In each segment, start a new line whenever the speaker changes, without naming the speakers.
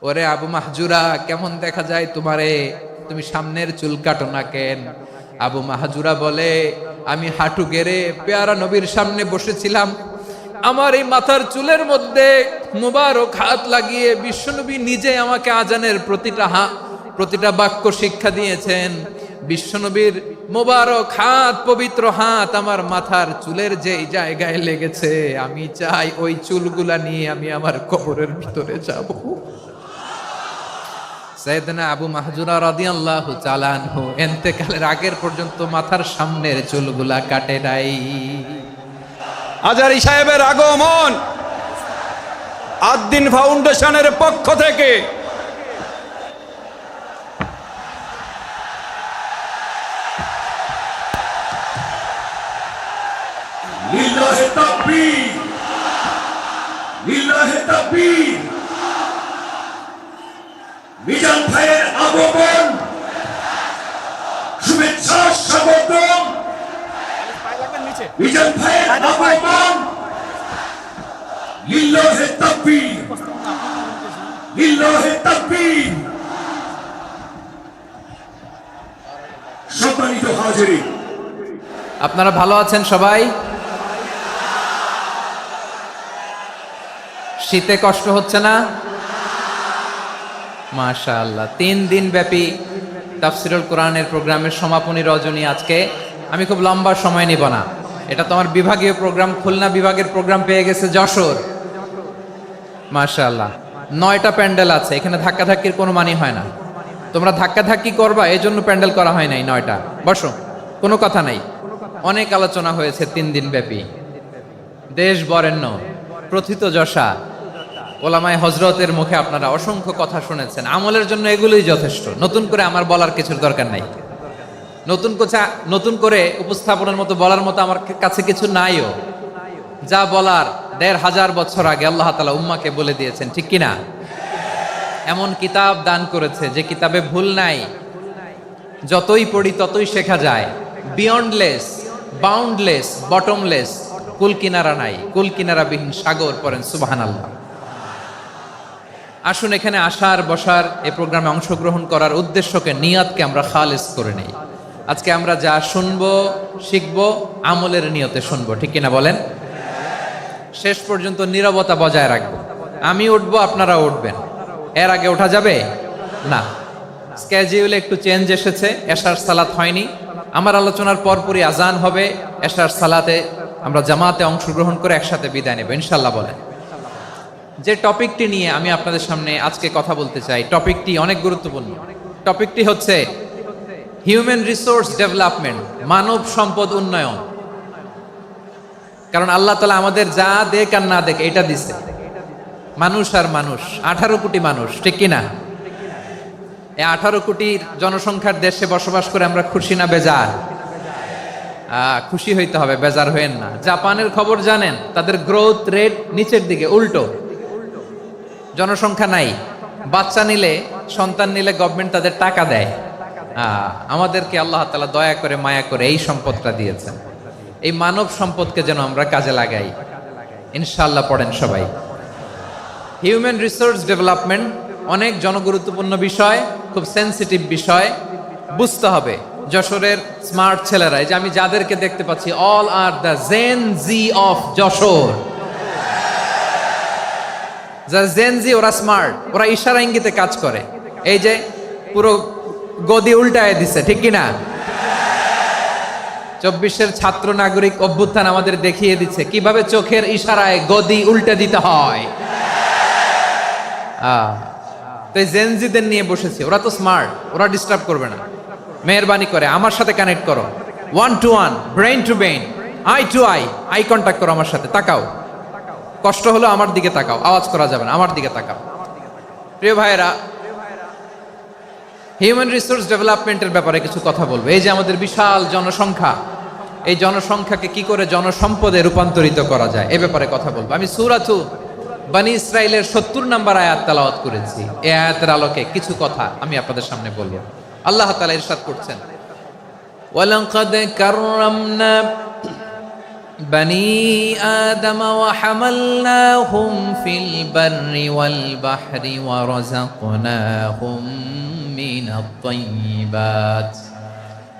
ওরে আবু মাহজুরা, কেমন দেখা যায় তোমারে, তুমি সামনের চুল কাটো না কেন? আবু মাহজুরা বলে, আমি হাঁটু গেড়ে পেয়ারা নবীর সামনে বসেছিলাম, আমার এই মাথার চুলের মধ্যে মুবারক হাত লাগিয়ে বিশ্বনবী নিজে আমাকে আজানের প্রতিটা বাক্য শিক্ষা দিয়েছেন। বিশ্বনবীর মোবারক হাত, পবিত্র হাত আমার মাথার চুলের যেই জায়গায় লেগেছে, আমি চাই ওই চুলগুলা নিয়ে আমি আমার কবরের ভিতরে যাব। সাইয়েদনা আবু মাহজুরা রাদিয়াল্লাহু তাআলা আনহু ইন্তেকালের আগের পর্যন্ত মাথার সামনের চুলগুলা কাটে নাই।
আজারি সাহেবের আগমন আদ্দিন ফাউন্ডেশনের পক্ষ থেকে
লিল্লাহে তাকবীর, লিল্লাহে তাকবীর। মিজান ভাইয়ের আগমন, শুভেচ্ছা স্বাগতম। মিজান ভাইয়ের আগমন, লিল্লাহে তাকবীর, লিল্লাহে তাকবীর। সম্মানিত হাজিরিন,
আপনারা ভালো আছেন সবাই? শীতে কষ্ট হচ্ছে না? মাশাআল্লাহ। 3 দিন ব্যাপী তাফসিরুল কোরআনের প্রোগ্রামের সমাপনী রজনী আজকে। আমি খুব লম্বা সময় নিব না, এটা তোমার বিভাগীয় প্রোগ্রাম, খুলনা বিভাগের প্রোগ্রাম পেয়ে গেছে যশোর। মাশাআল্লাহ, 9টা প্যান্ডেল আছে, এখানে ধাক্কাধাক্কির কোনো মানি হয় না। তোমরা ধাক্কাধাক্কি করবা, এই জন্য প্যান্ডেল করা হয় নাই 9টা। বসো, কোনো কথা নাই। অনেক আলোচনা হয়েছে 3 দিন ব্যাপী। দেশ বরেণ্য, প্রথিত যশা ওলামায়ে হযরতের মুখে আপনারা অসংখ্য কথা শুনেছেন। আমলের জন্য এগুলোই যথেষ্ট, নতুন করে আমার বলার কিছুর দরকার নাই। নতুন করে উপস্থাপনের মতো বলার মতো আমার কাছে কিছু নাইও। যা বলার 1500 বছর আগে আল্লাহ তাআলা উম্মাকে বলে দিয়েছেন, ঠিক কিনা? এমন কিতাব দান করেছে যে কিতাবে ভুল নাই, যতই পড়ি ততই শেখা যায়। বিয়ন্ডলেস, বাউন্ডলেস, বটমলেস, কুল কিনারা নাই, কুল কিনারা বিহীন সাগর। পড়েন সুবহানাল্লাহ। আসুন এখানে আসার, বসার, এই প্রোগ্রামে অংশগ্রহণ করার উদ্দেশ্যকে, নিয়তকে আমরা খালেস করে নেই। আজকে আমরা যা শুনবো, শিখবো, আমলের নিয়তে শুনবো, ঠিক কিনা বলেন? শেষ পর্যন্ত নীরবতা বজায় রাখবো। আমি উঠবো, আপনারা উঠবেন। এর আগে ওঠা যাবে না। স্কেজিউলে একটু চেঞ্জ এসেছে, এশার সালাত হয়নি। আমার আলোচনার পরপরই আজান হবে, এশার সালাতে আমরা জামাতে অংশগ্রহণ করে একসাথে বিদায় নেব ইনশাল্লাহ। বলেন, যে টপিকটি নিয়ে আমি আপনাদের সামনে আজকে কথা বলতে চাই, টপিকটি অনেক গুরুত্বপূর্ণ। টপিকটি হচ্ছে হিউম্যান রিসোর্স ডেভেলপমেন্ট, মানব সম্পদ উন্নয়ন। কারণ আল্লাহ তাআলা আমাদের যা দেখ আর না দেখ এটা দিছে। মানুষ আর মানুষ, 18 কোটি মানুষ, ঠিক কিনা? এই 18 কোটির জনসংখ্যার দেশে বসবাস করে আমরা খুশি না বেজার? খুশি হইতে হবে, বেজার হইেন না। জাপানের খবর জানেন? তাদের গ্রোথ রেট নিচের দিকে, উল্টো। জনসংখ্যা নাই, বাচ্চা নিলে, সন্তান নিলে গভর্নমেন্ট তাদের টাকা দেয়। আমাদেরকে আল্লাহ তাআলা দয়া করে, মায়া করে এই সম্পদটা দিয়েছেন। এই মানব সম্পদকে যেন আমরা কাজে লাগাই ইনশাআল্লাহ। পড়েন সবাই। হিউম্যান রিসোর্স ডেভেলপমেন্ট অনেক জনগুরুত্বপূর্ণ বিষয়, খুব সেন্সিটিভ বিষয়, বুঝতে হবে। যশোরের স্মার্ট ছেলেরা, এই যে আমি যাদেরকে দেখতে পাচ্ছি, all are the Gen Z of Jessore. যারা জেন জি, ওরা স্মার্ট, ওরা ইশারা ইঙ্গিতে কাজ করে। এই যে পুরো গদি উল্টায় দিছে, ঠিক কিনা? 24-এর ছাত্র নাগরিক অভ্যুত্থান আমাদের দেখিয়ে দিচ্ছে কিভাবে চোখের ইশারায় গদি উল্টে দিতে হয়। তো এই জেনজিদের নিয়ে বসেছি, ওরা তো স্মার্ট, ওরা ডিস্টার্ব করবে না। মেহরবানি করে আমার সাথে কানেক্ট করো, 1 to 1, brain to brain, eye to eye, eye contact করো আমার সাথে। তাকাও, কষ্ট হলো আমার দিকে তাকাও, আওয়াজ করা যাবে না, আমার দিকে তাকাও। প্রিয় ভাইয়েরা, হিউম্যান রিসোর্স ডেভেলপমেন্টের ব্যাপারে কিছু কথা বলবো। এই যে আমাদের বিশাল জনসংখ্যা, এই জনসংখ্যাকে কি করে জনসম্পদে রূপান্তরিত করা যায়, এ ব্যাপারে কথা বলবো। আমি সূরাতু বনী ইসরাইলের 70 নম্বর আয়াত তেলাওয়াত করেছি। এই আয়াতের আলোকে কিছু কথা আমি আপনাদের সামনে বলবো। আল্লাহ তাআলা ইরশাদ করছেন, ওয়ালাকাদ কাররামনা بني آدم وحملناهم في البر والبحر ورزقناهم من الطيبات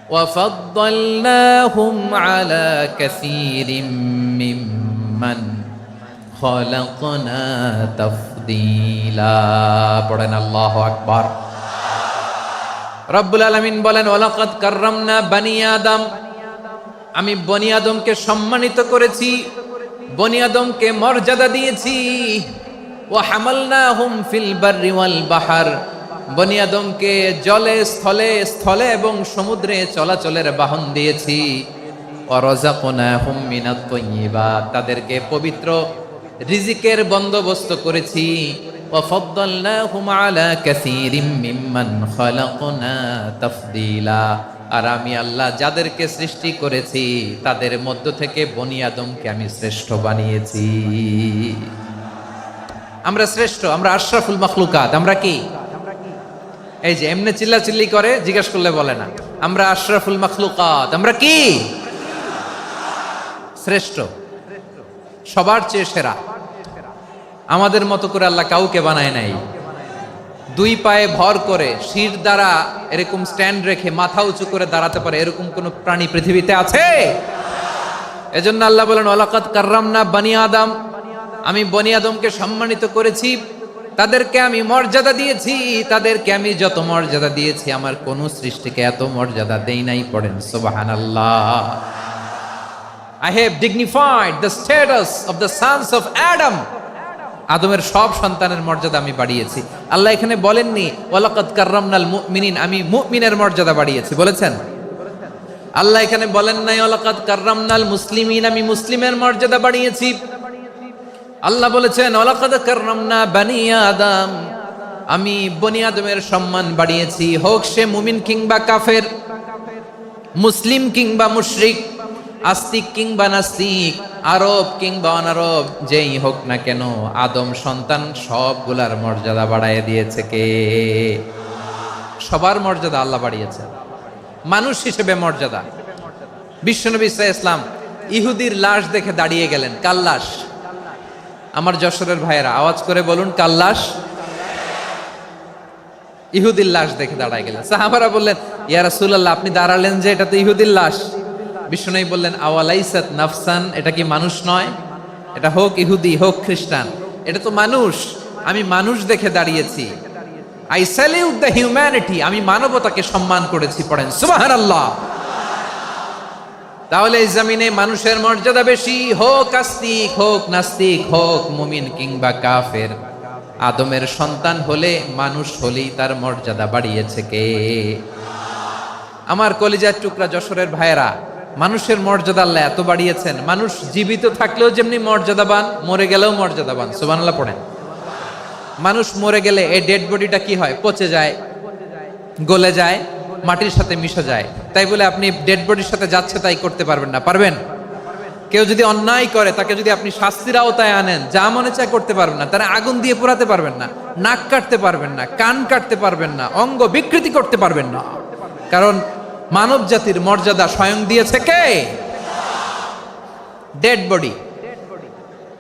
وفضلناهم على كثير ممن خلقنا تفضيلا পড়েন আল্লাহু আকবার। রব্বুল আলামিন বলেন ওয়ালাকাদ কাররামনা বানি আদম, আমি বনি আদমকে সম্মানিত করেছি, বনি আদমকে মর্যাদা দিয়েছি। ওয়া হামালনাহুম ফিল বাররি ওয়াল বাহর, বনি আদমকে জলে স্থলে স্থলে এবং সমুদ্রে চলাচলের বাহন দিয়েছি। ওয়া রাযাকনাহুম মিনাত তাইয়্যিবাত, তাদেরকে পবিত্র রিজিকের বন্দোবস্ত করেছি। ওয়া ফাদ্দালনাহুম আলা কাসীরিম মিম্মান খালাকনা তাফদীলা, আর আমি আল্লাহ যাদেরকে সৃষ্টি করেছি তাদের মধ্য থেকে বনি আদমকে আমি শ্রেষ্ঠ বানিয়েছি। আমরা শ্রেষ্ঠ, আমরা আশরাফুল মাখলুকাত। আমরা কি এই যে এমনি চিল্লাচিল্লি করে জিজ্ঞেস করলে বলে না, আমরা আশরাফুল মাখলুকাত। আমরা কি শ্রেষ্ঠ, সবার চেয়ে সেরা। আমাদের মতো করে আল্লাহ কাউকে বানায় নাই। দুই পায়ে ভর করে শির দ্বারা এরকম স্ট্যান্ড রেখে মাথা উঁচু করে দাঁড়াতে পারে এরকম কোন প্রাণী পৃথিবীতে আছে? এজন্য আল্লাহ বলেন ওয়ালাকাদ কাররামনা বানি আদম, আমি বনি আদমকে সম্মানিত করেছি, তাদেরকে আমি মর্যাদা দিয়েছি। তাদেরকে আমি যত মর্যাদা দিয়েছি আমার কোন সৃষ্টিকে এত মর্যাদা দেই নাই। পড়েন সুবহানাল্লাহ। I have dignified the status of the sons of Adam, আদমের সব সন্তানের মর্যাদা আমি বাড়িয়েছি। আল্লাহ এখানে বলেননি ওয়ালাকাদ কাররামনাল মুমিনিন, আমি মুমিনের মর্যাদা বাড়িয়েছি, বলেছেন? আল্লাহ এখানে বলেন নাই ওয়ালাকাদ কাররামনাল মুসলিমিন, আমি মুসলিমের মর্যাদা বাড়িয়েছি। আল্লাহ বলেছেন ওয়ালাকাদ কাররামনা বানি আদম, আমি বনি আদমের সম্মান বাড়িয়েছি। হোক সে মুমিন কিংবা কাফের, মুসলিম কিংবা মুশরিক, আস্তিক কিংবা নাস্তিক, আরব কিংবা অনারব, যেই হোক না কেন আদম সন্তান সবগুলার মর্যাদা বাড়ায় দিয়েছে কে? সবার মর্যাদা আল্লাহ বাড়িয়েছে। মানুষ হিসেবে মর্যাদা। বিশ্বনবী সাল্লাল্লাহু আলাইহি ওয়াসাল্লাম ইহুদির লাশ দেখে দাঁড়িয়ে গেলেন। কার লাশ? আমার যশোরের ভাইয়েরা আওয়াজ করে বলুন, কার লাশ? ইহুদির লাশ দেখে দাঁড়ায় গেলেন। সাহাবারা বললেন ইয়া রাসূলুল্লাহ, আপনি দাঁড়ালেন যে, এটা তো ইহুদির লাশ। বিশ্বনবী বললেন আওয়ালাইসাত নাফসান, এটা কি মানুষ নয়? এটা হোক ইহুদি হোক খ্রিস্টান, এটা তো মানুষ। আমি মানুষ দেখে দাঁড়িয়েছি। আই স্যালিউট দ্য হিউম্যানিটি, আমি মানবতাকে সম্মান করেছি। পড়েন সুবহানাল্লাহ। তাহলে এই জমিনে মানুষের মর্যাদা বেশি, হোক আস্তিক হোক নাস্তিক, হোক মুমিন কিংবা কাফের। আদমের সন্তান হলে, মানুষ হলেই তার মর্যাদা বাড়িয়েছে কে? আমার কলিজার টুকরা যশোরের ভাইয়েরা, মানুষের মর্যাদা আল্লাহ এত বাড়িয়েছেন। মানুষ জীবিত থাকলেও যেমনি মর্যাদাবান, মরে গেলেও মর্যাদাবান। সুবহানাল্লাহ পড়েন। মানুষ মরে গেলে এই ডেড বডিটা কি হয়? পচে যায়, গলে যায়, মাটির সাথে মিশে যায়। তাই বলে আপনি ডেড বডির সাথে যাচ্ছে তাই করতে পারবেন না? পারবেন? কেউ যদি অন্যায় করে তাকে যদি আপনি শাস্তির আওতায় আনেন, যা মনে চায় করতে পারবেন না। তারা আগুন দিয়ে পোড়াতে পারবেন না, নাক কাটতে পারবেন না, কান কাটতে পারবেন না, অঙ্গ বিকৃতি করতে পারবেন না। কারণ মানব জাতির মর্যাদা স্বয়ং দিয়েছে কে? ডেড বডি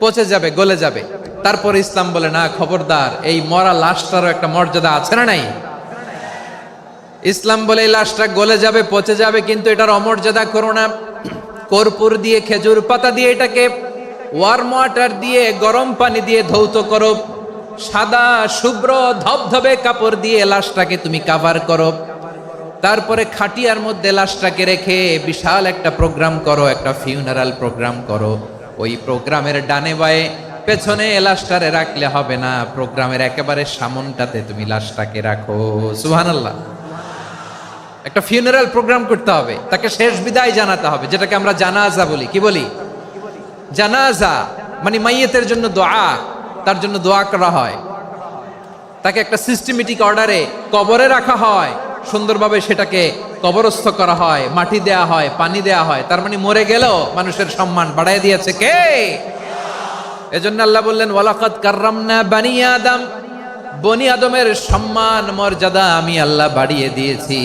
পচে যাবে, গলে যাবে। তারপরে ইসলাম বলে না, খবরদার, এই মরা লাশটারও একটা মর্যাদা আছে না নাই? ইসলাম বলে এই লাশটা গলে যাবে, পচে যাবে, কিন্তু এটার অমর্যাদা করো না। কর্পূর দিয়ে, খেজুর পাতা দিয়ে, এটাকে ওয়ার্ম ওয়াটার দিয়ে, গরম পানি দিয়ে ধৌত করো। সাদা শুভ্র ধবধবে কাপড় দিয়ে লাশটাকে তুমি কাভার করো। তারপরে খাটিয়ার মধ্যে লাশটাকে রেখে বিশাল একটা প্রোগ্রাম করো, একটা ফিউনারাল প্রোগ্রাম করো। ওই প্রোগ্রামের ডানে বায়ে পেছনে লাশটারে রাখলে হবে না, প্রোগ্রামের একেবারে সামনটাতে তুমি লাশটাকে রাখো। সুবহানাল্লাহ। একটা ফিউনারাল প্রোগ্রাম করতে হবে, তাকে শেষ বিদায় জানাতে হবে, যেটাকে আমরা জানাজা বলি। কি বলি? জানাজা মানে মাইয়েতের জন্য দোয়া, তার জন্য দোয়া করা হয়। তাকে একটা সিস্টেমেটিক অর্ডারে কবরে রাখা হয়, সুন্দরভাবে সেটাকে কবরস্থ করা হয়, মাটি দেয়া হয়, পানি দেয়া হয়। তার মানে মরে গেলেও মানুষের সম্মান বাড়ায় দিয়েছে কে? এজন্য আল্লাহ বললেন ওয়ালাকাদ কাররামনা বানি আদম, বনি আদমের সম্মান মর্যাদা আমি আল্লাহ বাড়িয়ে দিয়েছি।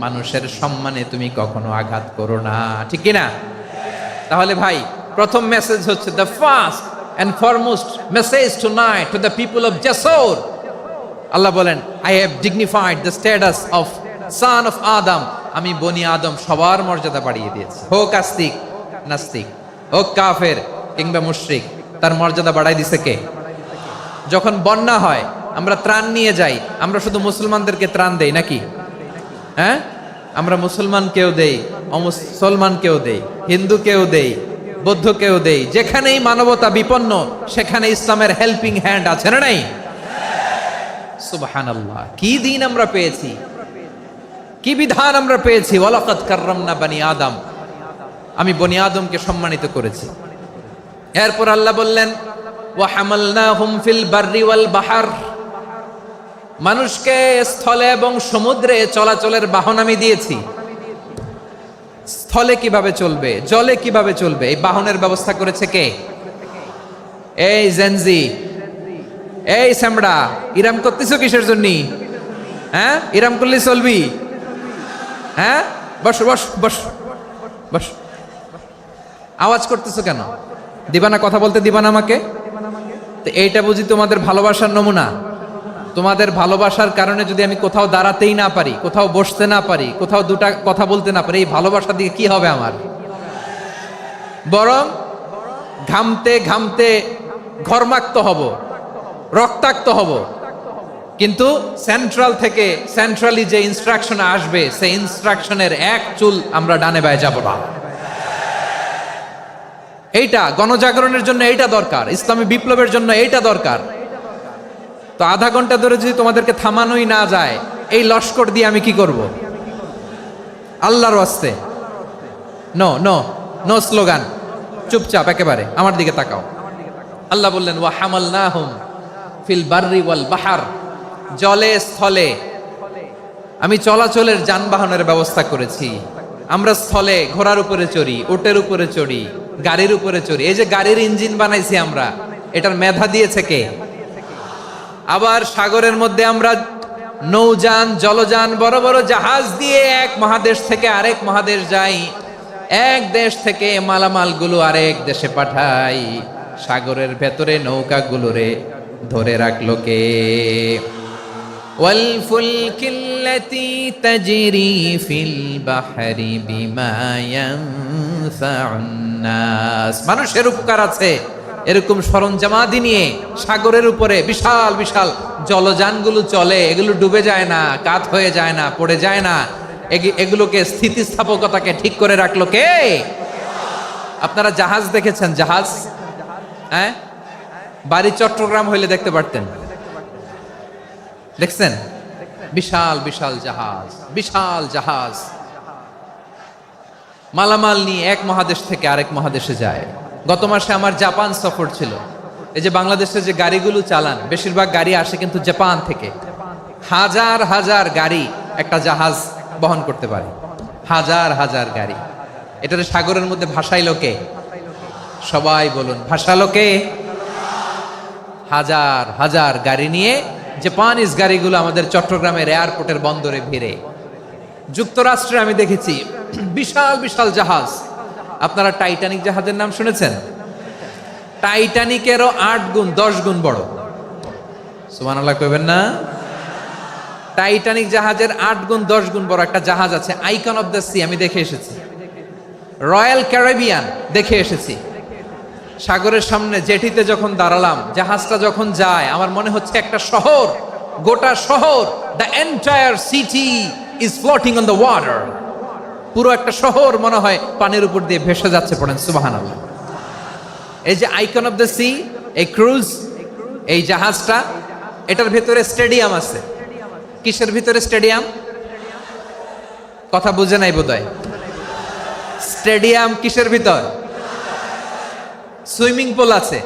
মানুষের সম্মানে তুমি কখনো আঘাত করো না, ঠিক কিনা? তাহলে ভাই, প্রথম মেসেজ হচ্ছে the first and foremost message tonight to the people of Jessore. আল্লাহ বলেন, I have dignified the status of son of Adam. আমি বনি আদম সবার মর্যাদা বাড়িয়ে দিয়েছি, হোক আস্তিক নাস্তিক, হোক কাফের কিংবা মুশরিক, তার মর্যাদা বাড়াই দিছে কে? যখন বন্যা হয় আমরা ত্রাণ নিয়ে যাই, আমরা শুধু মুসলমানদেরকে ত্রাণ দেই নাকি? হ্যাঁ, আমরা মুসলমানকেও দেই, অমুসলমানকেও দেই, হিন্দুকেও দেই, বৌদ্ধকেও দেই। যেখানেই মানবতা বিপন্ন সেখানে ইসলামের হেল্পিং হ্যান্ড আছে না নাই? সুবহানাল্লাহ, কি দিন আমরা পেয়েছি, কি বিধান আমরা পেয়েছি। ওয়ালাকাদ কাররামনা বনি আদম, আমি বনি আদমকে সম্মানিত করেছি। এরপর আল্লাহ বললেন, ওয়া হামালনাহুম ফিল বাররি ওয়াল বাহর, মানুষকে স্থলে এবং সমুদ্রে চলাচলের বাহন আমি দিয়েছি। স্থলে কিভাবে চলবে, জলে কিভাবে চলবে, এই বাহনের ব্যবস্থা করেছে কে? এই জেনজি, এই স্যামড়া, ইরাম করতেছো কিসের জন্য? হ্যাঁ, ইরাম করলে চলবি? হ্যাঁ, বস বস বস বস, আওয়াজ করতেছো কেন? দিবা না, কথা বলতে দিবা না আমাকে? তো এইটা বুঝি তোমাদের ভালোবাসার নমুনা? তোমাদের ভালোবাসার কারণে যদি আমি কোথাও দাঁড়াতেই না পারি, কোথাও বসতে না পারি, কোথাও দুটা কথা বলতে না পারি, এই ভালোবাসা দিয়ে কি হবে আমার? বরং ঘামতে ঘামতে ঘর্মাক্ত হব, রক্তাক্ত হব। কিন্তু সেন্ট্রাল থেকে, সেন্ট্রালি যে ইনস্ট্রাকশন আসবে, সেই ইনস্ট্রাকশনের এক চুল আমরা ডানে বায়ে যাব না। এইটা গণজাগরণের জন্য এইটা দরকার, ইসলামী বিপ্লবের জন্য এইটা দরকার। তো আধা ঘন্টা ধরে যদি তোমাদেরকে থামানোই না যায়, এই লস্কর দিয়ে আমি কি করব? আল্লাহর ওয়াস্তে নো নো নো স্লোগান, চুপচাপ একেবারে আমার দিকে তাকাও। আল্লাহ বললেন, ওয়া হামালনাহুম ফিল বাররি ওয়াল বাহর, জলে স্থলে আমি চলাচলের যানবাহনের ব্যবস্থা করেছি। আমরা স্থলে ঘোড়ার উপরে চড়ি, উটের উপরে চড়ি, গাড়ির উপরে চড়ি। এই যে গাড়ির ইঞ্জিন বানাইছি আমরা, এটার মেধা দিয়েছে কে? আবার সাগরের মধ্যে আমরা নৌযান, জলযান, বড় বড় জাহাজ দিয়ে এক মহাদেশ থেকে আরেক মহাদেশ যাই, এক দেশ থেকে মালামালগুলো আরেক দেশে পাঠাই। সাগরের ভেতরে নৌকাগুলোরে ধরে রাখলো কে? ওয়াল ফুলকিল্লাতী তাজরি ফিল বাহরি বিমা ইয়ানফাউন নাস, মানুষের উপকার আছে এরকম সরঞ্জামাদি নিয়ে সাগরের উপরে বিশাল বিশাল জলযানগুলো চলে। এগুলো ডুবে যায় না, কাত হয়ে যায় না, পড়ে যায় না। এগুলোকে স্থিতিস্থাপকতাকে ঠিক করে রাখলো কে? আপনারা জাহাজ দেখেছেন? জাহাজ, হ্যাঁ, বাড়ি চট্টগ্রাম হইলে দেখতে পারতেন। দেখছেন? বিশাল বিশাল জাহাজ, বিশাল জাহাজ মালামাল নিয়ে এক মহাদেশ থেকে আরেক মহাদেশে যায়। গত মাসে আমার জাপান সফর ছিল। এই যে বাংলাদেশে যে গাড়িগুলো চালান, বেশিরভাগ গাড়ি আসে কিন্তু জাপান থেকে। হাজার হাজার গাড়ি একটা জাহাজ বহন করতে পারে, হাজার হাজার গাড়ি। এটারে সাগরের মধ্যে ভাসাইলো কে? সবাই বলুন, ভাসালো কে? হাজার হাজার গাড়ি নিয়ে জাপানিজ গাড়িগুলো আমাদের চট্টগ্রামের এয়ারপোর্টের বন্দরে ভিড়ে। যুক্তরাষ্ট্রে আমি দেখেছি বিশাল বিশাল জাহাজ। আপনারা টাইটানিক জাহাজের নাম শুনেছেন? টাইটানিকেরও 8 গুণ 10 গুণ বড়। সুবহানাল্লাহ কইবেন না? টাইটানিক জাহাজের 8 গুণ 10 গুণ বড় একটা জাহাজ আছে, আইকন অফ দ্য সি, আমি দেখে এসেছি। রয়্যাল ক্যারিবিয়ান দেখে এসেছি। সাগরের সামনে জেটিতে যখন দাঁড়ালাম, জাহাজটা যখন যায়, আমার মনে হচ্ছে একটা শহর, গোটা শহর, the entire city is floating on the water. পুরো একটা শহর মনে হয় পানির উপর দিয়ে ভেসে যাচ্ছে। পড়েন সুবহানাল্লাহ। এই যে আইকন অফ দ্য সি, এই ক্রুজ, এই জাহাজটা, এটার ভিতরে স্টেডিয়াম আছে। কিসের ভিতরে স্টেডিয়াম? কথা বুঝে নাই বোধহয়। স্টেডিয়াম কিসের ভিতর? সুইমিং পুল আছে,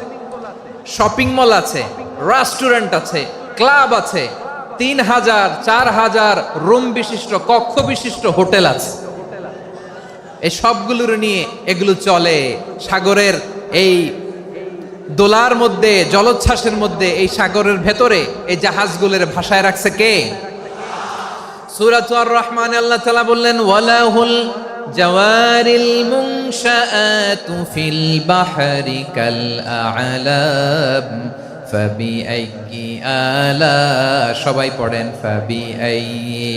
শপিং মল আছে, রেস্টুরেন্ট আছে, ক্লাব আছে, 3000 4000 রুম বিশিষ্ট, কক্ষ বিশিষ্ট হোটেল আছে। এই সবগুলোর নিয়ে এগুলো চলে সাগরের এই দোলার মধ্যে, জলোচ্ছ্বাসের মধ্যে। এই সাগরের ভেতরে এই জাহাজগুলোর ভাষায় রাখছে কে? সূরা আর রহমানে আল্লাহ তাআলা বললেন, ওয়ালাহুল জাওয়ারিল মুনশাআতু ফিল বাহরি কাল আ'লাম ফাবিআইয়ি আলা, সবাই পড়েন ফাবিআইয়ি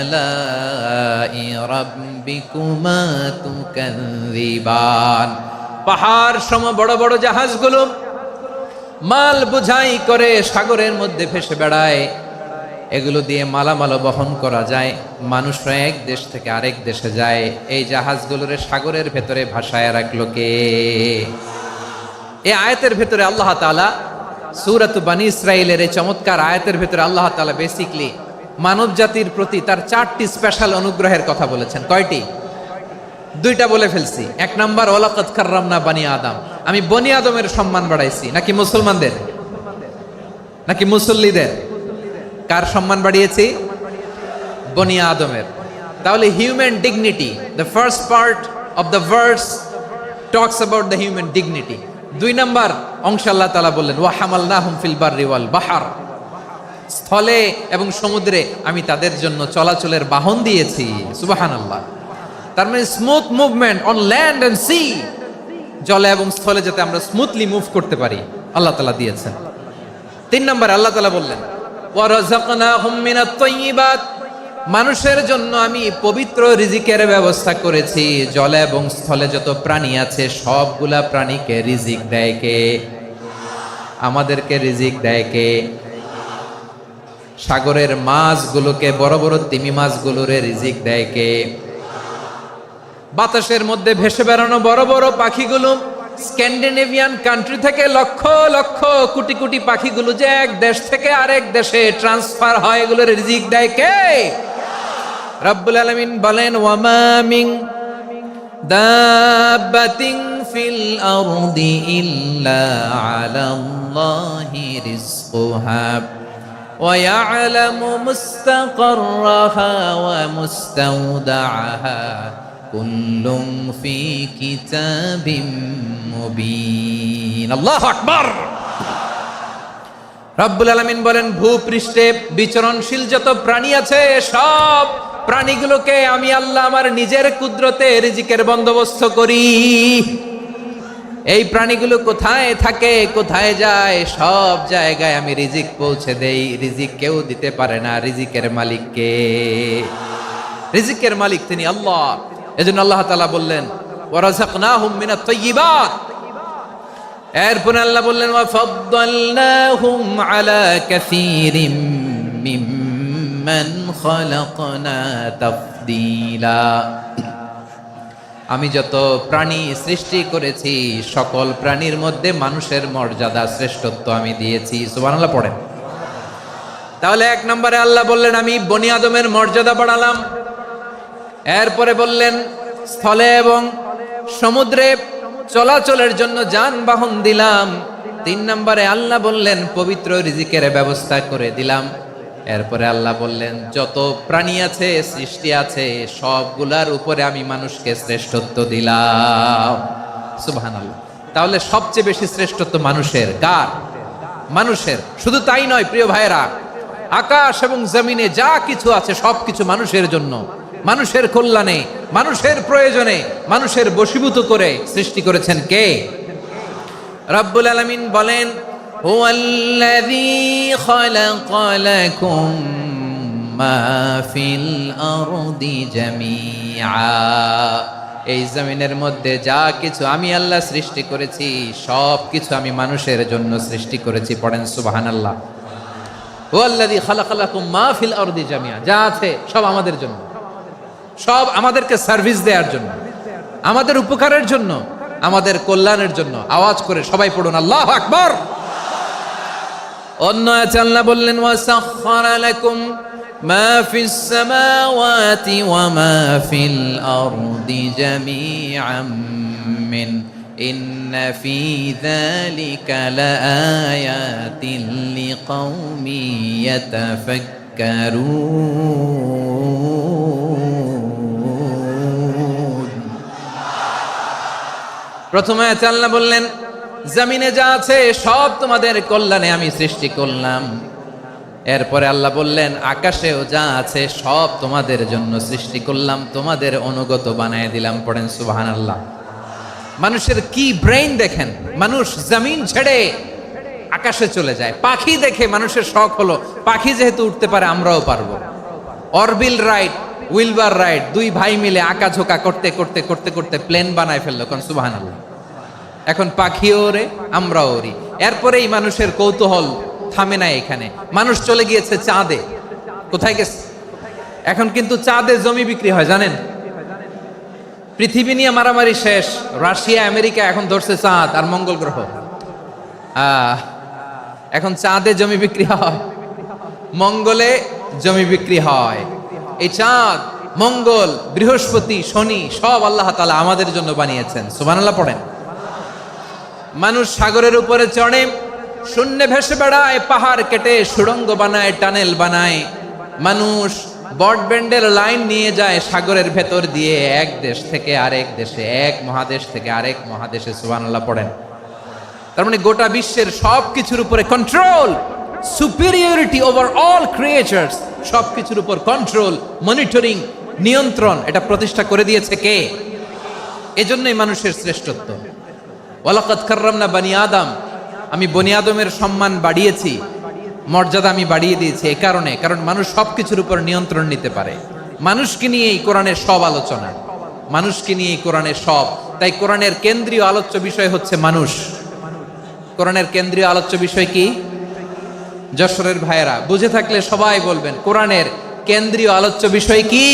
আলাই রাব্বিকুমা তুকাযযিবান। পাহাড় সম বড় বড় জাহাজগুলো মাল বোঝাই করে সাগরের মধ্যে ভেসে বেড়ায়, এগুলো দিয়ে মালামাল বহন করা যায়। মানুষরা এক দেশ থেকে আরেক দেশে যায়, এই জাহাজগুলোর সাগরের ভেতরে ভাসায় রাখলো কে? এই আয়াতের ভেতরে আল্লাহ তাআলা সূরাত বানী ইসরাঈলের এই চমৎকার আয়াতের ভেতরে আল্লাহ তাআলা বেসিকলি মানব জাতির প্রতি তার 4টি স্পেশাল অনুগ্রহের কথা বলেছেন। কয়টি? 2টা বলে ফেলছি। 1 নাম্বার ওয়ালাকাদ কাররামনা বানি আদম, আমি বনি আদমের সম্মান বাড়াইছি। নাকি মুসলমানদের? নাকি মুসল্লিদের? কার সম্মান বাড়িয়েছি? বনি আদমের। তাহলে human dignity, the first part of the verse talks about the human dignity. 2 number অংশ আল্লাহ তাআলা বললেন ওয়া হামালনাহুম ফিল বাররি ওয়াল বাহর, স্থলে এবং সমুদ্রে আমি তাদের জন্য চলাচলের বাহন দিয়েছি। সুবহানাল্লাহ। তার মানে smooth movement on land and sea, জলে এবং স্থলে যাতে আমরা স্মুথলি মুভ করতে পারি আল্লাহ তাআলা দিয়েছেন। 3 নম্বরে আল্লাহ তাআলা বললেন ওয়া রাযাকনাহুম মিনাত তাইয়্যিবাত, মানুষের জন্য আমি পবিত্র রিজিকের ব্যবস্থা করেছি। জলে এবং স্থলে যত প্রাণী আছে সবগুলা প্রাণীকে রিজিক দেয় কে? আমাদেরকে রিজিক দেয় কে? সাগরের মাছগুলোকে, বড় বড় তিমি মাছগুলোরে রিজিক দেয় কে? বাতাসের মধ্যে ভেসে বেড়ানো বড় বড় পাখিগুলো, স্ক্যান্ডিনেভিয়ান কান্ট্রি থেকে লক্ষ লক্ষ কোটি কোটি পাখিগুলো যে এক দেশ থেকে আরেক দেশে ট্রান্সফার হয়, এগুলোর রিজিক দেয় কে? রব্বুল আলামিন বলেন ওয়ামা মিন দাব্বাতিন ফিল আরদি ইল্লা আলাল্লাহি রিজকুহা ওয়া ইয়ালামু মুস্তাকাররাহা ওয়া মুস্তাওদাআহা কুল্লুম ফি কিতাবিম মুবিন। আল্লাহু আকবার। রব্বুল আলামিন বলেন ভূপৃষ্ঠে বিচরণশীল যত প্রাণী আছে সব প্রাণীগুলোকে আমি আল্লাহ আমার নিজের কুদরতে রিজিকের বন্দোবস্ত করি। এই প্রাণীগুলো কোথায় থাকে, কোথায় যায়, সব জায়গায় আমি রিজিক পৌঁছে দেই। রিজিক কেউ দিতে পারে না, রিজিকের মালিক কে? রিজিকের মালিক তিনি আল্লাহ। এজন্য আল্লাহ তাআলা বললেন ওয়া রাযাকনাহুম মিনাত তাইয়্যিবাত। এরপর আল্লাহ বললেন ওয়া ফাদ্দালনাহুম আলা কাসীরিম মিম্মান খালাকনা তাফদীলা। আমি যত প্রাণী সৃষ্টি করেছি সকল প্রাণীর মধ্যে মানুষের মর্যাদা শ্রেষ্ঠত্ব আমি দিয়েছি। সুবহানাল্লাহ পড়েন। তাহলে 1 নম্বরে আল্লাহ বললেন আমি বনি আদমের মর্যাদা বাড়ালাম। এরপরে বললেন স্থলে এবং সমুদ্রে চলাচলের জন্য যানবাহন দিলাম। 3 নম্বরে আল্লাহ বললেন পবিত্র রিজিকের ব্যবস্থা করে দিলাম। এরপরে আল্লাহ বললেন যত প্রাণী আছে, সৃষ্টি আছে, সবগুলার উপরে আমি মানুষকে শ্রেষ্ঠত্ব দিলাম। সুবহানাল্লাহ। তাহলে সবচেয়ে বেশি শ্রেষ্ঠত্ব মানুষের। কার? মানুষের। শুধু তাই নয় প্রিয় ভাইরা, আকাশ এবং জমিনে যা কিছু আছে সবকিছু মানুষের জন্য, মানুষের কল্যাণে, মানুষের প্রয়োজনে, মানুষের বশীভূত করে সৃষ্টি করেছেন কে? রব্বুল আলামিন বলেন হুয়াল্লাযী খালাকা লাকুম মা ফিল আরদি জামিআ। এই জমিনের মধ্যে যা কিছু আমি আল্লাহ সৃষ্টি করেছি সব কিছু আমি মানুষের জন্য সৃষ্টি করেছি। পড়েন সুবহানাল্লাহ। হুয়াল্লাযী খালাকা লাকুম মা ফিল আরদি জামিআ, যা আছে সব আমাদের জন্য, সব আমাদেরকে সার্ভিস দেওয়ার জন্য, আমাদের উপকারের জন্য, আমাদের কল্যাণের জন্য। আওয়াজ করে সবাই পড়ুন আল্লাহু আকবার। অন্য আয়াতে আল্লাহ বললেন ওয়াসাখখারা লাকুম মা ফিস সামাওয়াতি ওয়া মা ফিল আরদি জামিআম মিন ইন্না ফি যালিকা লাআয়াতিন লিকাউমি ইয়াতাফাক্কারুন। প্রথমে আয়াতে আল্লাহ বললেন জমিনে যা আছে সব তোমাদের কল্যাণে আমি সৃষ্টি করলাম। এরপরে আল্লাহ বললেন, আকাশেও যা আছে সব তোমাদের জন্য সৃষ্টি করলাম, তোমাদের অনুগত বানায় দিলাম। পড়েন সুবহানাল্লাহ। মানুষের কি ব্রেইন দেখেন, মানুষ জমিন ছেড়ে আকাশে চলে যায়। পাখি দেখে মানুষের শখ হলো, পাখি যেহেতু উঠতে পারে আমরাও পারবো। অরবিল রাইট, উইলবার রাইট, দুই ভাই মিলে আঁকাঝোঁকা করতে করতে করতে করতে প্লেন বানায় ফেললো। কোন সুবহানাল্লাহ। এখন পাখিও ওরে, আমরাও ওরি। এরপরেই মানুষের কৌতূহল থামে না এখানে, মানুষ চলে গিয়েছে চাঁদে। কোথায় গেছে? এখন কিন্তু চাঁদে জমি বিক্রি হয় জানেন। পৃথিবী নিয়ে মারামারি শেষ, রাশিয়া আমেরিকা এখন ধরছে চাঁদ আর মঙ্গল গ্রহ। এখন চাঁদে জমি বিক্রি হয়, মঙ্গলে জমি বিক্রি হয়। এই চাঁদ, মঙ্গল, বৃহস্পতি, শনি সব আল্লাহ তাআলা আমাদের জন্য বানিয়েছেন। সুবহানাল্লাহ পড়েন। মানুষ সাগরের উপরে চড়ে, শূন্যে ভেসে বেড়ায়, পাহাড় কেটে সুড়ঙ্গ বানায়, টানেল বানায়। মানুষ ব্রডব্যান্ডের লাইন নিয়ে যায় সাগরের ভেতর দিয়ে, এক দেশ থেকে আরেক দেশে, এক মহাদেশ থেকে আরেক মহাদেশে। সুবহানাল্লাহ পড়েন। তার মানে গোটা বিশ্বের সব কিছুর উপরে control, superiority over all creatures, সব কিছুর উপর কন্ট্রোল, মনিটরিং, নিয়ন্ত্রণ, এটা প্রতিষ্ঠা করে দিয়েছে কে? এজন্যই মানুষের শ্রেষ্ঠত্ব। ওয়ালাকাদ কাররামনা বানি আদম, আমি বনি আদমের সম্মান বাড়িয়েছি, মর্যাদা আমি বাড়িয়ে দিয়েছি এই কারণে, কারণ মানুষ সবকিছুর উপর নিয়ন্ত্রণ নিতে পারে। মানুষকে নিয়েই কোরআনের সব আলোচনা, মানুষকে নিয়েই কোরআনের সব। তাই কোরআনের কেন্দ্রীয় আলোচ্য বিষয় হচ্ছে মানুষ। কোরআনের কেন্দ্রীয় আলোচ্য বিষয় কি? যশোরের ভাইয়েরা বুঝে থাকলে সবাই বলবেন, কোরআনের কেন্দ্রীয় আলোচ্য বিষয় কি?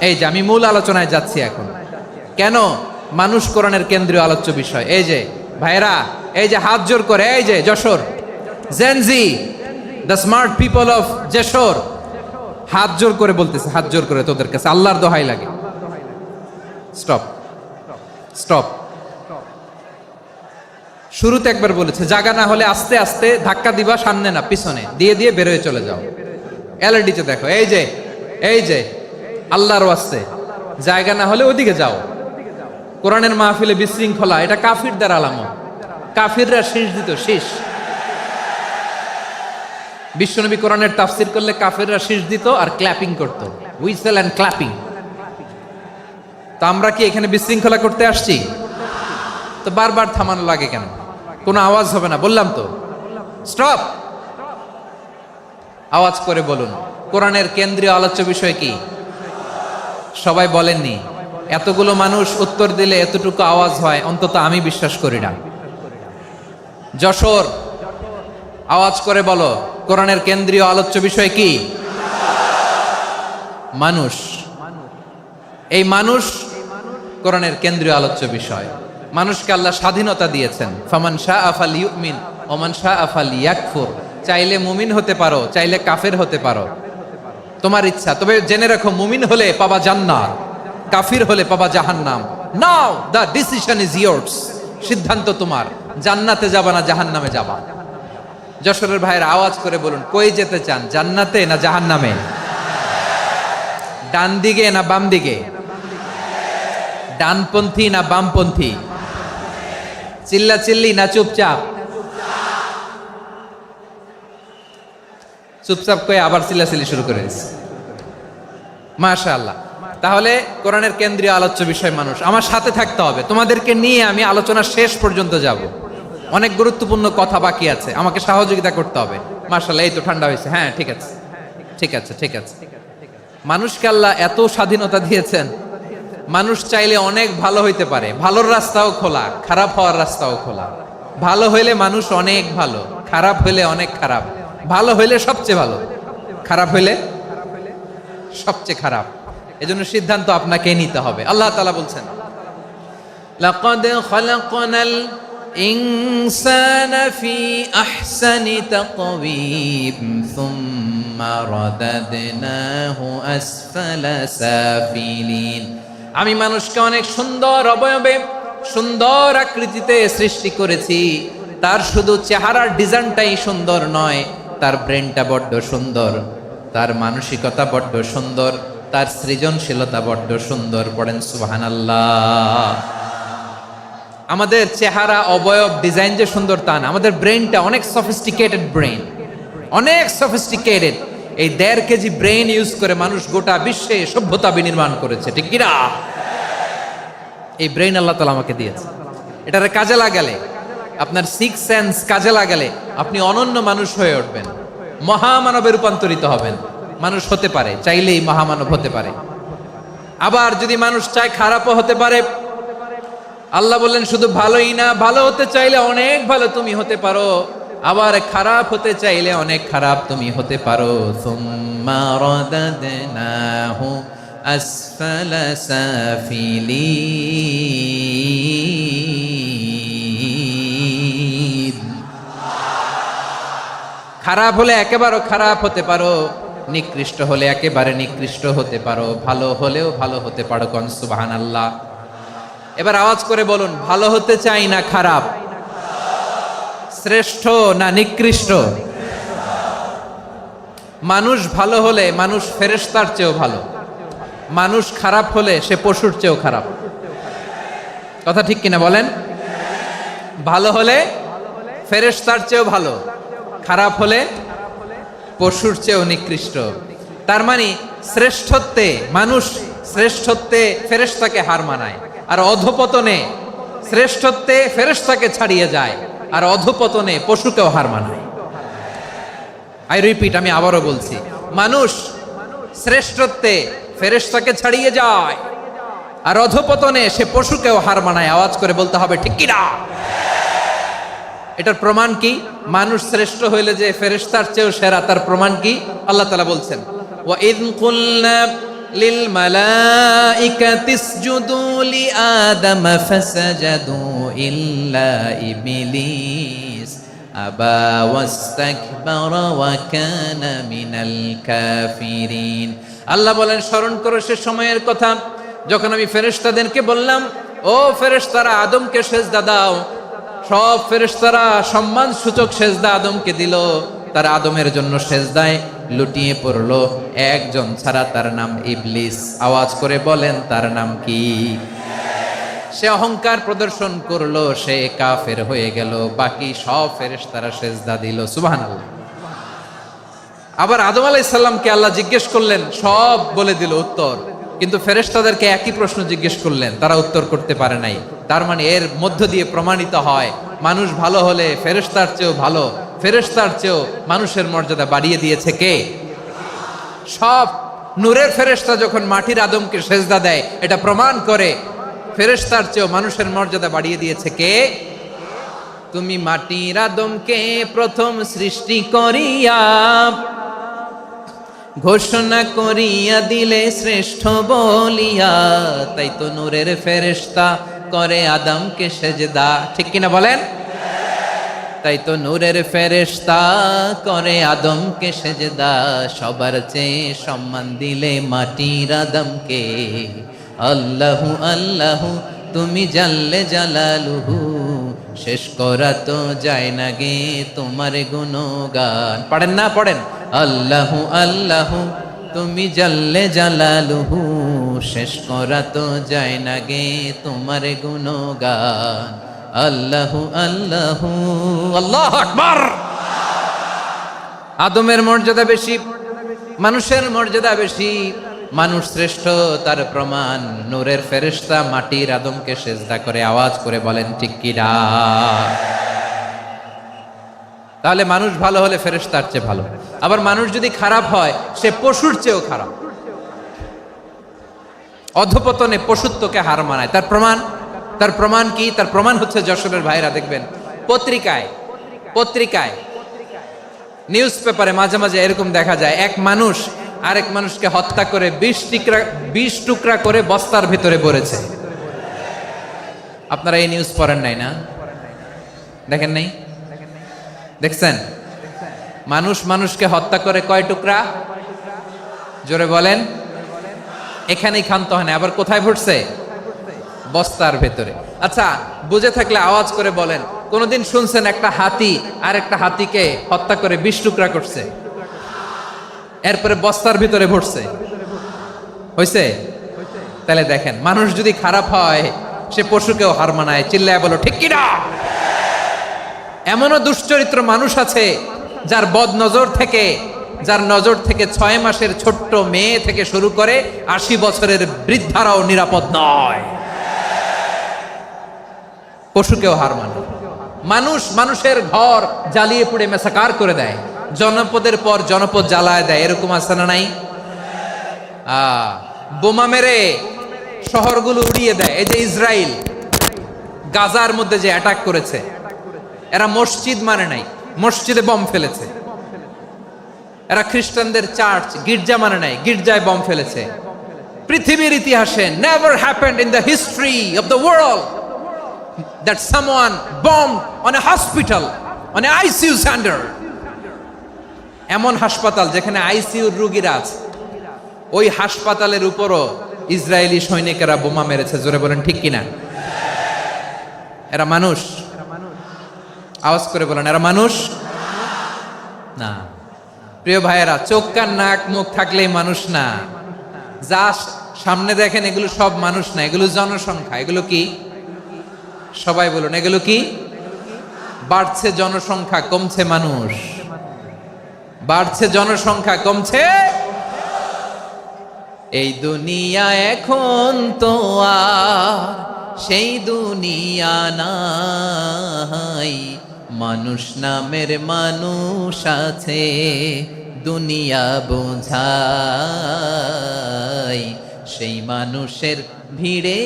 এই যে আমি মূল আলোচনায় যাচ্ছি এখন। কেন মানুষ কোরআনের কেন্দ্রীয় আলোচ্য বিষয়? এই যে ভাইয়েরা, এই যে হাত জোর করে, এই যে Jessore Gen Z, the smart people of Jessore, হাত জোর করে বলতেছে, হাত জোর করে তোদের কাছে আল্লাহর দোহাই লাগে, স্টপ স্টপ। শুরুতে একবার বলেছে, জায়গা না হলে আস্তে আস্তে ধাক্কা দিবা, সামনে না পিছনে, দিয়ে দিয়ে বেরোয় চলে যাও। এলইডিতে দেখো, এই যে এই যে আল্লাহর ওয়াস্তে জায়গা না হলে ওদিকে যাও। কোরআনের মাহফিলে বিশৃঙ্খলা, এটা কাফিরদের আলামত। কাফিররা শীষ দিত, শীষ। বিশ্বনবী কোরআনের তাফসির করলে কাফিররা শীষ দিত আর ক্ল্যাপিং করত, হুইসেল এন্ড ক্ল্যাপিং। তো আমরা কি এখানে বিশৃঙ্খলা করতে আসছি? তো বারবার থামানো লাগে কেন? কোনো আওয়াজ হবে না, বললাম তো, স্টপ। আওয়াজ করে বলুন, কোরআনের কেন্দ্রীয় আলোচ্য বিষয় কি? সবাই বলেননি। এতগুলো মানুষ উত্তর দিলে এতটুকু আওয়াজ হয়, অন্তত আমি বিশ্বাস করি না। যশোর, আওয়াজ করে বলো, কোরআনের কেন্দ্রীয় আলোচ্য বিষয় কি? মানুষ। এই মানুষ কোরআনের কেন্দ্রীয় আলোচ্য বিষয়। মানুষকে আল্লাহ স্বাধীনতা দিয়েছেন। ফামান শাআ ফালইউমিন ওয়া মান শাআ ফালইয়াকফুর। চাইলে মুমিন হতে পারো, চাইলে কাফের হতে পারো, তোমার ইচ্ছা। তবে জেনে রাখো, মুমিন হলে পাবা জান্নাত, কাফির হলে পাবা জাহান্নাম। নাও দ্য ডিসিশন ইজ ইয়ার্স। সিদ্ধান্ত তোমার, জান্নাতে যাবা না জাহান্নামে যাবা। যশোরের ভাইয়ের আওয়াজ করে বলুন, কই যেতে চান, জান্নাতে না জাহান্নামে? ডান দিকে না বাম দিকে? ডানপন্থী না বামপন্থী? চিল্লা চিল্লি না চুপচাপ? চুপচাপ কয়ে আবার চিল্লাচিল্লি শুরু করে দিচ্ছে। মাশাআল্লাহ। তাহলে কোরআনের কেন্দ্রীয় আলোচ্য বিষয় মানুষ। আমার সাথে থাকতে হবে, তোমাদেরকে নিয়ে আমি আলোচনা শেষ পর্যন্ত যাব। অনেক গুরুত্বপূর্ণ কথা বাকি আছে, আমাকে সহযোগিতা করতে হবে। মাশাআল্লাহ, এই তো ঠান্ডা হয়েছে। হ্যাঁ, ঠিক আছে ঠিক আছে ঠিক আছে। মানুষকে আল্লাহ এত স্বাধীনতা দিয়েছেন, মানুষ চাইলে অনেক ভালো হইতে পারে। ভালোর রাস্তাও খোলা, খারাপ হওয়ার রাস্তাও খোলা। ভালো হইলে মানুষ অনেক ভালো, খারাপ হইলে অনেক খারাপ। ভালো হইলে সবচেয়ে ভালো, খারাপ হইলে সবচেয়ে খারাপ। এজন্য সিদ্ধান্ত আপনাকে নিতে হবে। আল্লাহ তাআলা বলছেন, লাকাদ খালাকনাল ইনসানা ফি আহসানি তাকওয়িম সুম্মা রাদাদনাহু আসফালা সাফিলিন। আমি মানুষকে অনেক সুন্দর অবয়বে, সুন্দর আকৃতিতে সৃষ্টি করেছি। তার শুধু চেহারার ডিজাইনটাই সুন্দর নয়, তার ব্রেনটা বড্ড সুন্দর, তার মানসিকতা বড্ড সুন্দর, তার সৃজনশীলতা বড্ড সুন্দর। পড়েন সুবহানাল্লাহ। আমাদের চেহারা, অবয়ব, ডিজাইন যে সুন্দর তা না, আমাদের ব্রেনটা অনেক সফিস্টিকেটেড ব্রেন। অনেক সফিস্টিকেটেড। এই 1.5 কেজি ব্রেন ইউজ করে মানুষ গোটা বিশ্বে সভ্যতা বিনির্মাণ করেছে, ঠিক কিনা? এই ব্রেন আল্লাহ তাআলা আমাকে দিয়েছে। এটারে কাজে লাগালে, আপনার 6 সেন্স কাজে লাগালে আপনি অনন্য মানুষ হয়ে উঠবেন, মহামানবে রূপান্তরিত হবেন। মানুষ হতে পারে, চাইলেই মহামানব হতে পারে। আবার যদি মানুষ চায় খারাপও হতে পারে। আল্লাহ বললেন শুধু ভালোই না, ভালো হতে চাইলে অনেক ভালো তুমি হতে পারো, আবার খারাপ হতে চাইলে অনেক খারাপ তুমি হতে পারো। সুম্মা রাদাদনাহু আসফালা সাফিলিন। খারাপ হলে একেবারে খারাপ হতে পারো, নিকৃষ্ট হলে একেবারে নিকৃষ্ট হতে পারো, ভালো হলেও ভালো হতে পারো। কোন সুবহানাল্লাহ। এবার আওয়াজ করে বলুন, ভালো হতে চাই না খারাপ, শ্রেষ্ঠ না নিকৃষ্ট? মানুষ ভালো হলে মানুষ ফেরেশতার চেয়েও ভালো, মানুষ খারাপ হলে সে পশুর চেয়েও খারাপ। কথা ঠিক কিনা বলেন? ভালো হলে ফেরেশতার চেয়েও ভালো, খারাপ হলে পশুর চেয়েও নিকৃষ্ট। তার মানে শ্রেষ্ঠত্বে মানুষ, শ্রেষ্ঠত্বে ফেরেশতাকে হার মানায়, আর অধপতনে শ্রেষ্ঠত্বে ফেরেশতাকে ছাড়িয়ে যায়, আর অধপতনে পশুকেও হার মানায়। আই রিপিট, আমি আবারও বলছি, মানুষ শ্রেষ্ঠত্বে ফেরেশতাকে ছাড়িয়ে যায়, আর অধপতনে সে পশুকেও হার মানায়। আওয়াজ করে বলতে হবে ঠিক কি না? এটার প্রমাণ কি? মানুষ শ্রেষ্ঠ হইলে যে ফেরেশতার চেয়েও সেরা, তার প্রমাণ কি? আল্লাহ তাআলা বলছেন, ওয়া ইয কুলনা লিল মালাইকাতি ইসজুদু লি আদম ফাসাজাদু ইল্লা ইবলিস আবা ওয়াস্তাকবারা ওয়া কানা মিনাল কাফিরিন। আল্লাহ বলেন, স্মরণ করো সে সময়ের কথা যখন আমি ফেরেশতাদেরকে বললাম, ও ফেরেশতারা আদমকে সেজদা দাও। সব ফেরেশতারা সম্মান সূচক সেজদা আদমকে দিল, তারা আদমের জন্য সেজদায় লুটিয়ে পড়লো, একজন ছাড়া, তার নাম ইবলিস। আওয়াজ করে বলেন, তার নাম কি? সে অহংকার প্রদর্শন করলো, সে কাফের হয়ে গেল, বাকি সব ফেরেশতারা সেজদা দিল। সুবহানাল্লাহ। আবার আদম আলাইহিস সালামকে আল্লাহ জিজ্ঞেস করলেন, সব বলে দিল উত্তর, কিন্তু ফেরেশতাদেরকে একই প্রশ্ন জিজ্ঞেস করলেন, তারা উত্তর করতে পারে নাই। তার মানে এর মধ্য দিয়ে প্রমাণিত হয়, মানুষ ভালো হলে ফেরেশতার চেয়েও ভালো, ফেরেশতার চেয়েও মানুষের মর্যাদা বাড়িয়ে দিয়েছে কে? সব নূরের ফেরেশতা যখন মাটির আদমকে সেজদা দেয়, এটা প্রমাণ করে ফেরেশতার চেয়েও মানুষের মর্যাদা বাড়িয়ে দিয়েছে কে? তুমি মাটির আদমকে প্রথম সৃষ্টি করিয়া ঘোষণা করিয়া দিলে শ্রেষ্ঠ বলিয়া, তাই তো নূরের ফেরেশতা করে আদমকে সেজদা। ঠিক কিনা বলেন? তাই তো নূরের ফেরেশতা করে আদমকে সেজদা, সবার চেয়ে সম্মান দিলে মাটির আদমকে। আল্লাহু আল্লাহু তুমি জাল্লে জালালুহু, শেষ করা তো যায় না গে তোমার গুণগান। পড়েন না? পড়েন। আল্লাহু আল্লাহু তুমি জাল্লে জালালুহু, শেষ করা তো যায় না গে তোমার গুণগান। আল্লাহু আল্লাহু, আল্লাহু আকবার। আদমের মর্যাদা বেশি, মানুষের মর্যাদা বেশি, মানুষ শ্রেষ্ঠ, তার প্রমাণ নূরের ফেরেশতা মাটির আদমকে সেজদা করে। আওয়াজ করে বলেন ঠিক কি না? তাহলে মানুষ ভালো হলে ফেরেশতার চেয়ে ভালো, আবার মানুষ যদি খারাপ হয় সে পশুর চেয়েও খারাপ, অধপতনে পশুত্বকে হার মানায়। তার প্রমাণ, তার প্রমাণ কি? তার প্রমাণ হচ্ছে যশোরের ভাইরা দেখবেন পত্রিকায় নিউজ পেপারে মাঝে মাঝে এরকম দেখা যায়, এক মানুষ আরেক মানুষকে হত্যা করে 20 টুকরা করে বস্তার ভিতরে ভরেছে। আপনারা এই নিউজ পড়েন নাই না? দেখেন নাই? দেখছেন? মানুষ মানুষকে হত্যা করে কয় টুকরা? জোরে বলেন। এখানেই ক্ষান্ত হয় না, আবার কোথায় ভরছে? বস্তার ভেতরে। আচ্ছা, বুঝে থাকলে আওয়াজ করে বলেন, কোনদিন শুনছেন একটা হাতি আর একটা হাতিকে হত্যা করে 20 টুকরা করছে, এরপরে বস্তার ভিতরে ভরছে? হইছে? তাহলে দেখেন, মানুষ যদি খারাপ হয় সে পশুকেও হার মানায়। চিল্লায় বলো ঠিক কি না? এমনও দুশ্চরিত্র মানুষ আছে যার যার নজর থেকে 6 মাসের ছোট্ট মেয়ে থেকে শুরু করে 80 বছরের বৃদ্ধারাও নিরাপদ নয়। পশুকেও হার মানে। মানুষের ঘর জ্বালিয়ে পুড়ে মেসাকার করে দেয়, জনপদের পর জনপদ জ্বালায় দেয়, এরকম আছে না নাই? বোমা মেরে শহরগুলো উড়িয়ে দেয়। এই যে ইসরায়েল গাজার মধ্যে যে অ্যাটাক করেছে, এরা মসজিদ মানে নাই, মসজিদে বম ফেলেছে। এরা খ্রিস্টানদের চার্চ গির্জা মানে নাই, গির্জায় বম ফেলেছে। পৃথিবীর ইতিহাসে never happened in the history of the world that someone bombed on a hospital, on an ICU center. এমন হাসপাতাল যেখানে আইসিইউর রোগীরা আছে, ওই হাসপাতালের উপরও ইসরায়েলি সৈনিকেরা বোমা মেরেছে। জোরে বলেন ঠিক কিনা? এরা মানুষ? আওয়াজ করে বলেন, এরা মানুষ না। প্রিয় ভাইয়েরা, চোখ কান নাক মুখ থাকলেই মানুষ না। যা সামনে দেখেন এগুলো সব মানুষ না, এগুলো জনসংখ্যা। এগুলো কি? সবাই বলুন, এগুলো কি? বাড়ছে জনসংখ্যা, কমছে মানুষ। বাড়ছে জনসংখ্যা, কমছে। এই দুনিয়া এখন তো আর সেই দুনিয়া নাই, মানুষ নামের মানুষ আছে, দুনিয়া বোঝাই, সেই মানুষের ভিড়ে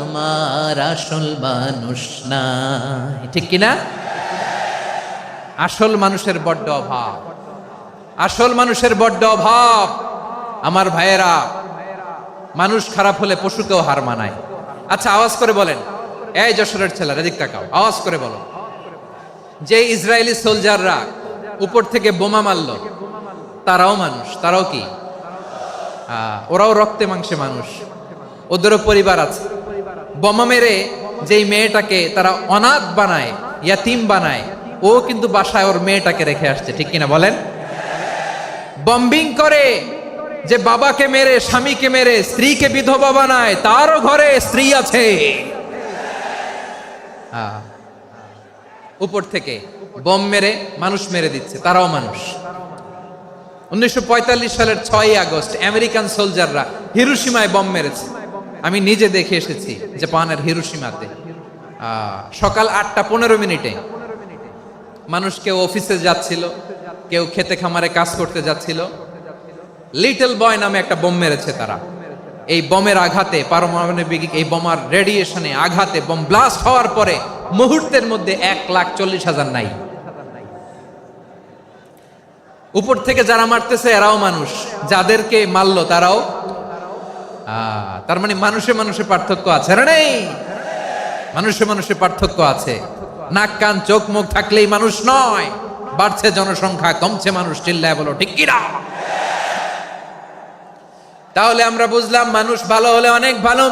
আমার আসল মানুষ নাই। ঠিক কিনা? আসল মানুষের বড্ড অভাব, আসল মানুষের বড্ড অভাব। আমার ভাইয়েরা, মানুষ খারাপ হলে পশুকেও হার মানায়। আচ্ছা, আওয়াজ করে বলেন, এই যশোরের ছেলেরা এদিক তাকাও, আওয়াজ করে বলো, যে ইসরায়েলি সোলজাররা উপর থেকে বোমা মারলো, তারাও মানুষ? তারাও কি? ওরাও রক্তে মাংসে মানুষ, ওদেরও পরিবার আছে। বোমা মেরে যেই মেয়েটাকে তারা অনাথ বানায়, ইয়াতিম বানায়, ও কিন্তু বাসায় ওর মেয়েটাকে রেখে আসছে। ঠিক কিনা বলেন? বম্বিং করে যে বাবাকে মেরে, স্বামীকে মেরে স্ত্রীকে বিধবা বানায়, তারও ঘরে স্ত্রী আছে। উপর থেকে বম মেরে মানুষ মেরে দিচ্ছে, তারাও মানুষ। 1945 সালের 6ই আগস্ট আমেরিকান সোলজাররা হিরোশিমায় বম মেরেছে। আমি নিজে দেখে এসেছি জাপানের হিরোশিমাতে। সকাল 8:15 মানুষ কেউ অফিসে যাচ্ছিল, কেউ খেতে খামারে কাজ করতে যাচ্ছিল। লিটল বয় নামে একটা বোম মেরেছে তারা। এই বোমের আঘাতে, পারমাণবিক এই বোমার রেডিয়েশনে আঘাতে বোম ব্লাস্ট হওয়ার পরে মুহূর্তের মধ্যে 1,40,000 নাই। উপর থেকে যারা মারতেছে এরাও মানুষ, যাদেরকে মারলো তারাও। তার মানে মানুষে মানুষে পার্থক্য আছে না? নেই? মানুষে মানুষে পার্থক্য আছে। নাক কান চোখ মুখ থাকলেই মানুষ নয়। বাড়ছে জনসংখ্যা, কমছে মানুষ। চিল্লায় বলো ঠিক কিনা? তাহলে আমরা বুঝলাম, মানুষ ভালো হলে অনেক ভালো,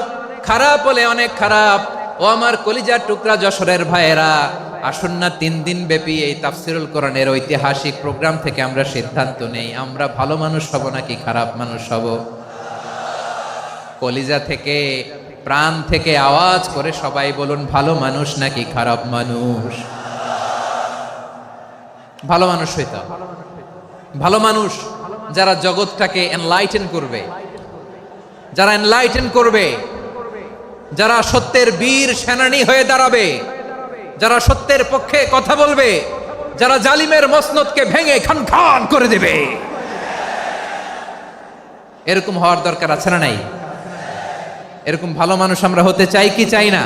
খারাপ হলে অনেক খারাপ। ও আমার কলিজার টুকরা যশোরের ভাইয়েরা, আসুন না 3 দিন ব্যাপী এই তাফসিরুল কোরআনের ঐতিহাসিক প্রোগ্রাম থেকে আমরা সিদ্ধান্ত নেই, আমরা ভালো মানুষ হব নাকি খারাপ মানুষ হব। কলিজা থেকে, প্রাণ থেকে আওয়াজ করে সবাই বলুন, ভালো মানুষ নাকি খারাপ মানুষ? ভালো মানুষ হইতে হবে। ভালো মানুষ যারা জগৎটাকে এনলাইটেন করবে, যারা এনলাইটেন করবে, যারা সত্যের বীর সেনানী হয়ে দাঁড়াবে, যারা সত্যের পক্ষে কথা বলবে, যারা জালিমের মসনদকে ভেঙে খান খান করে দেবে। এরকম হওয়ার দরকার আছে না নাই? এরকম ভালো মানুষ আমরা হতে চাই কি চাই না?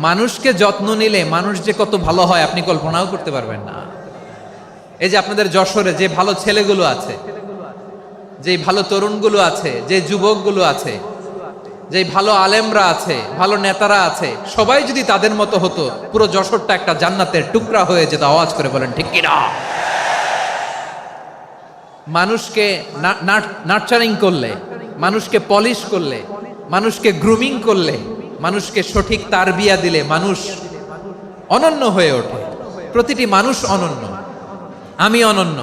মানুষকে যত্ন নিলে মানুষ যে কত ভালো হয় আপনি কল্পনাও করতে পারবেন না। এই যে আপনাদের যশোরে যে ভালো ছেলেগুলো আছে, যে ভালো তরুণগুলো আছে, যে যুবকগুলো আছে, যে ভালো আলেমরা আছে, ভালো নেতারা আছে, সবাই যদি তাদের মতো হতো, পুরো যশোরটা একটা জান্নাতের টুকরা হয়ে যেত। আওয়াজ করে বলেন ঠিক কিনা? মানুষকে নার্চারিং করলে, মানুষকে পলিশ করলে, মানুষকে গ্রুমিং করলে, মানুষকে সঠিক তারবিয়া দিলে মানুষ অনন্য হয়ে ওঠে। প্রতিটি মানুষ অনন্য। আমি অনন্য,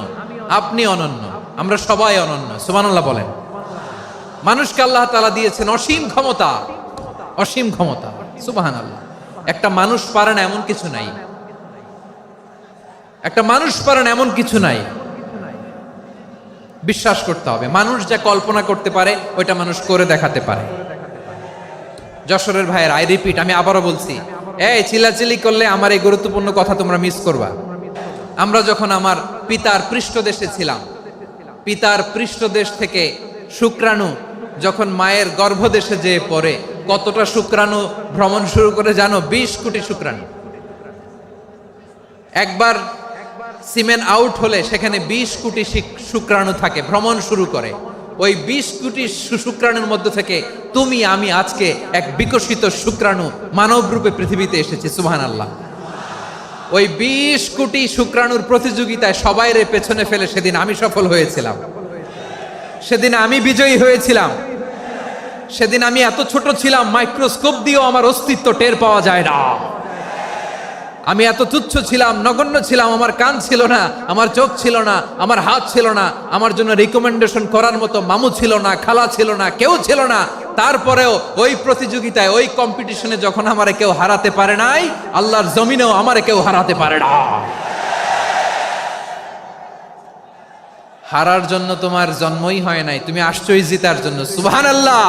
আপনি অনন্য, আমরা সবাই অনন্য। সুবহানাল্লাহ বলেন। মানুষকে আল্লাহ তাআলা দিয়েছেন অসীম ক্ষমতা, অসীম ক্ষমতা। সুবহানাল্লাহ। একটা মানুষ পারে না এমন কিছু নাই। একটা মানুষ পারেন এমন কিছু নাই, বিশ্বাস করতে হবে মানুষ যা কল্পনা করতে পারে ওইটা মানুষ করে দেখাতে পারে। যশোরের ভাইয়ের আই রিপিট, আমি আবারও বলছি, এই চিল্লাচিল্লি করলে আমার এই গুরুত্বপূর্ণ কথা তোমরা মিস করবা। আমরা যখন আমার পিতার পৃষ্ঠদেশে ছিলাম, পিতার পৃষ্ঠদেশ থেকে শুক্রাণু যখন মায়ের গর্ভদেশে যেয়ে পড়ে, কতটা শুক্রাণু ভ্রমণ শুরু করে জানো? 20 কোটি শুক্রাণু। একবার সিমেন আউট হলে সেখানে 20 কোটি শুক্রাণু থাকে, ভ্রমণ শুরু করে। ওই 20 কোটি শুক্রাণুর মধ্যে থেকে তুমি আমি আজকে এক বিকশিত শুক্রাণু মানব রূপে পৃথিবীতে এসেছি। সুবহানাল্লাহ। ওই 20 কোটি শুক্রাণুর প্রতিযোগিতায় সবাইরে পেছনে ফেলে সেদিন আমি সফল হয়েছিলাম, সেদিন আমি বিজয়ী হয়েছিলাম। সেদিন আমি এত ছোট ছিলাম, মাইক্রোস্কোপ দিয়েও আমার অস্তিত্ব টের পাওয়া যায় না। আমি এত তুচ্ছ ছিলাম, নগণ্য ছিলাম, আমার কান ছিল না, আমার চোখ ছিল না, আমার হাত ছিল না, আমার জন্য রিকমেন্ডেশন করার মতো মামু ছিল না, খালা ছিল না, কেউ ছিল না। তারপরেও ওই প্রতিযোগিতায়, ওই কম্পিটিশনে যখন আমারে কেউ হারাতে পারে নাই, আল্লাহর জমিনেও আমারে কেউ হারাতে পারে না। হারার জন্য তোমার জন্মই হয় নাই, তুমি আসছই জিতার জন্য। সুবহানাল্লাহ।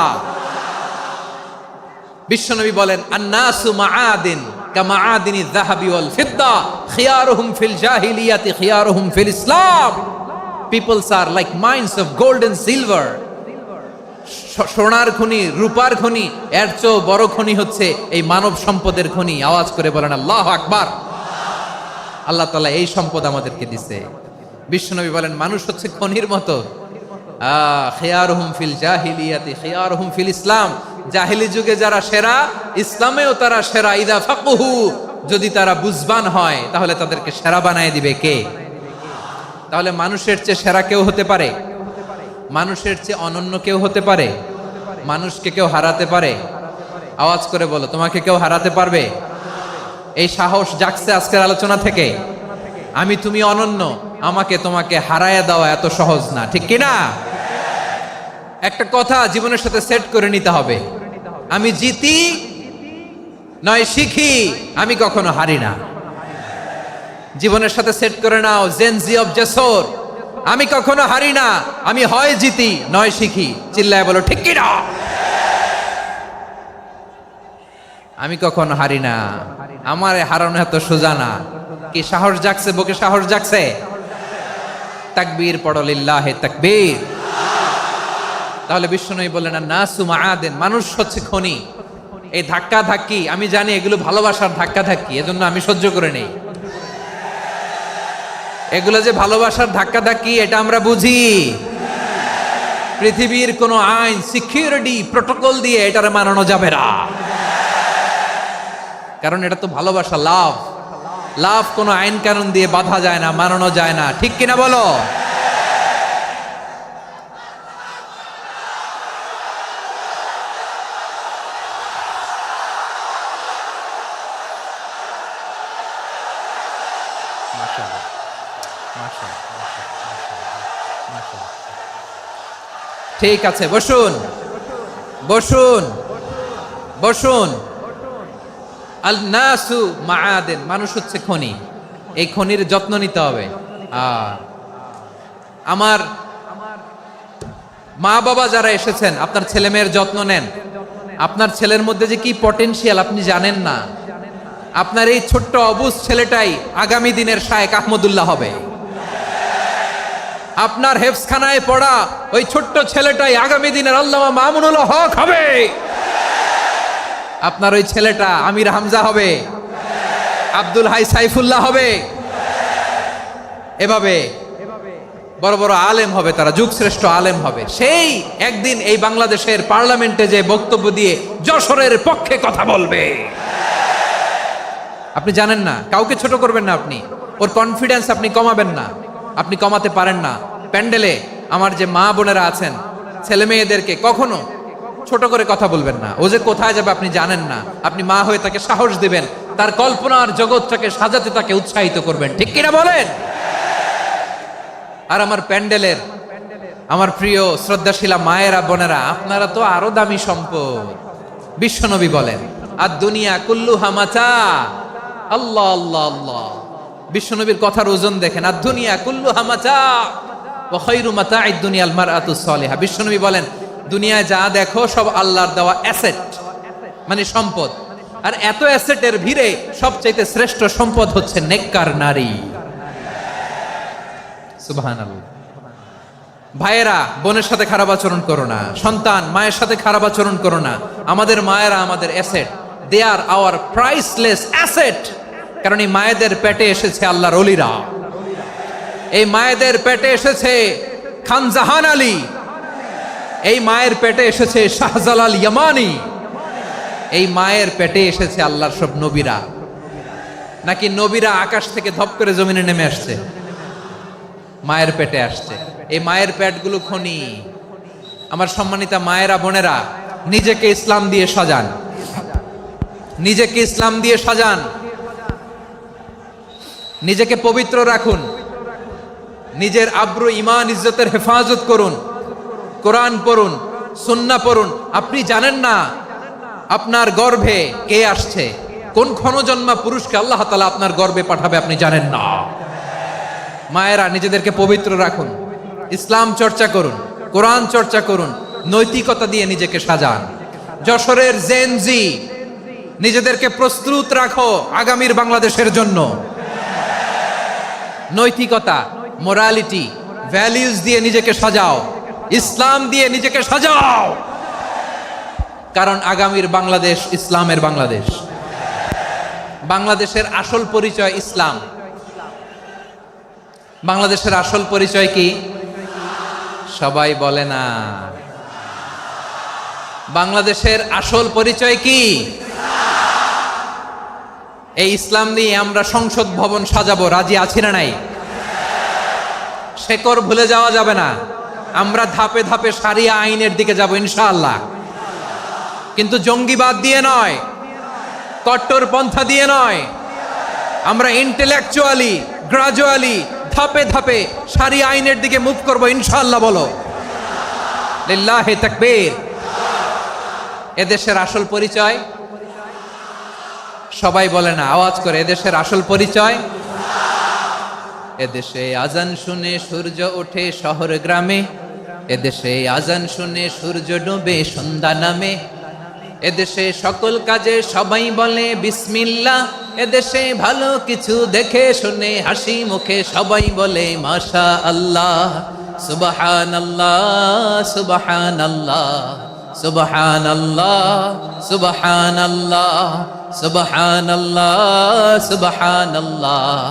বিশ্বনবী বলেন, আন্নাসু মাআদিন কামাআদিনিয যাহাবি ওয়াল ফিদ্দা খিয়ারুহুম ফিল জাহিলিয়াতি খিয়ারুহুম ফিল ইসলাম। Peoples are like mines of gold and silver. সোনার খনি, রূপার খনি, এর চেয়েও বড় খনি হচ্ছে এই মানব সম্পদের খনি। আওয়াজ করে বলেন আল্লাহু আকবার। আল্লাহ তাআলা এই সম্পদ আমাদেরকে দিয়েছে। বিশ্বনবী বলেন, মানুষ হচ্ছে খনির মতো। খিয়ারুহুম ফিল জাহিলিয়াতি খিয়ারুহুম ফিল ইসলাম। জাহিলি যুগে যারা সেরা, ইসলামেও তারা সেরা। ইদা ফাকুহু, যদি তারা বুঝবান হয় তাহলে তাদেরকে সেরা বানায় দিবে কে? তাহলে মানুষের চেয়ে সেরা কেউ হতে পারে? মানুষের চেয়ে অনন্য কেউ হতে পারে? মানুষকে কেউ হারাতে পারে? আওয়াজ করে বলো, তোমাকে কেউ হারাতে পারবে? এই সাহস জাগছে আজকের আলোচনা থেকে। আমি তুমি অনন্য, আমাকে তোমাকে হারায়া দেওয়া এত সহজ না, ঠিক কি না? একটা কথা জীবনের সাথে সেট করে নিতে হবে, আমি জিতি নয় শিখি, আমি কখনো হারি না। জীবনের সাথে সেট করে নাও, জেনজি অফ জেসর, আমি কখনো হারি না, আমি হয় জিতি নয় শিখি। চিল্লায় বলো ঠিক কি না? আমি কখনো হারি না, আমার হারানো এত সোজা না। কি সাহস জাগছে? বুকে সাহস জাগছে? তাকবীর পড়ো, লিল্লাহে তাকবীর। তাহলে বিশ্বনবী বললেন, নাসু মাআদিন, মানুষ হচ্ছে খনি। এই ধাক্কা ধাক্কি, আমি জানি এগুলো ভালোবাসার ধাক্কা ধাক্কি, এজন্য আমি সহ্য করে নেই। এগুলো যে ভালোবাসার ধাক্কা ধাক্কি, এটা আমরা বুঝি। পৃথিবীর কোন আইন, সিকিউরিটি প্রটোকল দিয়ে এটারে মানানো যাবে না, কারণ এটা তো ভালোবাসা, লাভ। লাভ কোন আইন কানুন দিয়ে বাধা যায় না, মানানো যায় না, ঠিক কিনা বলো? ঠিক আছে, বসুন বসুন বসুন। আল নাসু মাআদিন, মানুষ হচ্ছে খনি। এই খনির যত্ন নিতে হবে। আমার মা বাবা যারা এসেছেন, আপনার ছেলে মেয়ের যত্ন নেন। আপনার ছেলের মধ্যে যে কি পটেনশিয়াল আপনি জানেন না। আপনার এই ছোট্ট অবুজ ছেলেটাই আগামী দিনের শায়েখ আহমদুল্লাহ হবে। আপনার হেফজখানায় পড়া ওই ছোট্ট ছেলেটাই আগামী দিনের আল্লামা মামুনুল হক হবে। আপনার ওই ছেলেটা আমির হামজা হবে, আব্দুল হাই সাইফুল্লাহ হবে। এভাবে বড় বড় আলেম হবে, তারা যুগশ্রেষ্ঠ আলেম হবে। সেই একদিন এই বাংলাদেশের পার্লামেন্টে যে বক্তব্য দিয়ে যশোরের পক্ষে কথা বলবে। আপনি জানেন না, কাউকে ছোট করবেন না আপনি। ওর কনফিডেন্স আপনি কমাবেন না, আপনি কমাতে পারেন না। প্যান্ডেলে আমার যে মা বোনেরা আছেন, ছেলে মেয়েদেরকে কখনো ছোট করে কথা বলবেন না। ও যে কোথায় যাবে আপনি জানেন না। আপনি মা হয়ে তাকে সাহস দিবেন, তার কল্পনার জগৎটাকে সাজাতে তাকে উৎসাহিত করবেন, ঠিক কিনা বলেন? আর আমার প্যান্ডেলের আমার প্রিয় শ্রদ্ধাশীলা মায়েরা বোনেরা, আপনারা তো আরো দামি সম্পদ। বিশ্বনবী বলেন, আর দুনিয়া কুল্লুহা মাতা। আল্লাহ আল্লাহ আল্লাহ, বিশ্বনবীর কথার ওজন দেখেন, আর দুনিয়া কুল্লুহা মাতা ওয়া খায়রু মাতা'আদ দুনিয়াল মারআতুস সালিহা। বিশ্বনবী বলেন, দুনিয়ায় যা দেখো সব আল্লাহর দেওয়া অ্যাসেট, মানে সম্পদ। আর এত অ্যাসেটের ভিড়ে সবচাইতে শ্রেষ্ঠ সম্পদ হচ্ছে নেককার নারী। সুবহানাল্লাহ। ভাইয়েরা, বোনের সাথে খারাপ আচরণ করো না। সন্তান, মায়ের সাথে খারাপ আচরণ করো না। আমাদের মায়েরা আমাদের asset, they are our priceless asset. কারণ এই মায়েদের পেটে এসেছে আল্লাহর ওলিরা, এই মায়েদের পেটে এসেছে খান জাহান আলী, এই মায়ের পেটে এসেছে শাহজালাল ইয়ামানি, এই মায়ের পেটে এসেছে আল্লাহর সব নবীরা। নাকি নবীরা আকাশ থেকে ধপ করে জমিনে নেমে আসছে? মায়ের পেটে আসছে। এই মায়ের পেটগুলো খনি। আমার সম্মানিতা মায়েরা, বোনেরা, নিজেকে ইসলাম দিয়ে সাজান, নিজেকে ইসলাম দিয়ে সাজান, নিজেকে পবিত্র রাখুন, নিজের আব্রু ইমান ইজ্জতের হেফাজত করুন, কোরআন পড়ুন, সুন্নাহ পড়ুন। আপনি জানেন না আপনার গর্ভে কে আসছে, কোন ক্ষণজন্মা পুরুষকে আল্লাহ তাআলা আপনার গর্ভে পাঠাবে আপনি জানেন না। মায়েরা, নিজেদেরকে পবিত্র রাখুন, ইসলাম চর্চা করুন, কোরআন চর্চা করুন, নৈতিকতা দিয়ে নিজেকে সাজান। যশোরের জেনজি, নিজেদেরকে প্রস্তুত রাখো আগামীর বাংলাদেশের জন্য। নৈতিকতা, মোরালিটি, ভ্যালিউজ দিয়ে নিজেকে সাজাও, ইসলাম দিয়ে নিজেকে সাজাও। কারণ আগামীর বাংলাদেশ ইসলামের বাংলাদেশ। বাংলাদেশের আসল পরিচয় ইসলাম। বাংলাদেশের আসল পরিচয় কি? সবাই বলে না। বাংলাদেশের আসল পরিচয় কি? এই ইসলাম নিয়ে আমরা সংসদ ভবন সাজাবো, রাজি আছি না নাই? শেকড় ভুলে যাওয়া যাবে না। আমরা ধাপে ধাপে শারিয়া আইনের দিকে যাব ইনশাআল্লাহ, কিন্তু জঙ্গিবাদ দিয়ে নয়, কট্টর পন্থা দিয়ে নয়। আমরা ইন্টেলেকচুয়ালি, গ্রাজুয়ালি, ধাপে ধাপে শারিয়া আইনের দিকে মুভ করব ইনশাআল্লাহ। বলো লিল্লাহি তাকবীর। এদেশের আসল পরিচয় সবাই বলে না, আওয়াজ করে, এদেশের আসল পরিচয়। এদেশে আজান শুনে সূর্য ওঠে শহর গ্রামে, এদেশে আজান শুনে সূর্য ডুবে সন্ধ্যা নামে, এদেশে সকল কাজে সবাই বলে বিসমিল্লাহ, এদেশে ভালো কিছু দেখে শুনে হাসি মুখে সবাই বলে মাশা আল্লাহ। সুবহানাল্লাহ, সুবহানাল্লাহ, সুবহানাল্লাহ, সুবহানাল্লাহ, সুবহানাল্লাহ, সুবহানাল্লাহ,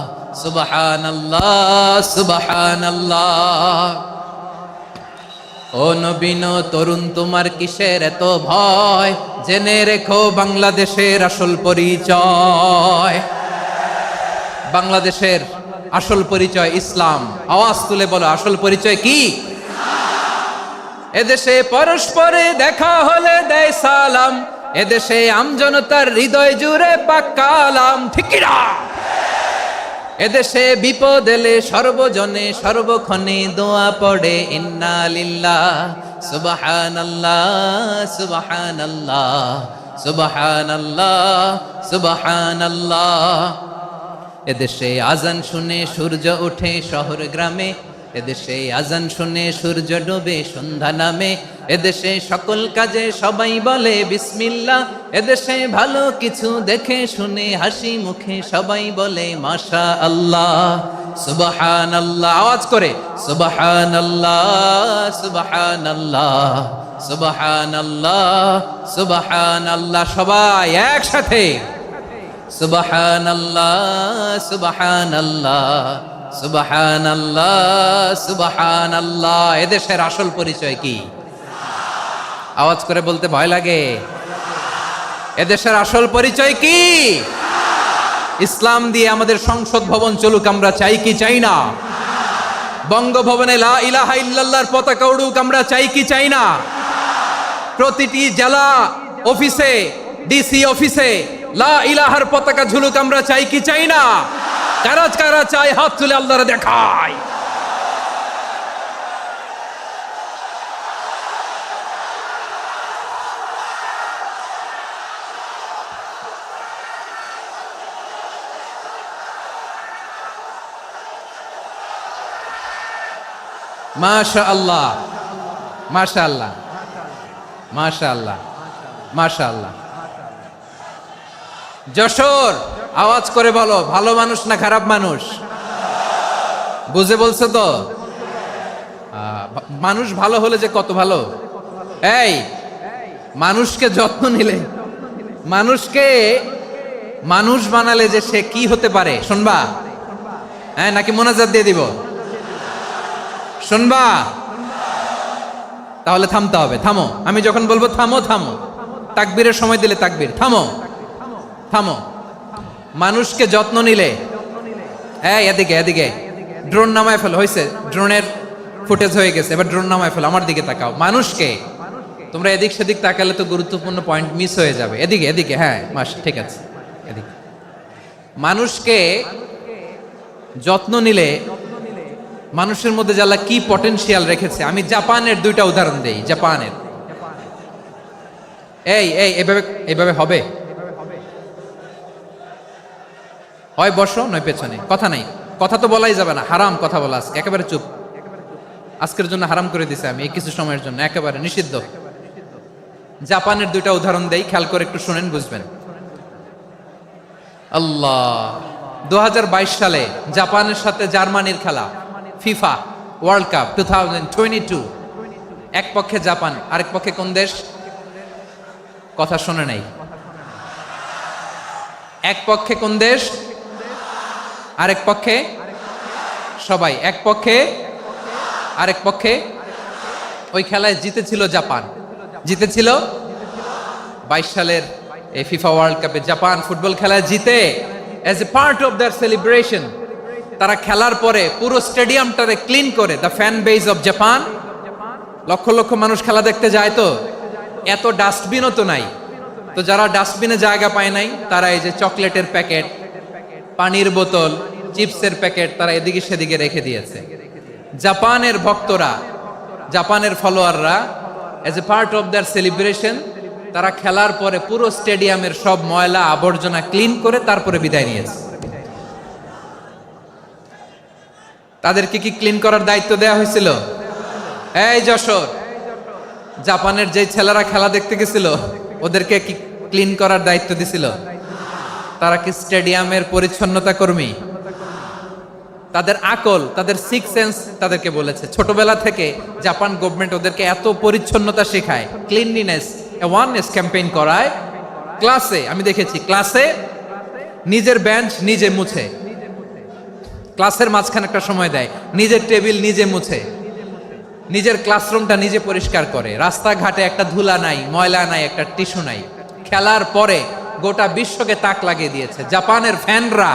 সুবহানাল্লাহ, সুবহানাল্লাহ। ও নবীন তরুণ, তোমার কিসের এত ভয়? জেনে রেখো বাংলাদেশের আসল পরিচয়। বাংলাদেশের আসল পরিচয় ইসলাম। আওয়াজ তুলে বলো, আসল পরিচয় কি? এদেশে পরস্পরে দেখা হলে দেয় সালাম, এদেশে আমজনতার হৃদয় জুড়ে পাক্কালাম। ঠিক কি না? এদেশে বিপদ এলে সর্বজনে সর্বক্ষণে দোয়া পড়ে ইন্না লিল্লাহ, সুবহানাল্লাহ, সুবহানাল্লাহ, সুবহানাল্লাহ, সুবহানাল্লাহ। এদেশে আজান শুনে সূর্য ওঠে শহর গ্রামে, এদেশে আজান শুনে সূর্য ডুবে সন্ধ্যা নামে, এদেশে সকল কাজে সবাই বলে বিসমিল্লাহ, এদেশে ভালো কিছু দেখে শুনে হাসি মুখে সবাই বলে মাশা আল্লাহ। সুবহানাল্লাহ, আওয়াজ করে সুবহানাল্লাহ, সুবহানাল্লাহ, সুবহানাল্লাহ, সুবহানাল্লাহ। সবাই একসাথে সুবহানাল্লাহ, সুবহানাল্লাহ, সুবহানাল্লাহ, সুবহানাল্লাহ। এদেশের আসল পরিচয় কি? আওয়াজ করে বলতে ভয় লাগে। এদেশের আসল পরিচয় কি? ইসলাম দিয়ে আমাদের সংসদ ভবন চলুক, আমরা চাই কি চাই না? বঙ্গভবনে লা ইলাহা ইল্লাল্লাহর পতাকা উড়ুক, আমরা চাই কি চাই না? প্রতিটি জেলা অফিসে, ডিসি অফিসে লা ইলাহার পতাকা ঝুলুক, আমরা চাই কি চাই না? কারা কারা চাই হাত তুলে আল্লাহরে দেখায়। মাশাআল্লাহ, মাশাআল্লাহ, মাশাআল্লাহ, মাশাআল্লাহ। যশোর, আওয়াজ করে বলো, ভালো মানুষ না খারাপ মানুষ? বুঝে বলছো তো? মানুষ ভালো হলে যে কত ভালো। এই মানুষকে যত্ন নিলে, মানুষকে মানুষ বানালে যে সে কি হতে পারে শুনবা? হ্যাঁ, নাকি মোনাজাত দিয়ে দিব? শুনবা? তাহলে থামতে হবে। থামো, আমি যখন বলবো থামো থামো, তাকবীরের সময় দিলে তাকবীর। থামো থামো। মানুষকে যত্ন নিলে, এই এদিকে এদিকে, ড্রোন নামায় ফেলো। হয়েছে, ড্রোনের ফুটেজ হয়ে গেছে, এবার ড্রোন নামায় ফেলো। আমার দিকে তাকাও। মানুষকে, তোমরা এদিক সেদিক তাকালে তো গুরুত্বপূর্ণ পয়েন্ট মিস হয়ে যাবে। এদিকে এদিকে, হ্যাঁ মাস, ঠিক আছে, এদিকে। মানুষকে যত্ন নিলে মানুষের মধ্যে যারা কি পটেনশিয়াল রেখেছে। আমি জাপানের দুইটা উদাহরণ দেই। জাপানের, এই এই এভাবে এভাবে হবে, হয় বসো নয় পেছনে, কথা নাই, কথা তো বলাই যাবে না, হারাম কথা বলা। আজকে একেবারে চুপ, আজকের জন্য হারাম করে দিছে আমি, এই কিছু সময়ের জন্য একেবারে নিষিদ্ধ। জাপানের দুইটা উদাহরণ দেই, খেয়াল করে একটু শুনেন, বুঝবেন। আল্লাহ, 2022 সালে জাপানের সাথে জার্মানির খেলা, ফিফা ওয়ার্ল্ড কাপ 2022। এক পক্ষে জাপান, আরেক পক্ষে কোন দেশ? কথা শুনে নাই। এক পক্ষে কোন দেশ, আরেক পক্ষে সবাই। এক পক্ষে, আরেক পক্ষে। ওই খেলায় জিতেছিল জাপান, জিতেছিল 22 সালের এই ফিফা ওয়ার্ল্ড কাপে। জাপান ফুটবল খেলায় জিতে, as a part of their celebration, তারা খেলার পরে পুরো স্টেডিয়ামটারে ক্লিন করে। The fan base of Japan, লক্ষ লক্ষ মানুষ খেলা দেখতে যায়, তো এত ডাস্টবিনও তো নাই। তো যারা ডাস্টবিনে জায়গা পায় নাই, তারা এই যে চকলেটের প্যাকেট, পানির বোতল, চিপসের প্যাকেট, তারা এদিকে সেদিকে রেখে দিয়েছে। জাপানের ভক্তরা, জাপানের ফলোয়াররা, as a part of their celebration, তারা খেলার পরে পুরো স্টেডিয়ামের সব ময়লা আবর্জনা ক্লিন করে তারপরে বিদায় নিয়েছে। তাদেরকে কি ক্লিন করার দায়িত্ব দেওয়া হয়েছিল? এই যশোর, জাপানের যে ছেলেরা খেলা দেখতে গেছিল, ওদেরকে কি ক্লিন করার দায়িত্ব দিছিল? তারা কি স্টেডিয়ামের পরিচ্ছন্নতা কর্মী? তাদের আকল, তাদের সিক্স সেন্স তাদেরকে বলেছে। ছোটবেলা থেকে জাপান গভর্নমেন্ট ওদেরকে এত পরিচ্ছন্নতা শেখায়, ক্লিনলিনেস অ্যাওয়ারনেস ক্যাম্পেইন করায়। ক্লাসে আমি দেখেছি, ক্লাসে নিজের বেঞ্চ নিজে মুছে, ক্লাসের মাঝখানে একটা সময় দেয়, নিজের টেবিল নিজে মুছে, নিজের ক্লাসরুমটা নিজে পরিষ্কার করে। রাস্তাঘাটে একটা ধুলা নাই, ময়লা নাই, একটা টিস্যু নাই। খেলার পরে গোটা বিশ্বকে তাক লাগিয়ে দিয়েছে। জাপানের ফ্যানরা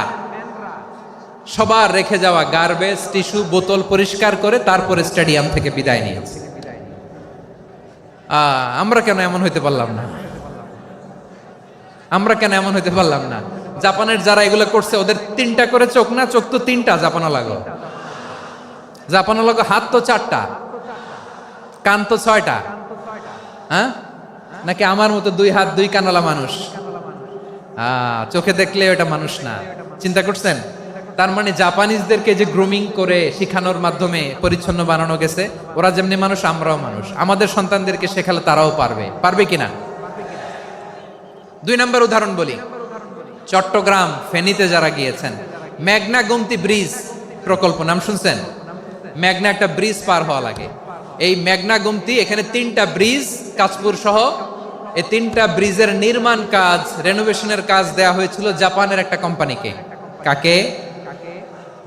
সবার রেখে যাওয়া গার্বেজ, টিস্যু, বোতল পরিষ্কার করে তারপরে স্টেডিয়াম থেকে বিদায় নিয়েছে। আমরা কেন এমন হইতে পারলাম না? আমরা কেন এমন হইতে পারলাম না? জাপানের যারা এগুলো করছে, ওদের 3টা করে চোখ না? চোখ তো 3টা, জাপানো লাগো, জাপানো লাগো। হাত তো 4টা, কান তো 6টা। হ্যাঁ, নাকি আমার মতো 2 হাত 2 কানওয়ালা মানুষ? চোখে দেখলে ওটা মানুষ না। চিন্তা করছেন? তার মানে জাপানিজদেরকে যে গ্রুমিং করে শিখানোর মাধ্যমে পরিচ্ছন্ন বানানো গেছে। ওরা যেমনি মানুষ, আমরাও মানুষ। আমাদের সন্তানদেরকে শেখালে তারাও পারবে। পারবে কিনা? 2 নম্বর উদাহরণ বলি। চট্টগ্রাম ফেনীতে যারা গিয়েছেন, মেঘনা গোমতী ব্রিজ প্রকল্প নাম শুনছেন? মেঘনা একটা ব্রিজ পার হওয়া লাগে। এই মেঘনা গোমতী, এখানে 3টা ব্রিজ, কাঁচপুর সহ, এই 3টা ব্রিজের নির্মাণ কাজ, রেনোভেশনের কাজ দেয়া হয়েছিল জাপানের একটা কোম্পানিকে। কাকে?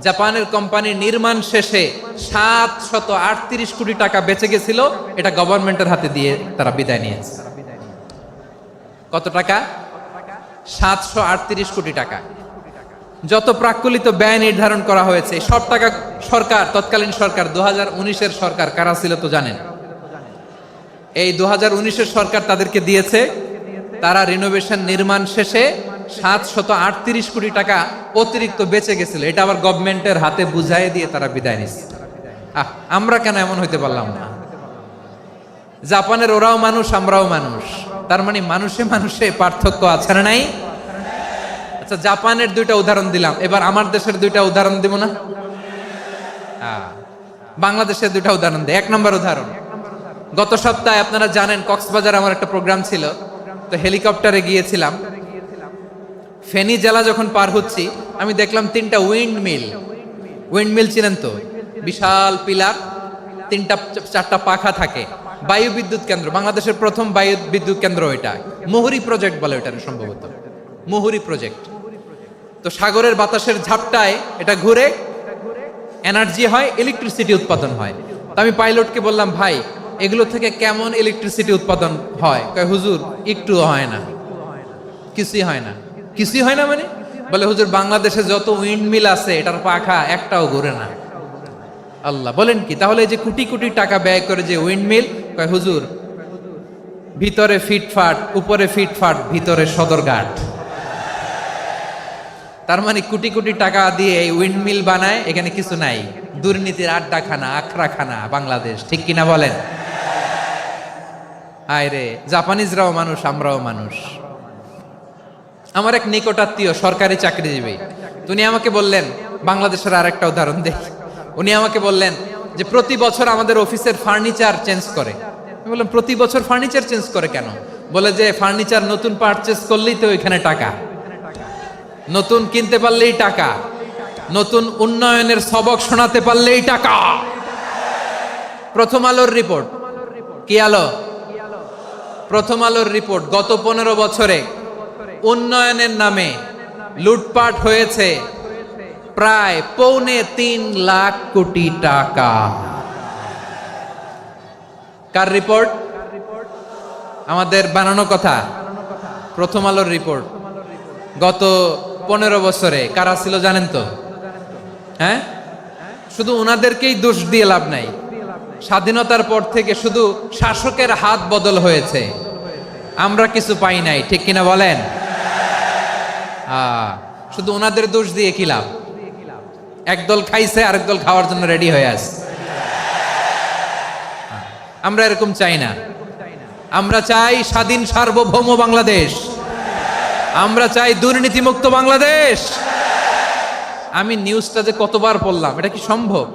জাপানের কোম্পানির নির্মাণ শেষে 738 কোটি টাকা বেঁচে গেছিল। এটা গভর্নমেন্টের হাতে দিয়ে তারা বিদায় নিয়েছে। কত টাকা? 738 কোটি টাকা। যত প্রাক্কলিত ব্যয় নির্ধারণ করা হয়েছে, সব টাকা সরকার, তৎকালীন সরকার, 2019-এর সরকার, কারা ছিল তো জানেন? এই 2019-এর সরকার তাদেরকে দিয়েছে। তারা রিনোভেশন নির্মাণ শেষে 738 কোটি টাকা অতিরিক্ত বেঁচে গেছিল। এটা আবার গভর্নমেন্টের হাতে বুঝাই দিয়ে তারা বিদায় নিচ্ছে। আমরা কেন এমন হইতে পারলাম না? জাপানের ওরাও মানুষ, আমরাও মানুষ। তার মানে মানুষে মানুষে পার্থক্য আছে না নাই? আচ্ছা, জাপানের 2টা উদাহরণ দিলাম, এবার আমার দেশের 2টা উদাহরণ দিব না? বাংলাদেশের দুটা উদাহরণ দেয়। 1 নম্বর উদাহরণ, গত সপ্তাহে আপনারা জানেন কক্সবাজার আমার একটা প্রোগ্রাম ছিল, তো হেলিকপ্টারে গিয়েছিলাম। ফেনী জেলা যখন পার হচ্ছি আমি দেখলাম 3টা উইন্ড মিল চিনেন তো, বিশাল পিলার, 3টা-4টা পাখা থাকে, বায়ু বিদ্যুৎ কেন্দ্র, বাংলাদেশের প্রথম বায়ু বিদ্যুৎ কেন্দ্র এটা, মুহুরী প্রজেক্ট বলে এটা সম্ভবত, মুহুরী প্রজেক্ট। তো সাগরের বাতাসের ঝাপটায় এটা ঘুরে এনার্জি হয়, ইলেকট্রিসিটি উৎপাদন হয়। তো আমি পাইলটকে বললাম, ভাই এগুলো থেকে কেমন ইলেকট্রিসিটি উৎপাদন হয়? কয় হুজুর একটুও হয় না, কিছুই হয় না। কিছুই হয় না মানে? বলে হুজুর বাংলাদেশে যত উইন্ড মিল আছে এটার পাখা একটাও ঘুরে না। আল্লাহ, বলেন কি? তাহলে এই যে কোটি কোটি টাকা ব্যয় করে যে উইন্ড মিল, কয় হুজুর ভিতরে ফিটফাট, উপরে ফিটফাট, ভিতরে সদরঘাট। তার মানে কোটি কোটি টাকা দিয়ে এই উইন্ড মিল বানায়, এখানে কিছু নাই, দুর্নীতির আড্ডাখানা, আখড়াখানা বাংলাদেশ, ঠিক কিনা বলেন? হায় রে, জাপানিজরাও মানুষ, আমরাও মানুষ। আমার এক নিকটাত্মীয় সরকারি চাকরিজীবী, উনি আমাকে বললেন, বাংলাদেশের আর একটা উদাহরণ দেখি, উনি আমাকে বললেন যে প্রতি বছর আমাদের অফিসের ফার্নিচার চেঞ্জ করে। আমি বললাম প্রতি বছর ফার্নিচার চেঞ্জ করে কেন? বলে যে ফার্নিচার নতুন পারচেজ করলেই তো এখানে টাকা, নতুন কিনতে পারলেই টাকা, নতুন উন্নয়নের সবক শোনাতে পারলেই টাকা। প্রথম আলোর রিপোর্ট, কি আলো? প্রথম আলোর রিপোর্ট, গত 15 বছরে উন্নয়নের নামে লুটপাট হয়েছে প্রায় 3.25 লাখ কোটি টাকা। কার রিপোর্ট? আমাদের বানানো কথা, প্রথম আলোর রিপোর্ট। গত 15 বছরে কারা ছিল জানেন তো? হ্যাঁ, শুধু ওনাদেরকেই দোষ দিয়ে লাভ নাই। স্বাধীনতার পর থেকে শুধু শাসকের হাত বদল হয়েছে, আমরা কিছু পাই নাই, ঠিক কিনা বলেন? শুধু ওনাদের দোষ দিয়ে কি লাভ? একদল খাইছে, আরেক দল খাওয়ার জন্য রেডি হয়ে আছে। আমরা এরকম চাই না। আমরা চাই স্বাধীন সার্বভৌম বাংলাদেশ, আমরা চাই দুর্নীতিমুক্ত বাংলাদেশ। আমি নিউজটা যে কতবার পড়লাম, এটা কি সম্ভব?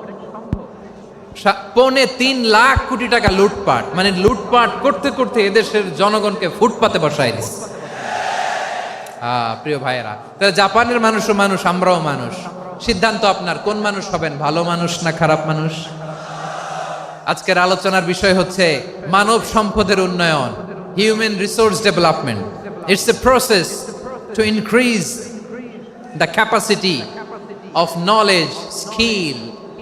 3.25 লাখ কোটি টাকা লুটপাট, মানে লুটপাট করতে করতে এদেশের জনগণকে ফুটপাতে বসায় দিচ্ছে। প্রিয় ভাইয়েরা, তাহলে জাপানের মানুষও মানুষ, আমরাও মানুষ। সিদ্ধান্ত আপনার, কোন মানুষ হবেন, ভালো মানুষ না খারাপ মানুষ? আজকের আলোচনার বিষয় হচ্ছে মানব সম্পদের উন্নয়ন, human resource development. It's a process to increase the capacity of knowledge, skill,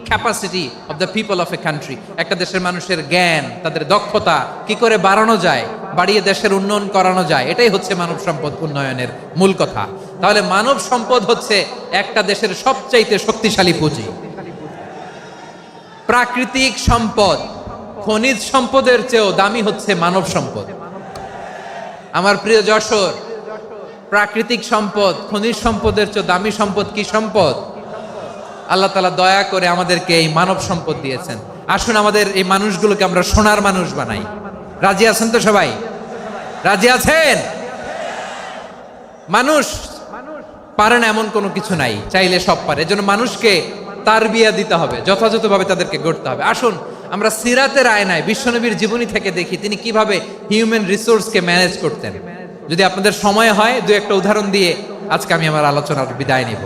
capacity of the people of a country. একটা দেশের মানুষের জ্ঞান, তাদের দক্ষতা কি করে বাড়ানো যায়, বাড়িয়ে দেশের উন্নয়ন করানো যায়, এটাই হচ্ছে মানব সম্পদ উন্নয়নের মূল কথা। তাহলে মানব সম্পদ হচ্ছে একটা দেশের সবচাইতে শক্তিশালী পুঁজি। প্রাকৃতিক সম্পদ, খনিজ সম্পদের চেয়েও দামি হচ্ছে মানব সম্পদ। আমার প্রিয় যশোর, প্রাকৃতিক সম্পদ, খনিজ সম্পদের চেয়ে দামি সম্পদ কি সম্পদ? আল্লাহ তাআলা দয়া করে আমাদেরকে এই মানব সম্পদ দিয়েছেন। আসুন আমাদের এই মানুষগুলোকে আমরা সোনার মানুষ বানাই। রাজি আছেন তো সবাই? রাজি আছেন? মানুষ পারে না এমন কোনো কিছু নাই, চাইলে সব পারে। এজন্য মানুষকে তারবিয়া দিতে হবে, যথাযথভাবে তাদেরকে গড়তে হবে। আসুন আমরা সিরাতের আয়নায় বিশ্বনবীর জীবনী থেকে দেখি তিনি কিভাবে হিউম্যান রিসোর্সকে ম্যানেজ করতেন। যদি আপনাদের সময় হয়, 2-1টা উদাহরণ দিয়ে আজকে আমি আমার আলোচনার বিদায় নিব।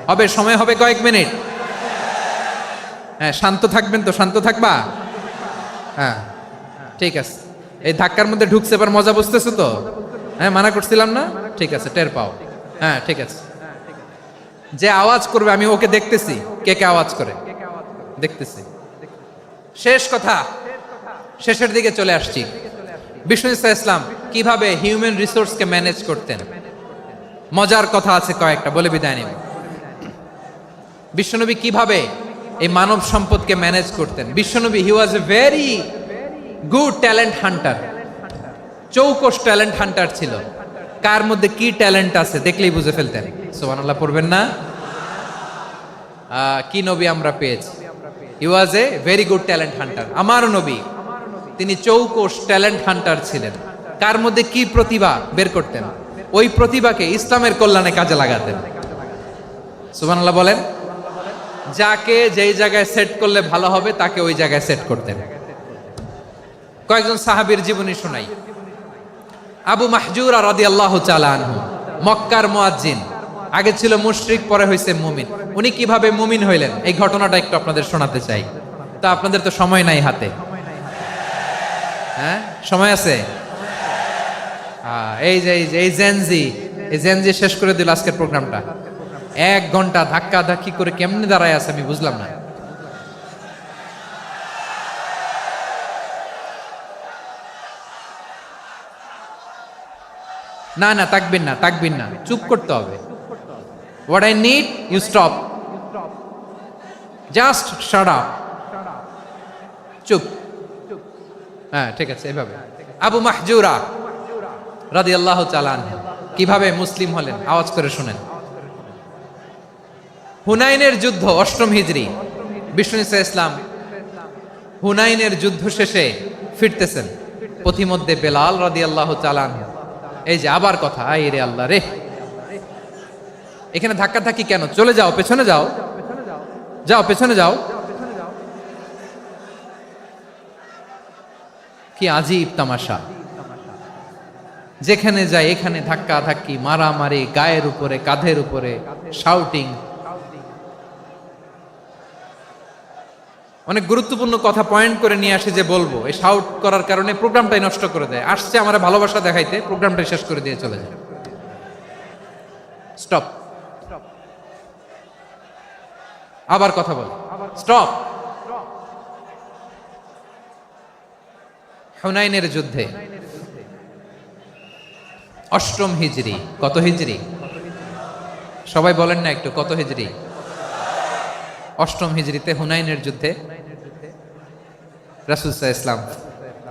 হবে সময় হবে কয়েক মিনিট? হ্যাঁ, শান্ত থাকবেন তো? শান্ত থাকবা? হ্যাঁ, ঠিক আছে। এই ধাক্কার মধ্যে ঢুকছে, এবার মজা বুঝতেছো তো? হ্যাঁ, মানা করছিলাম না? ঠিক আছে, টের পাও। হ্যাঁ, ঠিক আছে। যে আওয়াজ করবে আমি ওকে দেখতেছি, কে কে আওয়াজ করে দেখতেছি। শেষ কথা, শেষের দিকে চলে আসছি। বিষ্ণু ইসলাম কিভাবে হিউম্যান রিসোর্সকে ম্যানেজ করতেন, মজার কথা আছে কয়েকটা, বলে বিদায় নেব। বিশ্বনবী কিভাবে এই মানব সম্পদকে ম্যানেজ করতেন? বিশ্বনবী, he was a very good talent hunter, চৌকস ট্যালেন্ট হান্টার ছিল। কার মধ্যে কি ট্যালেন্ট আছে দেখলেই বুঝে ফেলতেন। সুবহানাল্লাহ পড়বেন না? কি নবী আমরা পেয়েছি! He was a very good talent hunter. আমার নবী তিনি চৌকস ট্যালেন্ট হান্টার ছিলেন। কার মধ্যে কি প্রতিভা বের করতেন, ওই প্রতিভাকে ইসলামের কল্যাণে কাজে লাগাতেন। সুবহানাল্লাহ বলেন। যাকে যেই জায়গায় সেট করলে ভালো হবে তাকে ওই জায়গায় সেট করতেন। কয়েকজন সাহাবীর জীবনী শোনাই। আবু মাহজুরা রাদিয়াল্লাহু তাআলা আনহু, মক্কার মুয়াজ্জিন, আগে ছিল মুশরিক, পরে হইছে মুমিন। উনি কিভাবে মুমিন হইলেন এই ঘটনাটা একটু আপনাদের শোনাতে চাই। তা আপনাদের তো সময় নাই হাতে, হ্যাঁ সময় আছে? এই জেনজি শেষ করে দিল আজকের প্রোগ্রামটা। 1 ঘন্টা ধাক্কা ধাক্কি করে কেমনে দাঁড়ায় আছে আমি বুঝলাম না। না না তাকবিন না, চুপ করতে হবে। What I need you stop, just shut up, চুপ। হ্যাঁ ঠিক আছে, এভাবে। আবু মাহজুরা রাদিয়াল্লাহু তাআলা আনহু কিভাবে মুসলিম হলেন আওয়াজ করে শুনেন। হুনাইনের যুদ্ধ 8ম হিজরি, বিষ্ণু ইসা ইসলাম হুনাইনের যুদ্ধ শেষে ফিরতেছেন। পথিমধ্যে বেলাল রাদিয়াল্লাহু তাআলা আনহু, এই যে আবার কথা, আই রে আল্লাহ রে, এখানে ধাক্কা ধাক্কি কেন? চলে যাও, পেছনে যাও, পেছনে যাও। কি আজীব তামাশা, যেখানে যায় এখানে ধাক্কা ধাক্কি, মারামারি, গায়ের উপরে কাঁধের উপরে শাউটিং। অনেক গুরুত্বপূর্ণ কথা পয়েন্ট করে নিয়ে আসি যে বলবো, এই শাউট করার কারণে প্রোগ্রামটাই নষ্ট করে দেয়। আসছে আমার ভালোবাসা দেখাইতে, প্রোগ্রামটাই শেষ করে দিয়ে চলে যায়। স্টপ, আবার কথা বল, স্টপ। হুনাইনের যুদ্ধে 8ম হিজরি, কত হিজরি সবাই বলেন না একটু, কত হিজরি? 8ম হিজরিতে হুনাইনের যুদ্ধে রাসূল সাল্লাল্লাহু আলাইহি ওয়াসাল্লাম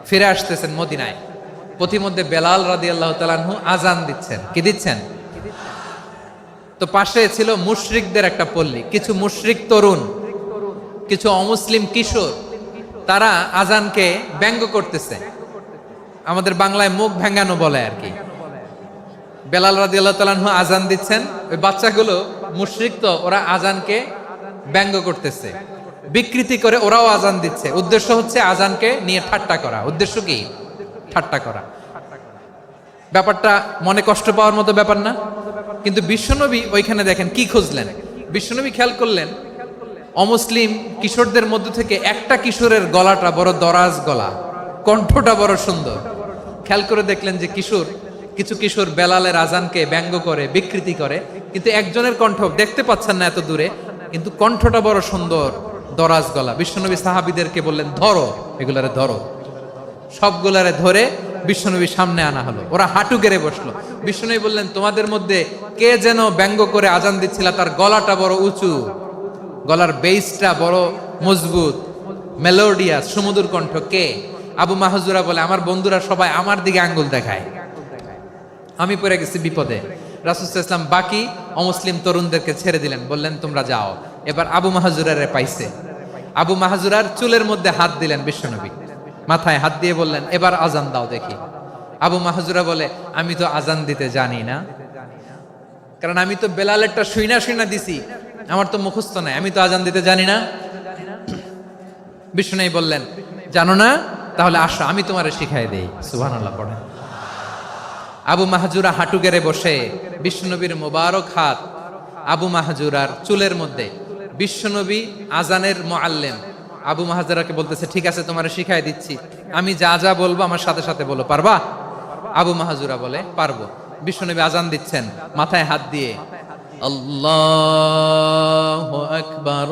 ফিরে আসতেছেন মদিনায়। পথিমধ্যে বেলাল রাদিয়াল্লাহু তাআলা আনহু আজান দিচ্ছেন। কি দিচ্ছেন? তো পাশে ছিল মুশরিকদের একটা পল্লী, কিছু মুশরিক তরুণ, কিছু অমুসলিম কিশোর, তারা আজানকে ব্যঙ্গ করতেছে। আমাদের বাংলায় মুখ ভেঙ্গানো বলে আর কি। বেলাল রাদিয়াল্লাহু তাআলা আনহু আজান দিচ্ছেন, ওই বাচ্চাগুলো মুশরিক, তো ওরা আজানকে ব্যঙ্গ করতেছে, বিকৃতি করে ওরাও আজান দিচ্ছে। উদ্দেশ্য হচ্ছে আজানকে নিয়ে ঠাট্টা করা। উদ্দেশ্য কি? ঠাট্টা করা। ব্যাপারটা মনে কষ্ট পাওয়ার মতো ব্যাপার না? কিন্তু বিশ্বনবী ওইখানে দেখেন কি খুঁজলেন। বিশ্বনবী খেয়াল করলেন অমুসলিম কিশোরদের মধ্য থেকে একটা কিশোরের গলাটা বড় দরাজ গলা, কণ্ঠটা বড় সুন্দর। খেয়াল করে দেখলেন যে কিছু কিশোর বেলালের আজানকে ব্যঙ্গ করে, বিকৃতি করে, কিন্তু একজনের কণ্ঠ দেখতে পাচ্ছেন না এত দূরে, কিন্তু কণ্ঠটা বড় সুন্দর, দরাজ গলা। বিশ্বনবী সাহাবীদেরকে বললেন, ধরো এগুলারে, ধরো। সবগুলারে ধরে বিশ্বনবী সামনে আনা হলো। ওরা হাঁটু গেড়ে বসলো। বিশ্বনবী বললেন, তোমাদের মধ্যে কে যেন ব্যঙ্গ করে আজান দিচ্ছিল, তার গলাটা বড় উঁচু, গলার বেসটা বড় মজবুত, মেলোডিয়াস, সুমধুর কণ্ঠ, কে? আবু মাহজুরা বলে, আমার বন্ধুরা সবাই আমার দিকে আঙ্গুল দেখায়, আমি পড়ে গেছি বিপদে। রাসূল সাল্লাল্লাহু আলাইহি ওয়াসাল্লাম বাকি অমুসলিম তরুণদেরকে ছেড়ে দিলেন, বললেন তোমরা যাও। এবার আবু মাহজুরারে পাইছে। আবু মাহজুরার চুলের মধ্যে হাত দিলেন বিশ্বনবী, মাথায় হাত দিয়ে বললেন, এবার আজান দাও দেখি। আবু মাহজুরা বলে, আমি তো আজান দিতে জানি না, কারণ আমি তো বেলালেরটা শুইনা দিছি, আমার তো মুখস্থ নাই, আমি তো আজান দিতে জানি না। বিশ্বনবী বললেন, জানো না? তাহলে আসো, আমি তোমারে শিখাই দেই। সুবহানাল্লাহ পড়েন। আবু মাহজুরা হাঁটু গেড়ে বসে, বিশ্বনবীর মোবারক হাত আবু মাহজুরার চুলের মধ্যে। বিশ্বনবী আজানের মুআল্লিম আবু মাহজুরাকে বলতেছে, ঠিক আছে তোমারে শিখাই দিচ্ছি, আমি যা যা বলবো আমার সাথে সাথে বলো, পারবা? আবু মাহজুরা বলে, পারবো। বিশ্বনবী আজান দিচ্ছেন মাথায় হাত দিয়ে, আল্লাহু আকবার,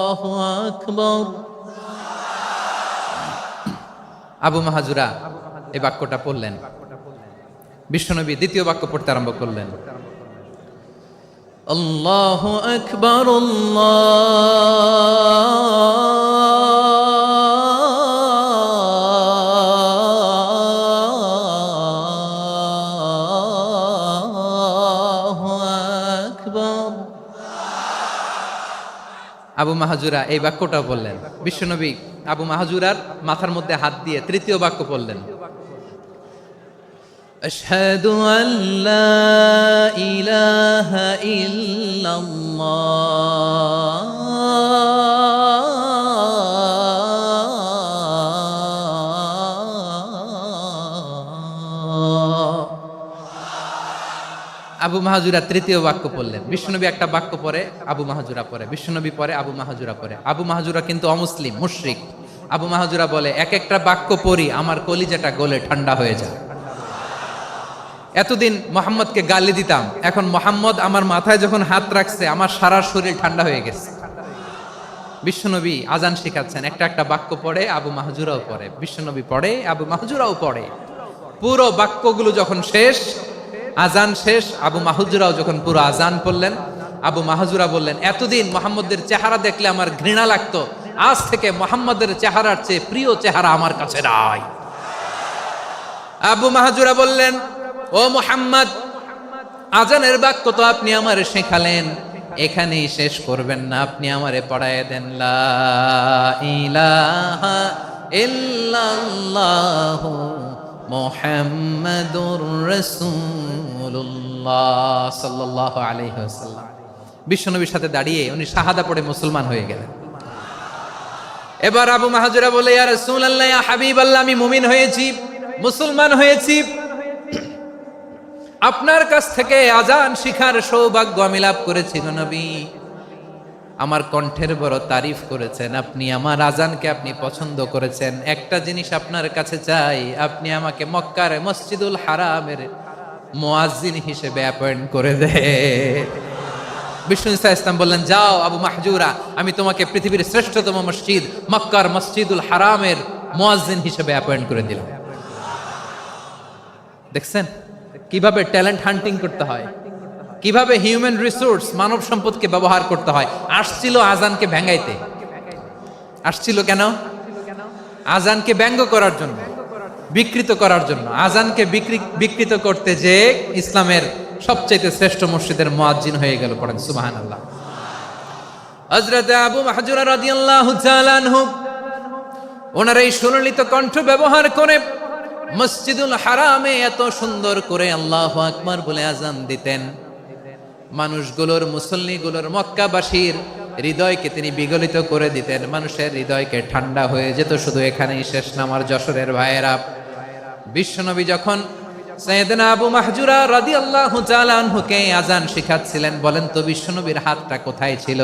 আল্লাহু আকবার। আবু মাহজুরা এই বাক্যটা পড়লেন। বিশ্বনবী দ্বিতীয় বাক্য পড়তে আরম্ভ করলেন, আল্লাহু আকবার, আল্লাহু আকবার। আবু মাহজুরা এই বাক্যটা বললেন। বিশ্বনবী আবু মাহজুরার মাথার মধ্যে হাত দিয়ে তৃতীয় বাক্য বললেন, আশহাদু আল্লা ইলাহা ইল্লাল্লাহ। আবু মাহাজুরা তৃতীয় বাক্য পড়লেন। বিশ্বনবী একটা বাক্য পরে আবু মাহাজুরা পড়ে, বিশ্বনবী পরে আবু মাহাজুরা পড়ে। আবু মাহাজুরা কিন্তু অমুসলিম, মুশরিক। আবু মাহাজুরা বলে, এক একটা বাক্য পড়ি আমার কলিজাটা গলে ঠান্ডা হয়ে যায়। এতদিন মোহাম্মদকে গালি দিতাম, এখন মোহাম্মদ আমার মাথায় যখন হাত রাখছে আমার সারা শরীর ঠান্ডা হয়ে গেছে। বিশ্বনবী আজান শিখাচ্ছেন, একটা একটা বাক্য পড়ে আবু মাহাজুরাও পড়ে, বিশ্বনবী পড়ে আবু মাহাজুরাও পড়ে। পুরো বাক্যগুলো যখন শেষ, আজান শেষ, আবু মাহাজুরাও যখন পুরো আজান পড়লেন, আবু মাহাজুরা বললেন, এতদিন মোহাম্মদের চেহারা দেখলে আমার ঘৃণা লাগতো, আজ থেকে মোহাম্মদের চেহারার চেয়ে প্রিয় চেহারা আমার কাছে নাই। আবু মাহাজুরা বললেন, ও মুহাম্মদ, আজানের বাক্য তো আপনি আমারে শেখালেন, এখানেই শেষ করবেন না, আপনি আমারে পড়ায় দেন লা ইলাহা ইল্লাল্লাহু মুহাম্মাদুর রাসূলুল্লাহ সাল্লাল্লাহু আলাইহি ওয়াসাল্লাম। বিশ্বনবীর সাথে দাঁড়িয়ে উনি শাহাদা পড়ে মুসলমান হয়ে গেলেন। এবার আবু মাহাজুরা বলে, ইয়া রাসূলুল্লাহ, ইয়া হাবিবাল্লাহ, আমি মুমিন হয়েছি, মুসলমান হয়েছি, আপনার কাছ থেকে আজান শিখার সৌভাগ্য আমি লাভ করেছি গো নবী। আমার কণ্ঠের বড় তারিফ করেছেন আপনি, আমার আজানকে আপনি পছন্দ করেছেন। একটা জিনিস আপনার কাছে চাই, আপনি আমাকে মক্কার মসজিদুল হারামের মুয়াজ্জিন হিসেবে অ্যাপয়েন্ট করে দে। বিষ্ণু ইসলাম বললেন, যাও আবু মাহজুরা, আমি তোমাকে পৃথিবীর শ্রেষ্ঠতম মসজিদ মক্কার মসজিদুল হারামের মুয়াজ্জিন হিসেবে অ্যাপয়েন্ট করে দিলাম। দেখছেন কিভাবে ট্যালেন্ট হান্টিং করতে হয়, কিভাবে হিউম্যান রিসোর্স মানব সম্পদকে ব্যবহার করতে হয়। আসছিল আজানকে ভেঙাইতে, আসছিল কেন? আজানকে ব্যঙ্গ করার জন্য, বিকৃত করার জন্য। আজানকে বিকৃত করতে যে ইসলামের সবচেয়ে শ্রেষ্ঠ মসজিদের মুয়াজ্জিন হয়ে গেল। পড়েন সুবহানাল্লাহ। হযরত আবু মাহজুরা রাদিয়াল্লাহু তাআলা আনহু ওনার এই সুললিত কণ্ঠ ব্যবহার করে মসজিদুল হারামে এত সুন্দর করে আল্লাহু আকবার বলে আজান দিতেন। মানুষগুলোর, মুসল্লিগুলোর, মক্কাবাসীর হৃদয়কে তিনি বিগলিত করে দিতেন, মানুষের হৃদয়কে ঠান্ডা হয়ে যেত। শুধু এখানেই শেষ না আমার যশোরের ভাইয়েরা। বিশ্বনবী যখন সাইয়েদনা আবু মাহজুরা রাদিয়াল্লাহু তাআলা আনহুকে আজান শিখাচ্ছিলেন, বলেন তো বিশ্বনবীর হাতটা কোথায় ছিল?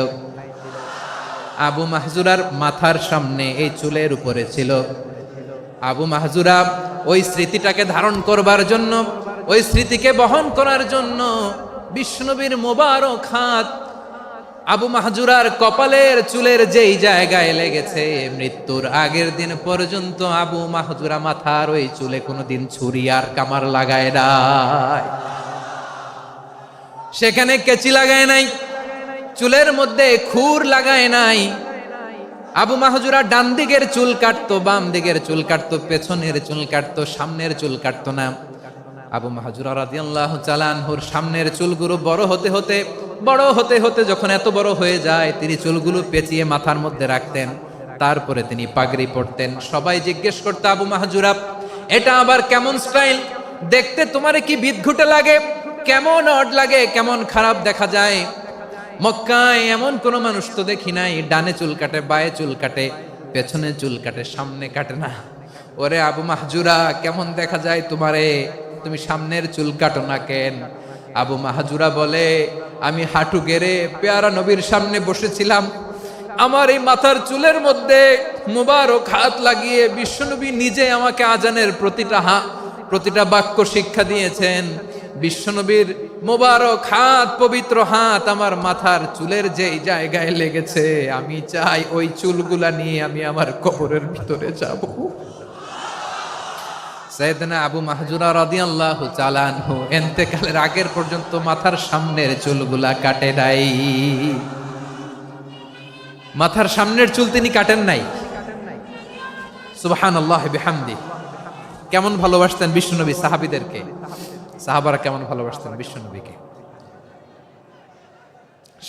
আবু মাহজুরার মাথার সামনে, এই চুলের উপরে ছিল। আবু মাহজুরা ওই স্মৃতিটাকে ধারণ করবার জন্য, ওই স্মৃতিকে বহন করার জন্য বিশ্বনবীর মোবারক হাত আবু মাহজুরার কপালের চুলের যেই জায়গায় লেগেছে, মৃত্যুর আগের দিন পর্যন্ত আবু মাহজুরা মাথার ওই চুলে কোনোদিন ছুরি আর কামার লাগায় নাই, সেখানে কেচি লাগায় নাই, চুলের মধ্যে খুর লাগায় নাই। আবু মাহজুরা ডান দিকের চুল কাটতো, বাম দিকের চুল কাটতো, পেছনের চুল কাটতো, সামনের চুল কাটতো না। আবু মাহজুরা রাদিয়াল্লাহু তাআলা আনহুর সামনের চুলগুলো বড় হতে হতে যখন এত বড় হয়ে যায়, তিনি চুলগুলো পেঁচিয়ে মাথার মধ্যে রাখতেন, তারপরে তিনি পাগড়ি পরতেন। সবাই জিজ্ঞেস করতো, আবু মাহজুরা, এটা আবার কেমন স্টাইল? দেখতে তোমারে কি বিদঘুটে লাগে? কেমন অড লাগে, কেমন খারাপ দেখা যায়। মক্কায় এমন কোন মানুষ তো দেখি নাই, ডানে চুল কাটে, বায়ে চুল কাটে, পেছনে চুল কাটে, সামনে কাটে না। ওরে আবু মাহজুরা, কেমন দেখা যায় তোমারে? তুমি সামনের চুল কাটো না কেন? আবু মাহজুরা বলে, আমি হাঁটু গেড়ে পেয়ারা নবীর সামনে বসেছিলাম, আমার এই মাথার চুলের মধ্যে মুবারক হাত লাগিয়ে বিশ্বনবী নিজে আমাকে আজানের প্রতিটা বাক্য শিক্ষা দিয়েছেন। বিশ্বনবীর মোবারক হাত, পবিত্র হাত আমার মাথার চুলের যেই জায়গায় লেগেছে, আমি চাই ওই চুলগুলা নিয়ে আমি আমার কবরের ভিতরে যাব। সাইয়েদনা আবু মাহজুরা রাদিয়াল্লাহু তাআলা আনহু ইন্তেকালের আগের পর্যন্ত মাথার সামনের চুলগুলা কাটে নাই। মাথার সামনের চুল তিনি কাটেন নাই। সুবহানাল্লাহ বিহামদি। কেমন ভালোবাসতেন বিশ্বনবী সাহাবীদেরকে, সাহাবারা কেমন ভালোবাসতেন বিশ্বনবীকে।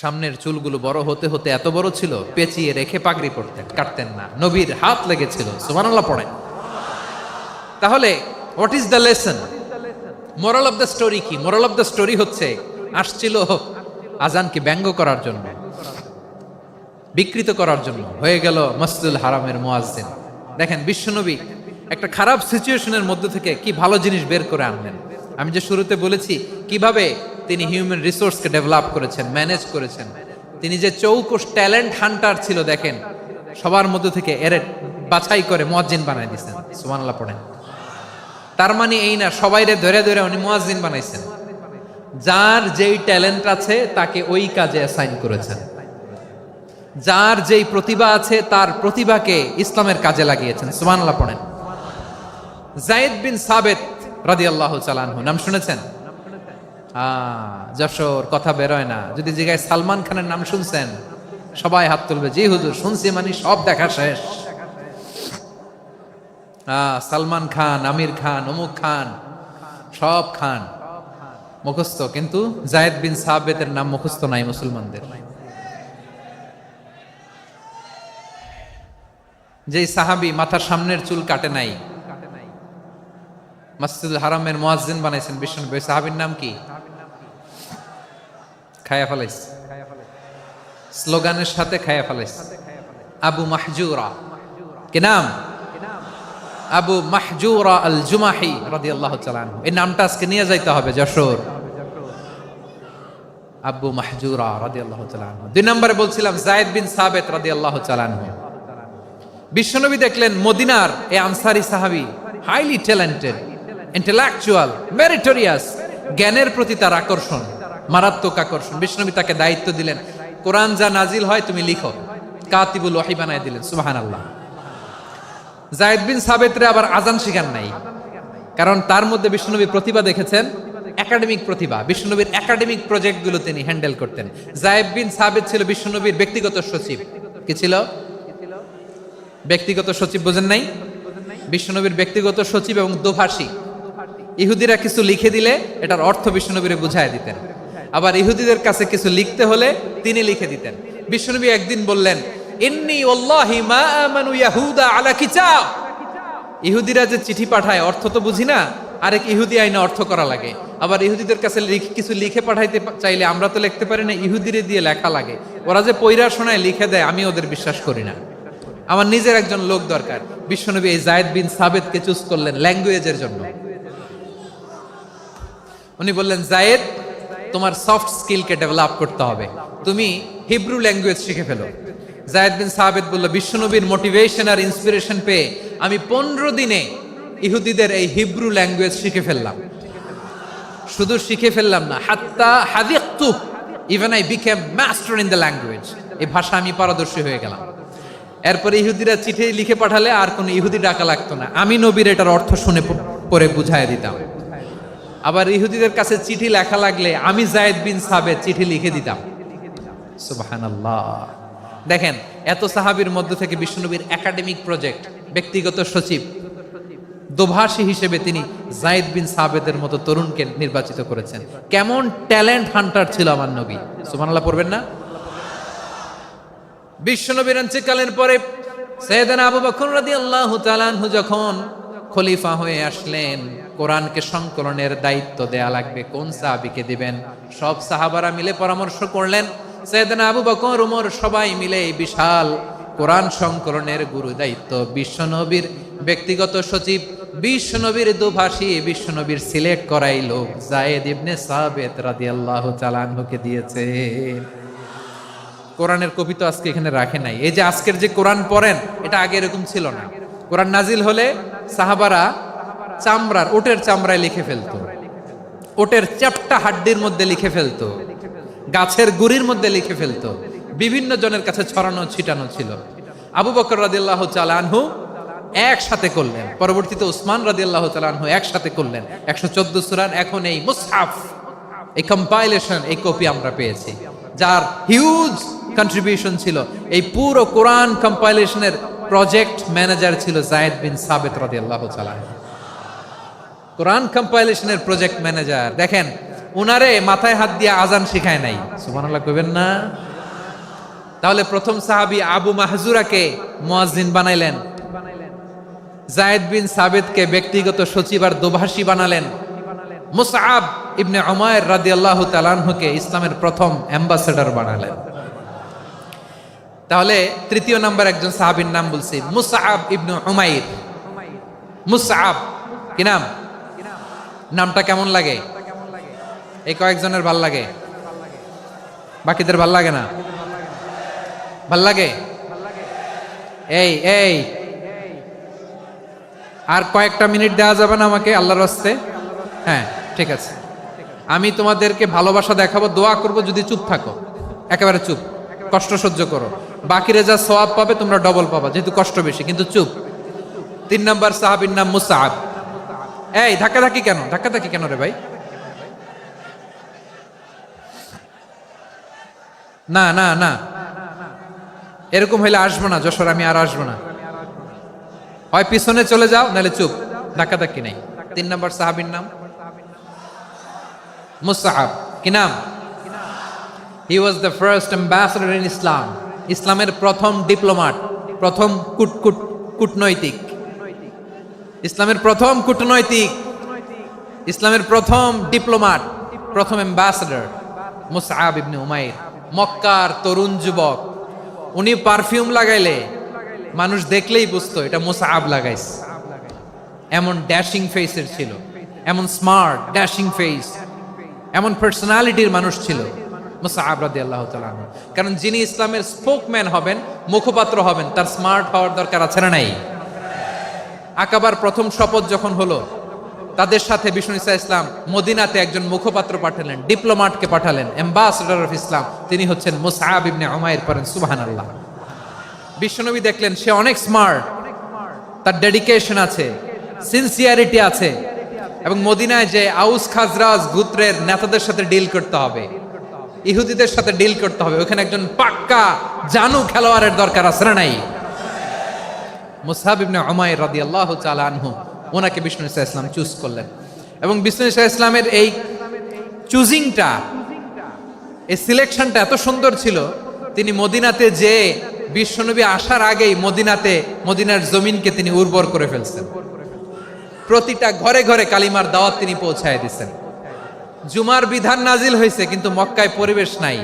সামনের চুলগুলো বড় হতে হতে এত বড় ছিল, পেঁচিয়ে রেখে পাগড়ি পরতেন, কাটতেন না। নবীর হাত লেগেছিল। সুবহানাল্লাহ পড়েন। তাহলে what is the lesson? Moral of the story কি? মোরাল অফ দ্য স্টোরি হচ্ছে, আসছিল আজানকে ব্যঙ্গ করার জন্য, বিকৃত করার জন্য, হয়ে গেল মসজিদুল হারামের মুয়াজ্জিন। দেখেন বিশ্বনবী একটা খারাপ সিচুয়েশনের মধ্যে থেকে কি ভালো জিনিস বের করে আনলেন। আমি যে শুরুতে বলেছি কিভাবে তিনি হিউম্যান রিসোর্সকে ডেভেলপ করেছেন, ম্যানেজ করেছেন। তিনি যে চৌকস ট্যালেন্ট হান্টার ছিল, দেখেন সবার মধ্যে থেকে এর বাছাই করে মুয়াজ্জিন বানাই দিয়েছেন। সুবহানাল্লাহ পড়েন। তার মানে এই না সবাইরে ধরে ধরে উনি মুয়াজ্জিন বানাইছেন। যার যেই ট্যালেন্ট আছে তাকে ওই কাজে অ্যাসাইন করেছেন। যার যেই প্রতিভা আছে তার প্রতিভাকে ইসলামের কাজে লাগিয়েছেন। সুবহানাল্লাহ পড়েন। যায়েদ বিন সাবিত রাদিয়াল্লাহু তাআলা আনহু নাম শুনেছেন? যশোর কথা বেরোয় না। যদি জিগায় সালমান খানের নাম শুনছেন, সবাই হাত তুলবে, জি হুজুর শুনছি, মানে সব দেখা শেষ। সালমান খান, আমির খান, অমুক খান, সব খান মুখস্থ, কিন্তু যায়েদ বিন সাবিতের নাম মুখস্থ নাই মুসলমানদের। যেই সাহাবী মাথার সামনের চুল কাটে নাই, মসজিদুল হারামের মুয়াজ্জিন বানাইছেন বিশ্বনবী, সাহাবীর নাম কি? খায়া ফেলাইছে, স্লোগানের সাথে খায়া ফেলাইছে। আবু মাহজুরা, কি নাম? আবু মাহজুরা আল জুমাহি রাদিয়াল্লাহু তাআলা আনহু। এই নামটা আজকে নিয়ে যাইতে হবে যশোর। আবু মাহজুরা রাদিয়াল্লাহু তাআলা আনহু। 2 নম্বরে বলছিলাম যায়েদ বিন সাবিত রাদিয়াল্লাহু তাআলা আনহু। বিশ্বনবী দেখলেন মদিনার এই আনসারী সাহাবী হাইলি ট্যালেন্টেড, ইন্টেলেকচুয়াল, মেরিটোরিয়াস, জ্ঞানের প্রতি তার আকর্ষণ, মারাত্মক আকর্ষণ। বিশ্বনবী তাকে দায়িত্ব দিলেন, কোরআন যা নাজিল হয় তুমি লিখো, কাতিবুল ওহী বানায় দিলেন। সুবহানাল্লাহ। যায়েদ বিন সাবিতরে আবার আজান শিখান নাই, কারণ তার মধ্যে বিশ্বনবী প্রতিভা দেখেছেন, একাডেমিক প্রতিভা। বিশ্বনবীর একাডেমিক প্রজেক্টগুলো তিনি হ্যান্ডেল করতেন। যায়েদ বিন সাবিত ছিল বিশ্বনবীর ব্যক্তিগত সচিব। কি ছিল? ব্যক্তিগত সচিব। বোঝেন নাই? বিশ্বনবীর ব্যক্তিগত সচিব এবং দোভাষী। ইহুদিরা কিছু লিখে দিলে এটার অর্থ বিশ্বনবীরে বুঝায় দিতেন, আবার ইহুদিদের কাছে কিছু লিখতে হলে তিনি লিখে দিতেন। বিশ্বনবী একদিন বললেন, ইন্নী ওয়াল্লাহি মা আমানু ইয়াহুদা আলা কিতাব। ইহুদিরা যে চিঠি পাঠায় অর্থ তো বুঝি না, আরেক ইহুদি আইনে অর্থ করা লাগে। আবার ইহুদিদের কাছে কিছু লিখে পাঠাইতে চাইলে আমরা তো লিখতে পারি না, ইহুদিরে দিয়ে লেখা লাগে। ওরা যে পয়রা শোনায় লিখে দেয়, আমি ওদের বিশ্বাস করি না। আমার নিজের একজন লোক দরকার। বিশ্বনবী এই যায়েদ বিন সাবিতকে চুজ করলেন ল্যাঙ্গুয়েজের জন্য। উনি বললেন, যায়েদ তোমার সফট স্কিলকে ডেভেলপ করতে হবে, তুমি হিব্রু ল্যাঙ্গুয়েজ শিখে ফেলো। যায়েদ বিন সাবিত বলল, বিশ্বনবীর মোটিভেশন আর ইন্সপিরেশন পেয়ে আমি 15 দিনে ইহুদিদের এই হিব্রু ল্যাঙ্গুয়েজ শিখে ফেললাম। শুধু শিখে ফেললাম না, হাত্তা হাদিকতু, even I became master in the language. এই ভাষা আমি পারদর্শী হয়ে গেলাম। এরপরে ইহুদিরা চিঠি লিখে পাঠালে আর কোনো ইহুদি ডাকা লাগতো না, আমি নবীর এটার অর্থ শুনে পরে বুঝাই দিতাম। আবার ইহুদিদের কাছে চিঠি লেখা লাগলে আমি যায়েদ বিন সাবিত চিঠি লিখে দিতাম। সুবহানাল্লাহ। দেখেন এত সাহাবীর মধ্যে থেকে বিশ্বনবীর একাডেমিক প্রজেক্ট, ব্যক্তিগত সচিব, দোভাষী হিসেবে তিনি যায়েদ বিন সাবিতের মতো তরুণকে নির্বাচিত করেছেন। কেমন ট্যালেন্ট হান্টার ছিল আমার নবী। সুবহানাল্লাহ পড়বেন না? বিশ্বনবীর ইন্তেকালের পরে সাইয়েদনা আবু বকর রাদিয়াল্লাহু তাআলা আনহু যখন খলিফা হয়ে আসলেন, কোরআনকে সংকলনের দায়িত্ব দেয়া লাগবে, কোন সাহাবীকে দিবেন? সব সাহাবারা মিলে পরামর্শ করলেন। সাইয়েদনা আবু বকর, ওমর সবাই মিলে এই বিশাল কোরআন সংকলনের গুরু দায়িত্ব বিশ্বনবীর ব্যক্তিগত সচিব, বিশ্বনবীর দোভাষী, বিশ্বনবীর সিলেক্ট করাই লোক যায়েদ ইবনে সাবিত রাদিয়াল্লাহু তাআলা আনহুকে দিয়েছে। কোরআনের কপি তো আজকে এখানে রাখে নাই। এই যে আজকের যে কোরআন পড়েন, এটা আগে এরকম ছিল না। কোরআন নাজিল হলে সাহাবারা চামড়ার, ওটের চামড়ায় লিখে ফেলতো, ওটের চ্যাপ্টা হাড্ডির মধ্যে লিখে ফেলতো, গাছের গুড়ির মধ্যে লিখে ফেলতো। বিভিন্ন জনের কাছে ছড়ানো ছিটানো ছিল। আবু বকর রাদিয়াল্লাহু তাআলা আনহু একসাথে করলেন, পরবর্তীতে উসমান রাদিয়াল্লাহু তাআলা আনহু একসাথে করলেন 114 সূরার। এখন এই মুসহাফ, এই কম্পাইলেশন, এই কপি আমরা পেয়েছি, যার হিউজ কন্ট্রিবিউশন ছিল। এই পুরো কোরআন কম্পাইলেশনের প্রজেক্ট ম্যানেজার ছিল যায়েদ বিন সাবিত রাদিয়াল্লাহু তাআলা। কোরআন কম্পাইলেশনের প্রজেক্ট ম্যানেজার। দেখেন উনারে মাথায় হাত দিয়ে আজান শিখায় নাই। সুবহানাল্লাহ কইবেন না? তাহলে প্রথম সাহাবী আবু মাহজুরাকে মুয়াজ্জিন বানাইলেন, যায়েদ বিন সাবিতকে ব্যক্তিগত সচিব আর দোভাষী বানালেন, মুসআব ইবনে উমাইর রাদিয়াল্লাহু তাআলা আনহুকে ইসলামের প্রথম অ্যাম্বাসেডর বানালেন। তাহলে তৃতীয় নাম্বার একজন সাহাবীর নাম বলছি, মুসআব ইবনে উমাইর। মুসআব কি নাম? নামটা কেমন লাগে? এই কয়েকজনের ভাল লাগে, বাকিদের ভাল লাগে না? ভাল লাগে? এই এই আর কয়েকটা মিনিট দেওয়া যাবে না আমাকে আল্লাহর রাস্তে? হ্যাঁ ঠিক আছে, আমি তোমাদেরকে ভালোবাসা দেখাবো, দোয়া করব যদি চুপ থাকো, একেবারে চুপ, কষ্ট সহ্য করো। বাকিরে যা সওয়াব পাবে তোমরা ডবল পাবা, যেহেতু কষ্ট বেশি, কিন্তু চুপ। 3 নাম্বার সাহাবীর নাম মুসআব। এই ধাক্কাধাক্কি কেন? ধাক্কাধাক্কি কেন রে ভাই? না না না, এরকম হইলে আসবো না যশোর, আমি আর আসবো না। হয় পিছনে চলে যাও, নাহলে চুপ, ধাক্কাধাক্কি নাই। 3 নাম্বার সাহাবীর নাম মুসআব। কি নাম? He was the first ambassador in Islam. ইসলামের প্রথম ডিপ্লোমাট, প্রথম কূটনৈতিক, ইসলামের প্রথম কূটনৈতিক, ইসলামের প্রথম ডিপ্লোমাট, প্রথম অ্যাম্বাসেডর মুসআব ইবনে উমাইর। মক্কার তরুণ যুবক, উনি পারফিউম লাগাইলে মানুষ দেখলেই বুঝতো এটা মুসআব লাগাইছে। এমন ড্যাশিং ফেসের ছিল, এমন স্মার্ট ড্যাশিং ফেস, এমন পার্সোনালিটির মানুষ ছিল মুসআব রাদিয়াল্লাহু তাআলা আনহু। কারণ যিনি ইসলামের স্পোকম্যান হবেন, মুখপাত্র হবেন, তার স্মার্ট হওয়ার দরকার আছে না নাই? আকাবার প্রথম শপথ যখন হলো, তাদের সাথে বিষ্ণু ইসা ইসলাম মদিনাতে একজন মুখপাত্র পাঠালেন, ডিপ্লোমাটকে পাঠালেন, অ্যাম্বাসেডর অফ ইসলাম। তিনি হচ্ছেন মুসআব ইবনে উমাইর। পড়েন সুবহানাল্লাহ। বিশ্বনবী দেখলেন সে অনেক স্মার্ট, তার ডেডিকেশন আছে, সিনসিয়ারিটি আছে, এবং মদিনায় যে আউস খাজরাজ গোত্রের নেতাদের সাথে ডিল করতে হবে, ইহুদিদের সাথে ডিল করতে হবে, ওখানে একজন পাক্কা জানু খেলোয়াড়ের দরকার আছে না নাই? মুসআব ইবনে উমাইর রাদিয়াল্লাহু তাআলা আনহু, ওনাকে বিষ্ণু ইসা ইসলাম চুজ করলেন। এবং বিষ্ণু ইসা ইসলামের এই চুজিংটা, এই সিলেকশনটা এত সুন্দর ছিল, তিনি মদিনাতে যে বিশ্বনবী আসার আগেই মদিনার জমিনকে তিনি উর্বর করে ফেলছেন। প্রতিটা ঘরে ঘরে কালিমার দাওয়াত তিনি পৌঁছায় দিচ্ছেন। জুমার বিধান নাজিল হয়েছে, কিন্তু মক্কায় পরিবেশ নাই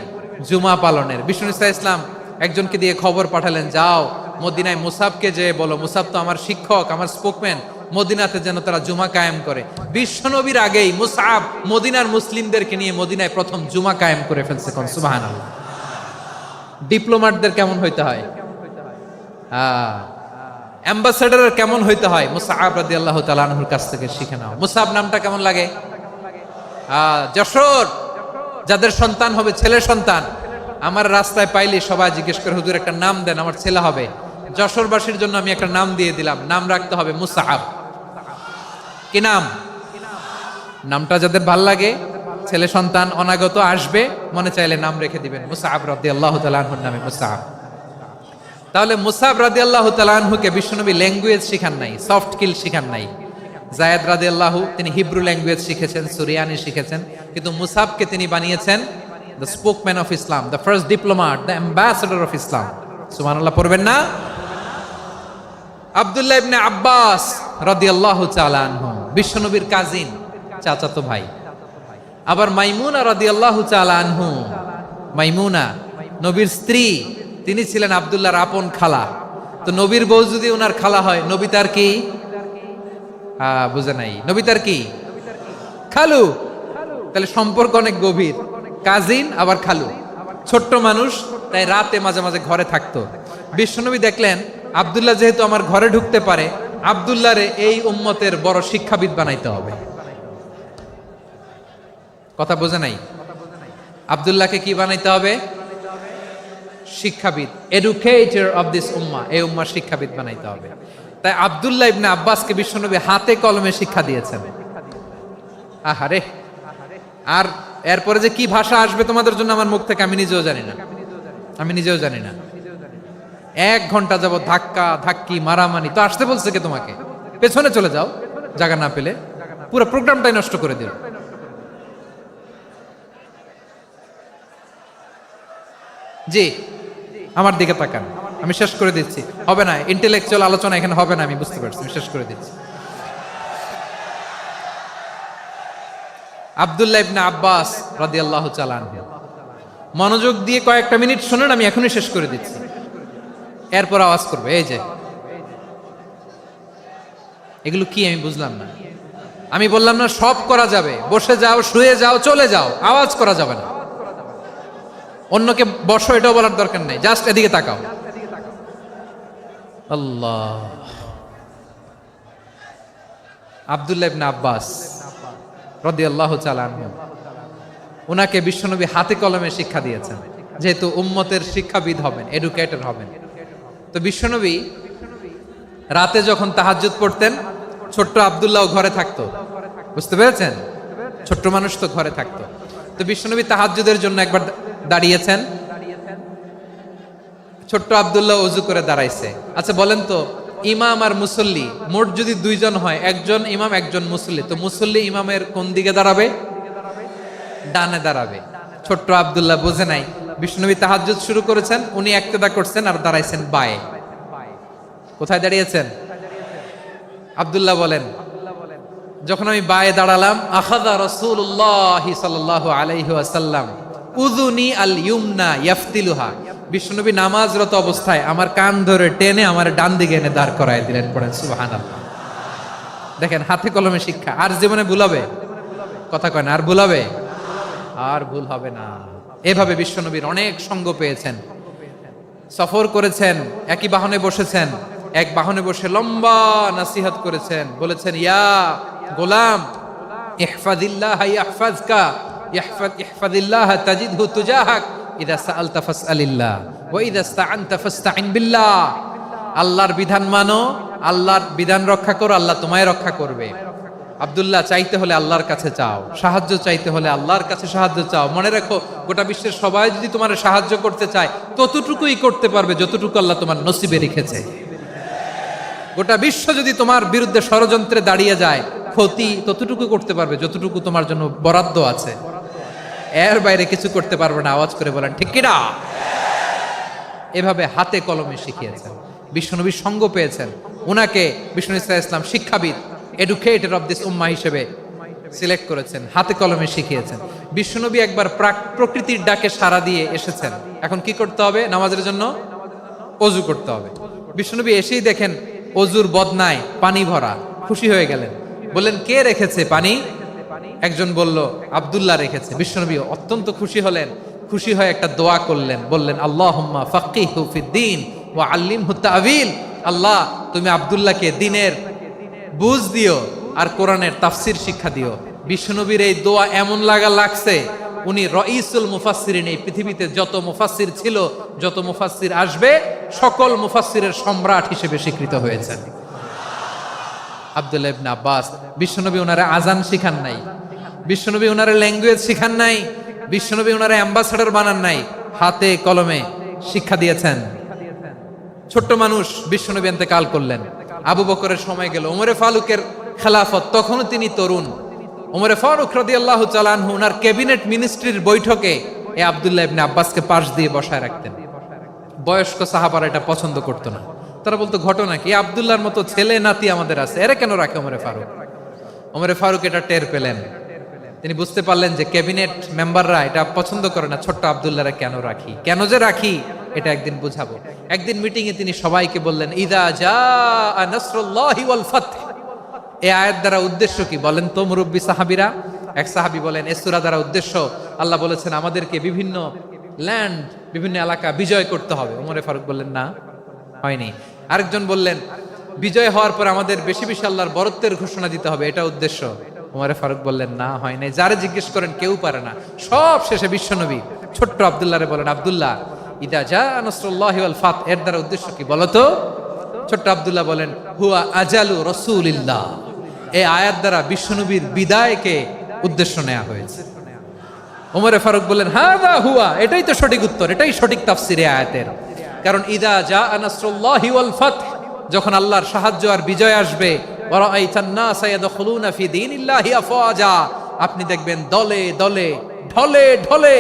জুমা পালনের। বিষ্ণু ইসা ইসলাম একজনকে দিয়ে খবর পাঠালেন, যাও মদিনায় মুসাবকে যে বলো, মুসাব তো আমার শিক্ষক, আমার স্পোকম্যান, মদিনাতে যেন তারা জুমা কায়েম করে। বিশ্বনবীর আগেই মুসআব মদিনার মুসলিমদেরকে নিয়ে মদিনায় প্রথম জুমা কায়েম করে ফেলছে। কোন সুবহানাল্লাহ। ডিপ্লোমাটদের কেমন হইতে হয়, অ্যাম্বাসেডারের কেমন হইতে হয়, মুসআব রাদিয়াল্লাহু তাআলা আনহুর কাছ থেকে শিখে নাও। মুসআব নামটা কেমন লাগে? যশোর যাদের সন্তান হবে, ছেলে সন্তান, আমার রাস্তায় পাইলে সবাই জিজ্ঞেস করে, হুজুর একটা নাম দেন, আমার ছেলে হবে। যশোরবাসীর জন্য আমি একটা নাম দিয়ে দিলাম, নাম রাখতে হবে মুসআব। কি নাম? নামটা যাদের ভাল লাগে, ছেলে সন্তান অনাগত আসবে, মনে চাইলে নাম রেখে দিবেন মুসআব রাদিয়াল্লাহু তাআলা আনহুর নামে মুসআব। তাহলে মুসআব রাদিয়াল্লাহু তাআলা আনহুকে বিশ্বনবী ল্যাঙ্গুয়েজ শিখান নাই, সফট স্কিল শিখান নাই। যায়েদ রাদিয়াল্লাহু তিনি হিব্রু ল্যাঙ্গুয়েজ শিখেছেন, সুরিয়ানি শিখেছেন, কিন্তু মুসআবকে তিনি বানিয়েছেন the spokesman of Islam, the first diplomat, the ambassador of Islam. সুবহানাল্লাহ পড়বেন না? আব্দুল্লাহ ইবনে আব্বাস রাদিয়াল্লাহু তাআলা আনহু বিশ্বনবীর কাজিন, চাচাতো ভাই। আবার মাইমুনা রাদিয়াল্লাহু তাআলা আনহু, মাইমুনা নবীর স্ত্রী, তিনি ছিলেন আব্দুল্লাহর আপন খালা। তো নবীর বউ যদি ওনার খালা হয়, নবী তার কি? বুঝে নাই, নবী তার কি? খালু। তাহলে সম্পর্ক অনেক গভীর, কাজিন আবার খালু। ছোট্ট মানুষ, তাই রাতে মাঝে মাঝে ঘরে থাকতো। বিশ্বনবী দেখলেন আব্দুল্লাহ যেহেতু আমার ঘরে ঢুকতে পারে, আব্দুল্লাহরে এই উম্মতের বড় শিক্ষাবিদ বানাইতে হবে। কথা বোঝে নাই? আব্দুল্লাহকে কি বানাইতে হবে? শিক্ষাবিদ, এডুকেটর অফ দিস উম্মাহ, এই উম্মার শিক্ষাবিদ বানাইতে হবে। তাই আব্দুল্লাহ ইবনে আব্বাসকে বিশ্বনবী হাতে কলমে শিক্ষা দিয়েছেন। আহারে, আর এরপরে যে কি ভাষা আসবে তোমাদের জন্য আমার মুখ থেকে আমি নিজেও জানি না, আমি নিজেও জানি না। 1 ঘন্টা যাবত ধাক্কা ধাক্কি মারামারি। তো আসতে বলছে কে তোমাকে? পেছনে চলে যাও, জায়গা না পেলে। পুরো প্রোগ্রামটাই নষ্ট করে দিল। জি, আমার দিকে তাকান, আমি শেষ করে দিচ্ছি। হবে না, ইন্টেলেকচুয়াল আলোচনা এখানে হবে না, আমি বুঝতে পারছি, আমি শেষ করে দিচ্ছি। আব্দুল্লাহ ইবনে আব্বাস রাদিয়াল্লাহু তাআলা আনহু। মনোযোগ দিয়ে কয়েকটা মিনিট শুনুন, আমি এখনই শেষ করে দিচ্ছি, এরপর আওয়াজ করবে। এই যে এগুলো কি আমি বুঝলাম না। আমি বললাম না সব করা যাবে, বসে যাও, শুয়ে যাও, চলে যাও, আওয়াজ করা যাবে না। অন্যকে বসো এটাও বলার দরকার নেই, জাস্ট এদিকে তাকাও। আল্লাহ। আব্দুল্লাহ ইবনে আব্বাস রাদিয়াল্লাহু তাআলা আনহু, উনাকে বিশ্বনবী হাতে কলমে শিক্ষা দিয়েছেন, যেহেতু উম্মতের শিক্ষাবিদ হবেন, এডুকেটর হবেন। তো বিশ্বনবী রাতে যখন তাহাজ্জুদ পড়তেন, ছোট্ট আব্দুল্লাহ ঘরে থাকতো। বুঝতে পেরেছেন? ছোট্ট মানুষ তো ঘরে থাকতো। তো বিশ্বনবী তাহাজ্জুদের জন্য একবার দাঁড়িয়েছেন, ছোট্ট আব্দুল্লাহ ওযু করে দাঁড়াইছে। আচ্ছা বলেন তো, ইমাম আর মুসল্লি মোট যদি দুইজন হয়, একজন ইমাম একজন মুসল্লি, তো মুসল্লি ইমামের কোন দিকে দাঁড়াবে? ডানে দাঁড়াবে। ছোট্ট আব্দুল্লাহ বুঝে নাই, বিশ্বনবী তাহাজ্জুদ শুরু করেছেন, উনি ইক্তেদা করছেন আর দাঁড়াইছেন বায়ে। কোথায় দাঁড়িয়েছেন? আব্দুল্লাহ বলেন, যখন আমি বায়ে দাঁড়ালাম, আখাযা রাসূলুল্লাহ সাল্লাল্লাহু আলাইহি ওয়াসাল্লাম উযুনি আল ইউমনা ইয়াফতিলুহা, বিশ্বনবী নামাজরত অবস্থায় আমার কান ধরে টেনে আমার ডান দিকে এনে দাঁড় করায় দিলেন। পড়েন সুবহানাল্লাহ। দেখেন হাতে কলমে শিক্ষা। আর জীবনে ভুলাবে? কথা কয় না, আর ভুলাবে? আর ভুল হবে না। এভাবে বিশ্বনবীর অনেক সঙ্গ পেয়েছেন, সফর করেছেন, একই বাহনে বসেছেন, এক বাহনে বসে লম্বা নাসিহত করেছেন, বলেছেন, ইয়া গোলাম ইহফাজিল্লাহ ইয়াহফাজকা, ইহফাজিল্লাহ তাজিদহু তুজাহাক, ইযা সাআলতা ফাসআলিল্লাহ ওয়া ইযা ইসতাআনতা ফাসতাইন বিল্লাহ। আল্লাহর বিধান মানো, আল্লাহর বিধান রক্ষা করো, আল্লাহ তোমায় রক্ষা করবে। আব্দুল্লাহ, চাইতে হলে আল্লাহর কাছে চাও, সাহায্য চাইতে হলে আল্লাহর কাছে সাহায্য চাও। মনে রাখো, গোটা বিশ্বের সবাই যদি তোমার সাহায্য করতে চায়, ততটুকুই করতে পারবে যতটুকু আল্লাহ তোমার নসিবে রেখেছে। গোটা বিশ্ব যদি তোমার বিরুদ্ধে ষড়যন্ত্রে দাঁড়িয়ে যায়, ক্ষতি ততটুকু করতে পারবে যতটুকু তোমার জন্য বরাদ্দ আছে, এর বাইরে কিছু করতে পারবে না। আওয়াজ করে বলেন ঠিক কিনা? এভাবে হাতে কলমে শিখিয়েছেন, বিশ্বনবীর সঙ্গ পেয়েছেন। উনাকে বিষ্ণু ইসলাম শিক্ষাবিদ, এডুকেটর অফ দিস উম্মাহ হিসেবে সিলেক্ট করেছেন, হাতে কলমে শিখিয়েছেন। বিশ্বনবী একবার প্রকৃতির ডাকে সাড়া দিয়ে এসেছেন। এখন কি করতে হবে? নামাজের জন্য ওযু করতে হবে। বিশ্বনবী এসেই দেখেন ওযুর বদনায় পানি ভরা, খুশি হয়ে গেলেন, বললেন, কে রেখেছে পানি? একজন বলল, আব্দুল্লাহ রেখেছে। বিশ্বনবী অত্যন্ত খুশি হলেন, খুশি হয়ে একটা দোয়া করলেন, বললেন, আল্লাহুম্মা ফাক্কিহু ফিদ্দীন ওয়া আল্লিমহু তা'ওয়ীল। আল্লাহ, তুমি আব্দুল্লাহকে দ্বীনের বুঝ দিও আর কোরআনের তাফসীর শিক্ষা দিও। বিশ্বনবীর এই দোয়া এমন লাগছে, উনি রাইসুল মুফাসসিরিন, এই পৃথিবীতে যত মুফাসসির ছিল, যত মুফাসসির আসবে, সকল মুফাসসিরের সম্রাট হিসেবে স্বীকৃত হয়েছেন আব্দুল্লাহ ইবনে আব্বাস। বিশ্বনবী ওনারে আজান শিখান নাই, বিশ্বনবী ওনারে ল্যাঙ্গুয়েজ শিখান নাই, বিশ্বনবী ওনারে অ্যাম্বাসাডর বানান নাই, হাতে কলমে শিক্ষা দিয়েছেন। ছোট্ট মানুষ, বিশ্বনবী ইন্তেকাল করলেন, আবু বকরের সময় গেল, ওমরে ফারুকের খেলাফত, তখনও তিনি তরুণ। ওমরে ফারুক রাদিয়াল্লাহু তাআলা আনহু ওনার ক্যাবিনেট মিনিস্ট্রির বৈঠকে এই আব্দুল্লাহ ইবনে আব্বাসকে পাশ দিয়ে বসায় রাখতেন। বয়স্ক সাহাবারা এটা পছন্দ করতো না, তারা বলতো, ঘটনা কি? আব্দুল্লাহর মতো ছেলে নাতি আমাদের আছে, এরা কেন রাখে ওমরে ফারুক? ওমরে ফারুক এটা টের পেলেন, তিনি বুঝতে পারলেন যে ক্যাবিনেট মেম্বাররা এটা পছন্দ করে না, ছোট্ট আব্দুল্লাহরা কেন রাখি, কেন যে রাখি, এটা একদিন বুঝাবো। একদিন মিটিং এ তিনি সবাইকে বললেন, ইযা জাআ নাসরুল্লাহি ওয়াল ফাতহ। এই আয়াত দ্বারা উদ্দেশ্য কি বলেন তো মুরব্বী সাহাবীরা? এক সাহাবী বলেন, এই সূরা দ্বারা উদ্দেশ্য, আল্লাহ বলেছেন আমাদেরকে বিভিন্ন ল্যান্ড, বিভিন্ন এলাকা বিজয় করতে হবে। ওমরে ফারুক বললেন, না, হয়নি। আরেকজন বললেন, বিজয় হওয়ার পর আমাদের বেশি বেশি আল্লাহর বরত্বের ঘোষণা দিতে হবে, এটা উদ্দেশ্য। ওমরে ফারুক বললেন, না, হয় নাই। যারে জিজ্ঞেস করেন কেউ পারে না। সব শেষে বিশ্বনবী ছোট্ট আব্দুল্লাহরে বলেন, আব্দুল্লাহ, ইদা জাআ নাসরুল্লাহি ওয়াল ফাত, এর দ্বারা উদ্দেশ্য কি বলো তো? ছোট্ট আব্দুল্লাহ বলেন, হুয়া আজালু রাসূলিল্লাহ। এই আয়াত দ্বারা বিশ্বনবীর বিদায়কে উদ্দেশ্য নেওয়া হয়েছে। ওমরে ফারুক বললেন, হাযা হুয়া, এটাই তো সঠিক উত্তর, এটাই সঠিক তাফসীর এই আয়াতের। কারণ ইদা জাআ নাসরুল্লাহি ওয়াল ফাত, যখন আল্লাহর সাহায্য আর বিজয় আসবে, ওয়া রাআইতান নাসা ইয়াদখুলুনা ফি দীনিল্লাহি আফওয়াজা, আপনি দেখবেন দলে দলে, ঢলে ঢলে,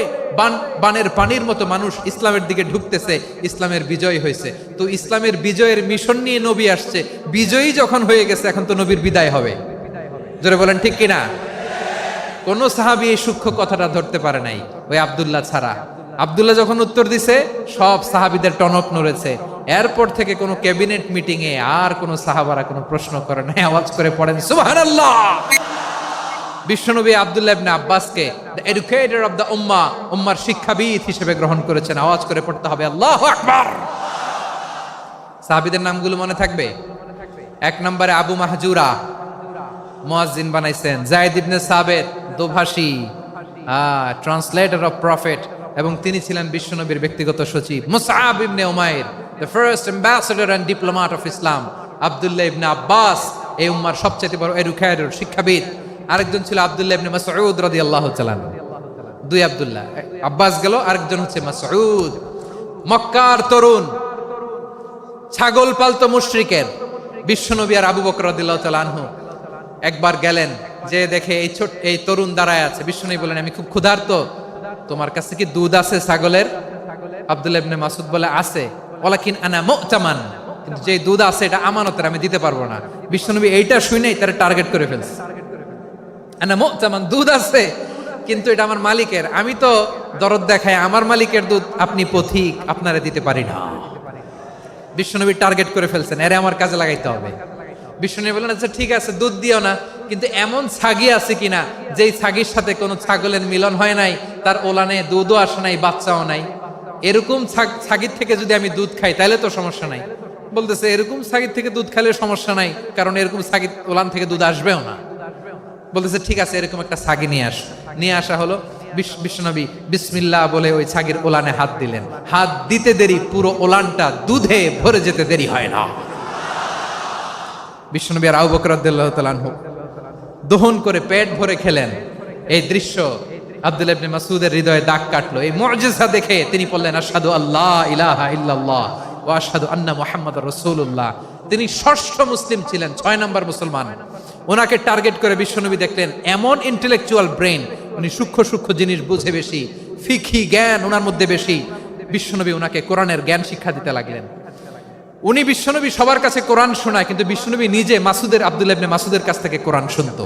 বানের পানির মতো মানুষ ইসলামের দিকে ঢুকতেছে, ইসলামের বিজয় হয়েছে। তো ইসলামের বিজয়ের মিশন নিয়ে নবী আসছে, বিজয়ী যখন হয়ে গেছে, এখন তো নবীর বিদায় হবে। জোরে বলেন ঠিক কিনা? কোন সাহাবী এই সূক্ষ্ম কথাটা ধরতে পারে নাই, ওই আব্দুল্লাহ ছাড়া। আব্দুল্লাহ যখন উত্তর দিছে সব সাহাবীদের টনক নড়েছে। এরপর থেকে কোনো ক্যাবিনেট মিটিং এ আর কোনো সাহাবারা কোনো প্রশ্ন করে নাই, আওয়াজ করে পড়েন সুবহানাল্লাহ। বিশ্বনবী আব্দুল্লাহ ইবনে আব্বাসকে দ্য এডুকেটর অফ দ্য উম্মাহ, উম্মার শিক্ষাবিদ হিসেবে গ্রহণ করেছেন। আওয়াজ করে পড়তে হবে আল্লাহু আকবার। সাহাবীদের নামগুলো মনে থাকবে? 1 নম্বরে আবু মাহজুরা, মুয়াজ্জিন বানাইছেন। যায়েদ ইবনে সাবিত, দোভাষী, ট্রান্সলেটর অফ প্রফেট, এবং তিনি ছিলেন বিশ্বনবীর ব্যক্তিগত সচিব। Musab ibn Umair, the first ambassador and diplomat of Islam. Abdullah ibn Abbas, এই উম্মার সবচেয়ে বড় এডুকেটর, শিক্ষাবিদ। আরেকজন ছিল আব্দুল্লাহ ইবনে মাসউদ রাদিয়াল্লাহু তাআলা। 2 আব্দুল্লাহ, আব্বাস গেল, আরেকজন হচ্ছে মাসউদ। মক্কার তরুণ, ছাগল পালতো মুশরিকের বিশ্বনবী আর আবু বকর রাদিয়াল্লাহু তাআলা আনহু একবার গেলেন, যে দেখে এই তরুণ দাঁড়ায় আছে। বিশ্বনবী বলেন, আমি খুব ক্ষুধার্ত, তোমার কাছে কি দুধ আছে ছাগলের? আব্দুল্লাহ ইবনে মাসউদ বলে, আছে। ওয়ালাকিন আনা মুতামান, কিন্তু যে দুধ আছে এটা আমানতের, আমি দিতে পারবো না। বিশ্বনবী এইটা শুনেই তার টার্গেট করে ফেলছে। আনা মুতামান, দুধ আছে কিন্তু এটা আমার মালিকের, আমি তো দরদ দেখাই, আমার মালিকের দুধ আপনি পথিক, আপনারা দিতে পারি না। বিশ্বনবী টার্গেট করে ফেলছেন, এরে আমার কাজে লাগাইতে হবে। বিশ্বনবী বললেন, আচ্ছা ঠিক আছে, দুধ দিও না, কিন্তু এমন ছাগি আছে কিনা যেই ছাগির সাথে কোনো ছাগলের মিলন হয় নাই, তার ওলানে দুধও আসে নাই, বাচ্চাও নাই, এরকম ছাগির থেকে যদি আমি দুধ খাই তাহলে তো সমস্যা নাই। বলতেছে, এরকম ছাগির থেকে দুধ খাইলে সমস্যা নাই, কারণ এরকম ছাগির ওলান থেকে দুধ আসবেও না। বলতেছে, ঠিক আছে, এরকম একটা ছাগি নিয়ে আস। নিয়ে আসা হলো। বিশ্বনবী বিসমিল্লাহ বলে ওই ছাগির ওলানে হাত দিলেন। হাত দিতে দেরি, পুরো ওলানটা দুধে ভরে যেতে দেরি হয় না। বিশ্বনবী আর আবু বকর রাদিয়াল্লাহু তাআলা আনহু দহন করে পেট ভরে খেলেন। এই দৃশ্য আব্দুল্লাহ ইবনে মাসউদের হৃদয়ে দাগ কাটলো। এই মুআজিজা দেখে তিনি বললেন, আশহাদু আল্লা ইলাহা ইল্লাল্লাহ ওয়া আশহাদু আন্না মুহাম্মাদুর রাসূলুল্লাহ। তিনি ষষ্ঠ মুসলিম ছিলেন, 6 নম্বর মুসলমান। ওনাকে টার্গেট করে বিশ্বনবী দেখলেন এমন ইন্টেলেকচুয়াল ব্রেন, উনি সূক্ষ্ম সূক্ষ্ম জিনিস বুঝে বেশি, ফিকহি জ্ঞান ওনার মধ্যে বেশি। বিশ্বনবী ওনাকে কোরআনের জ্ঞান শিক্ষা দিতে লাগলেন। উনি বিশ্বনবী সবার কাছে কোরআন শোনায়, কিন্তু বিশ্বনবী নিজে আব্দুল্লাহ ইবনে মাসউদের কাছ থেকে কোরআন শুনতো।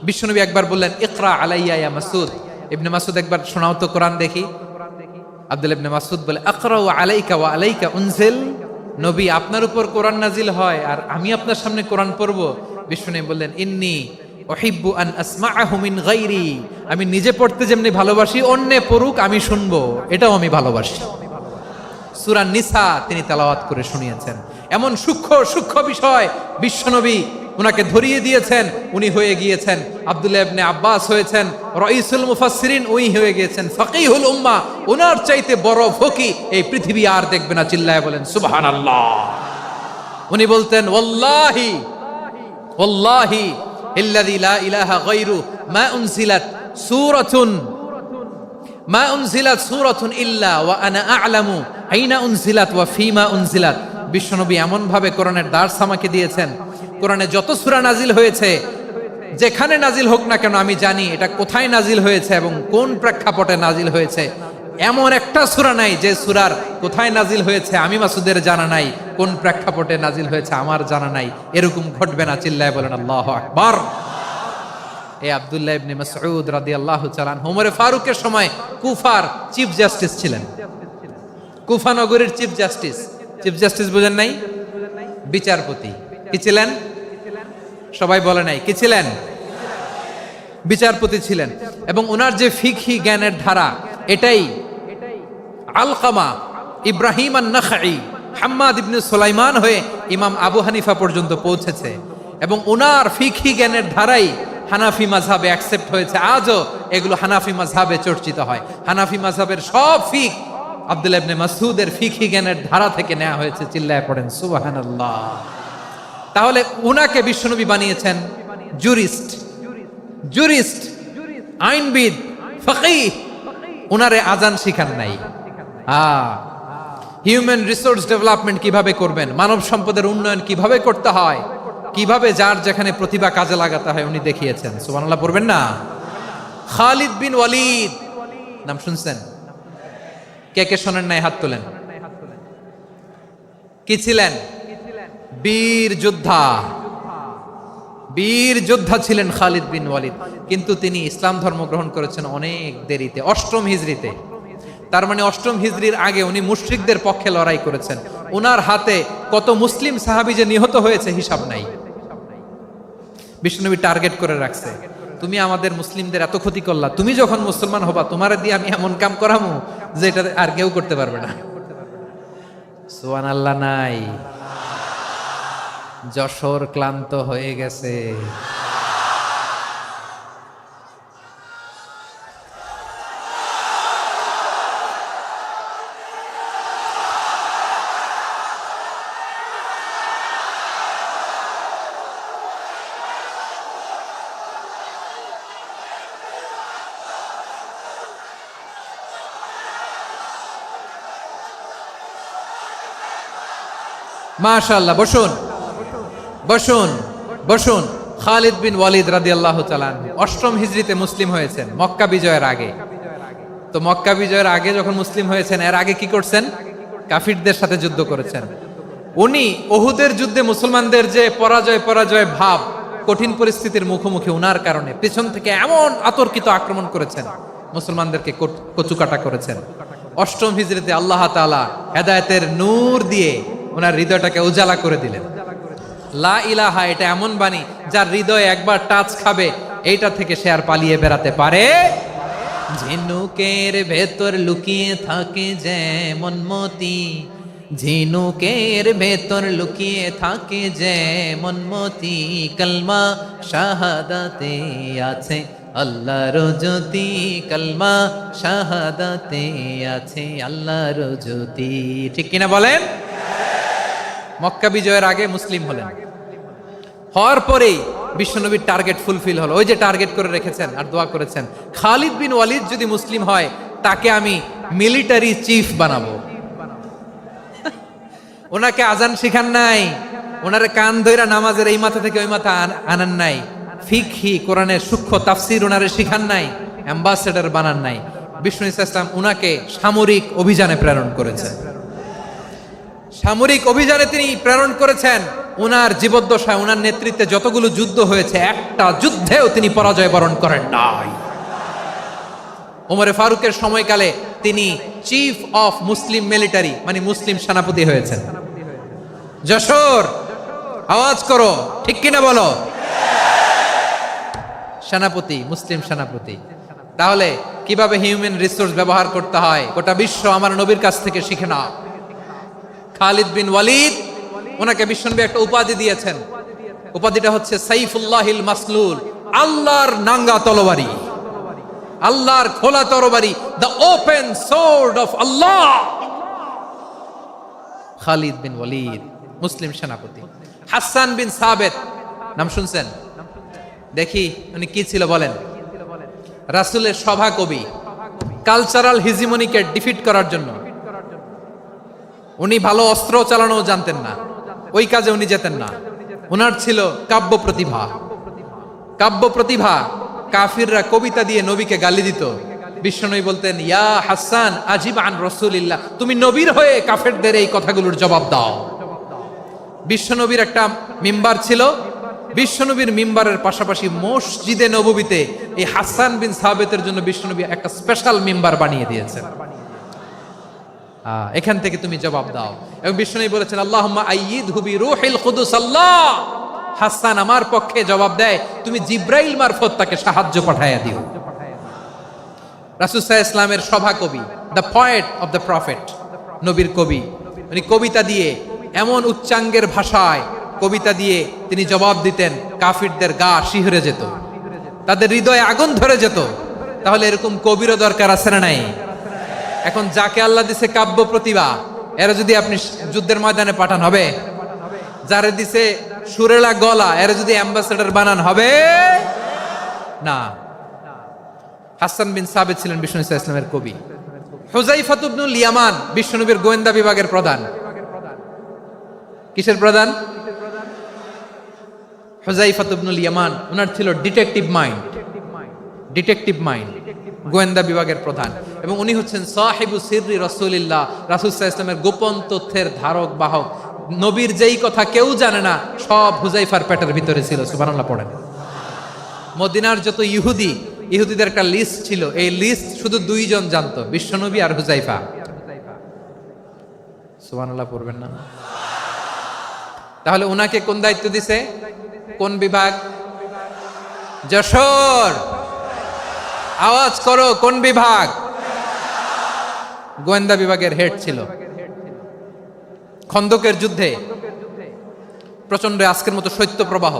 বিশ্বনবী একবার বললেন, ইকরা আলাইয়া ইয়া মাসউদ। ইবনে মাসউদ, একবার শোনাও তো কোরআন দেখি। আব্দুল্লাহ ইবনে মাসউদ বলে, আকরাউ আলাইকা ওয়া আলাইকা উনজিল। নবী, আপনার উপর কোরআন নাজিল হয় আর আমি আপনার সামনে কোরআন পড়ব। বিশ্বনবী বললেন, ইন্নী উহিব্বু আন আসমাআহু মিন গায়রি। আমি নিজে পড়তে যেমনি ভালোবাসি, অন্যে পড়ুক আমি শুনবো, এটাও আমি ভালোবাসি। সূরা নিসা তিনি তেলাওয়াত করে শুনিয়েছেন। এমন সূক্ষ্ম সূক্ষ্ম বিষয় বিশ্বনবী উনাকে ধরিয়ে দিয়েছেন। উনি হয়ে গিয়েছেন, আব্দুল্লাহ ইবনে আব্বাস হয়েছেন রাইসুল মুফাসসিরিন, উনি হয়ে গিয়েছেন ফাকিহুল উম্মাহ। ওনার চাইতে বড় ফকিহ এই পৃথিবী আর দেখবে না। চিল্লায় বলেন সুবহানাল্লাহ। উনি বলতেন, ওয়াল্লাহি ওয়াল্লাহি ইল্লাযী লা ইলাহা গায়রু মা উনজিলাত সূরাতুন ইল্লা ওয়া আনা আ'লামু আইনা উনজিলাত ওয়া ফীমা উনজিলাত। বিশ্বনবী এমন ভাবে কোরআনের দার্স আমাকে দিয়েছেন, কোরআনে যত সূরা নাজিল হয়েছে, যেখানে নাজিল হোক না কেন আমি জানি এটা কোথায় নাজিল হয়েছে এবং কোন প্রেক্ষাপটে নাজিল হয়েছে। এমন একটা সূরা নাই যে সূরার কোথায় নাজিল হয়েছে আমি মাসুদের জানা নাই, কোন প্রেক্ষাপটে নাজিল হয়েছে আমার জানা নাই। এরকম ঘটবে না। চিল্লায় বলেন আল্লাহু আকবার। এই আব্দুল্লাহ ইবনে মাসউদ রাদিয়াল্লাহু তাআলা আনহু ওমর ফারুকের সময় কুফার চিফ জাস্টিস ছিলেন। কুফা নগরীর চিফ জাস্টিস। চিফ জাস্টিস বুঝেন নাই? বিচারপতি। কি ছিলেন? সবাই বলে নাই, কি ছিলেন? বিচারপতি ছিলেন। এবং ওনার যে ফিকহি জ্ঞানের ধারা, এটাই আলকামা, ইব্রাহিম আন-নাখাই, হাম্মাদ ইবনে সুলাইমান হয়ে ইমাম আবু হানিফা পর্যন্ত পৌঁছেছে। এবং ওনার ফিকহি জ্ঞানের ধারাই হানাফি মাযহাবে অ্যাকসেপ্ট হয়েছে। আজও এগুলো হানাফি মাযহাবে চর্চিত হয়। হানাফি মাযহাবের সব ফিক আব্দুল্লাহ ইবনে মাসউদের ফিকহি জ্ঞানের ধারা থেকে নেওয়া হয়েছে। চিল্লায় পড়েন সুবহানাল্লাহ। তাহলে উনাকে বিশ্বনবী বানিয়েছেন জুরিস্ট, আইনবিদ, ফাকিহ। উনারে আজান শিখান নাই। হিউম্যান রিসোর্স ডেভেলপমেন্ট কিভাবে করবেন, মানব সম্পদের উন্নয়ন কিভাবে করতে হয়, কিভাবে যার যেখানে প্রতিভা কাজে লাগাতে হয় উনি দেখিয়েছেন। সুবহানাল্লাহ পড়বেন না? খালিদ বিন ওয়ালিদ নাম শুনছেন? কে কে শোনেন নাই? হাত তোলেন। কি ছিলেন? বীর যোদ্ধা, বীর যোদ্ধা ছিলেন খালিদ বিন ওয়ালিদ, কিন্তু তিনি ইসলাম ধর্ম গ্রহণ করেছেন অনেক দেরিতে, অষ্টম হিজরিতে। তার মানে অষ্টম হিজরির আগে উনি মুশরিকদের পক্ষে লড়াই করেছেন। ওনার হাতে কত মুসলিম সাহাবী যে নিহত হয়েছে হিসাব নাই। বিষ্ণুনবী টার্গেট করে রাখছে, তুমি আমাদের মুসলিমদের এত ক্ষতি করলা, তুমি যখন মুসলমান হবা তোমার দিয়ে আমি এমন কাম করামু যে এটা আর কেউ করতে পারবে না। সুবহানাল্লাহ নাই? যশোর ক্লান্ত হয়ে গেছে। মাশাআল্লাহ, বসুন বসুন বসুন। খালিদ বিন ওয়ালিদ রাদিয়াল্লাহু তাআলা আনহু অষ্টম হিজরিতে মুসলিম হয়েছেন, মক্কা বিজয়ের আগে। তো মক্কা বিজয়ের আগে যখন মুসলিম হয়েছেন, এর আগে কি করছেন? কাফিরদের সাথে যুদ্ধ করেছেন। উনি উহুদের যুদ্ধে মুসলমানদের যে পরাজয় ভাব, কঠিন পরিস্থিতির মুখোমুখি উনার কারণে পেছন থেকে এমন আতর্কিত আক্রমণ করেছেন, মুসলমানদেরকে কচুকাটা করেছেন। অষ্টম হিজরিতে আল্লাহ তাআলা হেদায়েতের নূর দিয়ে ওনার হৃদয়টাকে উজালা করে দিলেন। লা ইলাহা এটা এমন বাণী যার হৃদয়ে একবার টাচ খাবে, এইটা থেকে সে আর পালিয়ে বেড়াতে পারে। ঝিনুকের ভেতর লুকিয়ে থাকে যেমন মতি, ঝিনুকের ভেতর লুকিয়ে থাকে যেমন মতি, কলমা শাহাদাতে আছে আল্লাহর জ্যোতি, কলমা শাহাদাতে আছে আল্লাহর জ্যোতি। ঠিক কিনা বলেন? মক্কা বিজয়ের আগে মুসলিম হলেন, হওয়ার পরেই বিশ্বনবীর টার্গেট ফুলফিল হলো। ওই যে টার্গেট করে রেখেছেন আর দোয়া করেছেন, খালিদ বিন ওয়ালিদ যদি মুসলিম হয় তাকে আমি মিলিটারি চিফ বানাবো। ওনাকে আজান শিখান নাই, ওনারে কান ধইরা নামাজের এই মাথা থেকে ওই মাথা আনান নাই, ফিকহি কোরআনের সূক্ষ্ম তাফসীর ওনারে শিখান নাই, অ্যাম্বাসেডর বানান নাই। বিষ্ণু ইসলাম উনাকে সামরিক অভিযানে প্রেরণ করেছেন। সামরিক অভিযানে তিনি প্রেরণ করেছেন। উনার জীবদ্দশায় উনার নেতৃত্বে যতগুলো যুদ্ধ হয়েছে, একটা যুদ্ধেও তিনি পরাজয় বরণ করেন নাই। ওমরে ফারুকের সময়কালে তিনি চিফ অফ মুসলিম মিলিটারি, মানে মুসলিম সেনাপতি হয়েছেন। যশোর আওয়াজ করো, ঠিক কিনা বলো? সেনাপতি, মুসলিম সেনাপতি। তাহলে কিভাবে হিউম্যান রিসোর্স ব্যবহার করতে হয় গোটা বিশ্ব আমার নবীর কাছ থেকে শিখে নাও। খালিদ বিন ওয়ালিদ, ওনাকে বিশ্বনবী একটা উপাধি দিয়েছেন। উপাধিটা হচ্ছে সাইফুল্লাহিল মাসলুল, আল্লাহর নাঙ্গা তরবারি, আল্লাহর খোলা তরবারি, দ্য ওপেন সোর্ড অফ আল্লাহ। খালিদ বিন ওয়ালিদ মুসলিম সেনাপতি। হাসান বিন সাবেত নাম শুনছেন? দেখি উনি কি ছিল বলেন। রাসূলের সভা কবি, কালচারাল হিজিমনিকে ডিফিট করার জন্য। উনি ভালো অস্ত্র চালানো জানতেন না, ওই কাজে উনি যেতেন না। ওনার ছিল কাব্য প্রতিভা। কাব্য প্রতিভা, কাফিররা কবিতা দিয়ে নবীকে গালি দিত। বিশ্বনবী বলতেন, ইয়া হাসান আজিব আন রাসূলিল্লাহ, তুমি নবীর হয়ে কাফেরদের এই কথাগুলোর জবাব দাও। বিশ্বনবীর একটা মিম্বার ছিল, বিশ্বনবীর মিম্বারের পাশাপাশি মসজিদে নববীতে এই হাসান বিন সাবেতের জন্য বিশ্বনবী একটা স্পেশাল মিম্বার বানিয়ে দিয়েছেন। এখান থেকে তুমি জবাব দাও। এবং বিশ্বনবী বলেছেন, আল্লাহুম্মা আইয়িদহু বিরূহিল কুদুস, আল্লাহ হাসান আমার পক্ষে জবাব দেয়, তুমি জিব্রাইল মারফত তাকে সাহায্য পাঠাইয়া দিও। রাসূল সাল্লাল্লাহু আলাইহি ওয়াসাল্লামের সভা কবি, the poet of the prophet, নবীর কবি। উনি কবিতা দিয়ে, এমন উচ্চাঙ্গের ভাষায় কবিতা দিয়ে তিনি জবাব দিতেন, কাফিরদের গা শিহরে যেত, তাদের হৃদয়ে আগুন ধরে যেত। তাহলে এরকম কবিরও দরকার আছে না নাই? এখন যাকে আল্লাহ দিছে কাব্য প্রতিভা, এরা যদি আপনি যুদ্ধের ময়দানে পাঠান হবে? যারে দিছে সুরেলা গলা, এরা যদি অ্যাম্বাসেডর বানান হবে না। হাসান বিন সাবেত ছিলেন বিষ্ণু ইসলামের কবি। হুযায়ফা ইবনুল ইয়ামান বিশ্বনবীর গোয়েন্দা বিভাগের প্রধান। কিসের প্রধান? হুযায়ফা ইবনুল ইয়ামান। ওনার ছিল ডিটেকটিভ মাইন্ড, ডিটেকটিভ মাইন্ড, গোয়েন্দা বিভাগের প্রধান। এবং উনি হচ্ছেন সাহিবু সিররি রাসূলিল্লাহ, রাসূল সাল্লাল্লাহু আলাইহি ওয়াসাল্লামের গোপন তথ্যের ধারক বাহক। নবীর যেই কথা কেউ জানে না সব হুজাইফার পেটের ভিতরে ছিল। সুবহানাল্লাহ পড়েন। মদিনার যত ইহুদিদের একটা লিস্ট ছিল, এই লিস্ট শুধু দুইজন জানতো, বিশ্বনবী আর হুজাইফা। সুবহানাল্লাহ পড়বেন না? তাহলে উনাকে কোন দায়িত্ব দিছে? কোন বিভাগ? যশোর। আওয়াজ করো, কোন বিভাগ? গোয়েন্দা বিভাগের হেড ছিল। খন্দকের যুদ্ধে প্রচন্ড আজকের মতো শৈত্য প্রবাহ,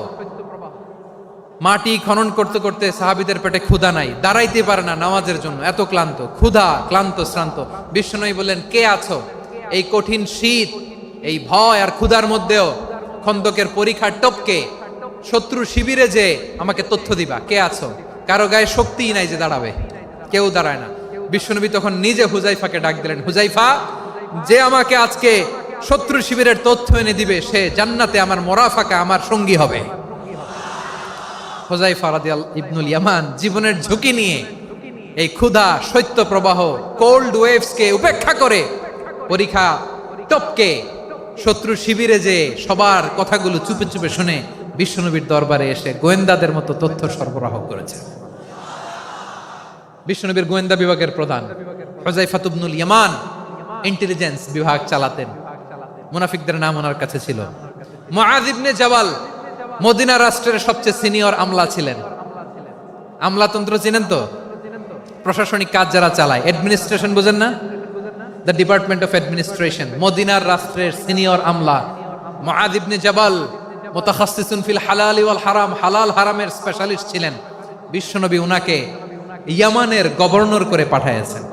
মাটি খনন করতে করতে সাহাবীদের পেটে ক্ষুধা নাই, দাঁড়াইতে পারে না নামাজের জন্য, এত ক্লান্ত, ক্ষুধা, ক্লান্ত, শ্রান্ত। বিশ্বনবী বললেন, কে আছো? এই কঠিন শীত, এই ভয় আর ক্ষুধার মধ্যেও খন্দকের পরীক্ষার টপকে শত্রু শিবিরে যে আমাকে তথ্য দিবা, কে আছো? কারো গায়ে শক্তিই নাই যে দাঁড়াবে, কেউ দাঁড়ায় না। বিশ্বনবী তখন নিজে হুজাইফাকে ডাক দিলেন, হুজাইফা, যে আমাকে আজকে শত্রু শিবিরের তথ্য এনে দিবে সে জান্নাতে আমার মোরাফাকা, আমার সঙ্গী হবে। হুজাইফা রাদিয়াল্লাহু ইবনুল ইয়ামান জীবনের ঝুঁকি নিয়ে এই ক্ষুধা, শৈত্য প্রবাহ, কোল্ড ওয়েভসকে উপেক্ষা করে পরীক্ষা টপকে শত্রু শিবিরে যে সবার কথাগুলো চুপে চুপে শুনে বিশ্বনবীর দরবারে এসে গোয়েন্দাদের মতো তথ্য সরবরাহ করেছে। বিশ্বনবীর গোয়েন্দা বিভাগের প্রধান হুজাইফা ইবনুল ইয়ামান ইন্টেলিজেন্স বিভাগ চালাতেন। মুনাফিকদের নাম ওনার কাছে ছিল। মুআয ইবনে জাবাল মদিনা রাষ্ট্রের সবচেয়ে সিনিয়র আমলা ছিলেন। আমলাতন্ত্র চিনেন তো? প্রশাসনিক কাজ যারা চালায়, অ্যাডমিনিস্ট্রেশন বুঝেন না? The department of administration. মদিনার রাষ্ট্রের সিনিয়র আমলা মুআয ইবনে জাবাল মুতাখাসসিসুন ফিল হালাল ওয়াল হারাম, হালাল হারামের স্পেশালিস্ট ছিলেন। বিশ্বনবী উনাকে ইয়ামানের গভর্নর করে পাঠিয়েছেন।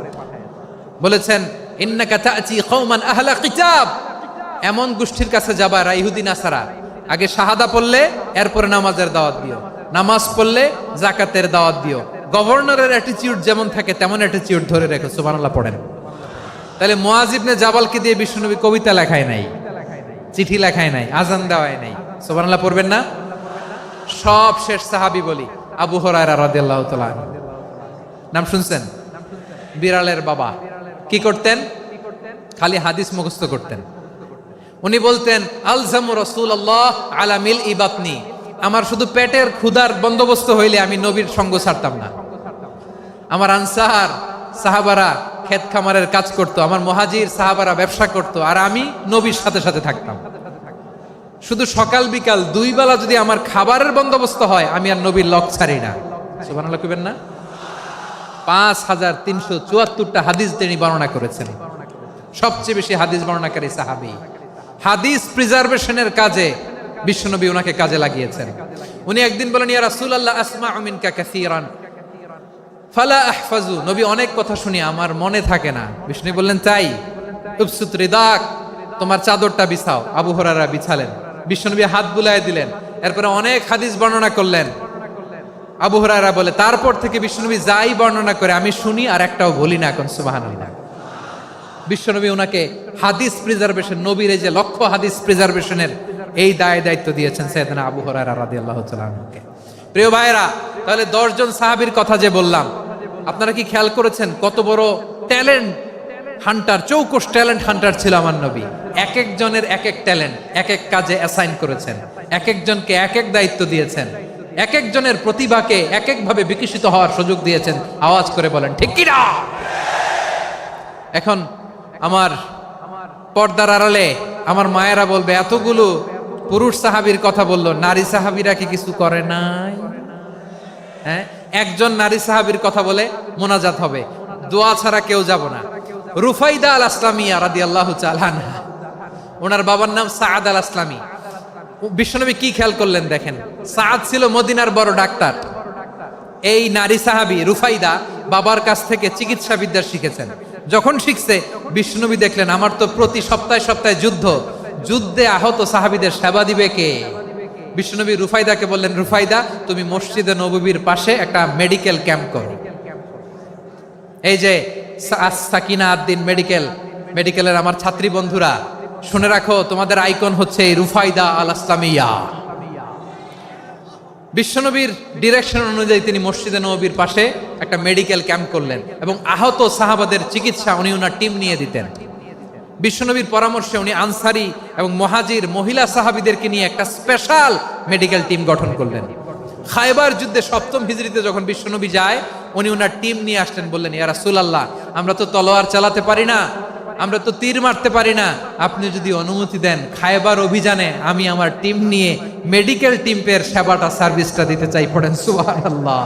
বলেছেন, ইন্নাকা তা'তি কওমান আহলা কিতাব, এমন গোষ্ঠীর কাছে যাবা এরা ইহুদি নাসারা, আগে শাহাদা পড়লে এরপরে নামাজের দাওয়াত দিও, নামাজ পড়লে যাকাতের দাওয়াত দিও। গভর্নরের অ্যাটিটিউড যেমন থাকে তেমন অ্যাটিটিউড ধরে রেখো। সুবহানাল্লাহ পড়েন। তাহলে মুআয ইবনে জাবালকে দিয়ে বিশ্বনবী কবিতা লেখায় নাই, চিঠি লেখায় নাই, আজান দেওয়ায় নাই। সুবহানাল্লাহ পড়বেন না? সব শেষ সাহাবী বলি আবু হুরায়রা রাদিয়াল্লাহু তাআলা আনহু। নাম শুনছেন? বিড়ালের বাবা। কি করতেন? খালি হাদিস মুখস্থ করতেন। উনি বলতেন, আলজামু রাসূলুল্লাহ আলা মিল ইবাতনি, আমার শুধু পেটের ক্ষুধার বন্দোবস্ত হইলে আমি নবীর সঙ্গ ছাড়তাম না। আমার আনসার সাহাবারা ক্ষেত খামারের কাজ করত, আমার মুহাজির সাহাবারা ব্যবসা করত, আর আমি নবীর সাথে সাথে থাকতাম। শুধু সকাল বিকাল দুই বেলা যদি আমার খাবারের বন্দোবস্ত হয় আমি আর নবীর লক ছাড়ি না। সুবহানাল্লাহ কইবেন না? 5374টা হাদিস তিনি বর্ণনা করেছেন। সবচেয়ে বেশি হাদিস বর্ণনাকারী সাহাবী। হাদিস প্রিজার্ভেশনের কাজে বিশ্বনবী ওনাকে কাজে লাগিয়েছেন। উনি একদিন বলেন, ইয়া রাসূলুল্লাহ আসমাউ মিনকা কাসীরান ফালা আহফাজু, নবী অনেক কথা শুনি আমার মনে থাকে না। বিষ্ণু বললেন, তাই? উবসুত রিদাক, তোমার চাদরটা বিছাও। আবু হুরায়রা বিছালেন, বিশ্বনবী হাত বুলায় দিলেন, এরপরে অনেক হাদিস বর্ণনা করলেন। আবু হুরায়রা বলে, তারপর থেকে বিশ্বনবী যাই বর্ণনা করে আমি শুনি আর একটাও বলি না। এখন সুবহানাল্লাহ। বিশ্বনবী ওনাকে হাদিস প্রিজার্ভেশন, নবীর এই যে লক্ষ্য হাদিস প্রিজার্ভেশনের এই দায়িত্ব দিয়েছেন সাইয়েদনা আবু হুরায়রা রাদিয়াল্লাহু তাআলা আনহুকে। প্রিয় ভাইরা, তাহলে 10 জন সাহাবীর কথা যে বললাম, আপনারা কি খেয়াল করেছেন কত বড় ট্যালেন্ট হান্টার, চৌকস ট্যালেন্ট হান্টার ছিল আমার নবী। এক একজনের এক এক ট্যালেন্ট, এক এক কাজে অ্যাসাইন করেছেন, এক একজনকে এক এক দায়িত্ব দিয়েছেন, এক একজনের প্রতিভাকে এক একভাবে বিকশিত হওয়ার সুযোগ দিয়েছেন। আওয়াজ করে বলেন ঠিক কি না? এখন আমার পর্দার আড়ালে আমার মায়েরা বলবে, এতগুলো পুরুষ সাহাবীর কথা বললো, নারী সাহাবীরা কি কিছু করে নাই? হ্যাঁ, একজন নারী সাহাবীর কথা বলে মোনাজাত হবে, দোয়া ছাড়া কেউ যাব না। রুফাইদা আল আসলামিয়া রাদিয়াল্লাহু তাআলা আনহা, ওনার বাবার নাম সাআদ আল আসলামি। বিশ্বনবী কি খেয়াল করলেন দেখেন, সাআদ ছিল মদিনার বড় ডাক্তার। এই নারী সাহাবী রুফাইদা বাবার কাছ থেকে চিকিৎসা বিদ্যা শিখেছেন। যখন শিখছে বিশ্বনবী দেখলেন, আমার তো প্রতি সপ্তাহে সপ্তাহে যুদ্ধে আহত সাহাবীদের সেবা দিবে কে? বিশ্বনবী রুফাইদাকে বললেন, রুফাইদা তুমি মসজিদে নববীর পাশে একটা মেডিকেল ক্যাম্প করো। এই যে সাকিনা আদ্দিন মেডিকেলের আমার ছাত্রী বন্ধুরা শুনে রাখো, তোমাদের আইকন হচ্ছে এই রুফাইদা আল আসলামিয়া। বিশ্বনবীর ডিরেকশন অনুযায়ী তিনি মসজিদে নববীর পাশে একটা মেডিকেল ক্যাম্প করলেন এবং আহত সাহাবাদের চিকিৎসা উনি ওনার টিম নিয়ে দিতেন। বিশ্বনবীর পরামর্শে উনি আনসারি এবং মুহাজির মহিলা সাহাবীদেরকে নিয়ে একটা স্পেশাল মেডিকেল টিম গঠন করলেন। খায়বার যুদ্ধে 7ম হিজরিতে যখন বিশ্বনবী যায়, উনি ওনার টিম নিয়ে আসলেন, বললেন, ইয়া রাসূলুল্লাহ, আমরা তো তলোয়ার চালাতে পারি না, আমরা তো তীর মারতে পারি না, আপনি যদি অনুমতি দেন খায়বার অভিযানে আমি আমার টিম নিয়ে মেডিকেল টিমের সেবাটা সার্ভিসটা দিতে চাই। পড়েন সুবহানাল্লাহ।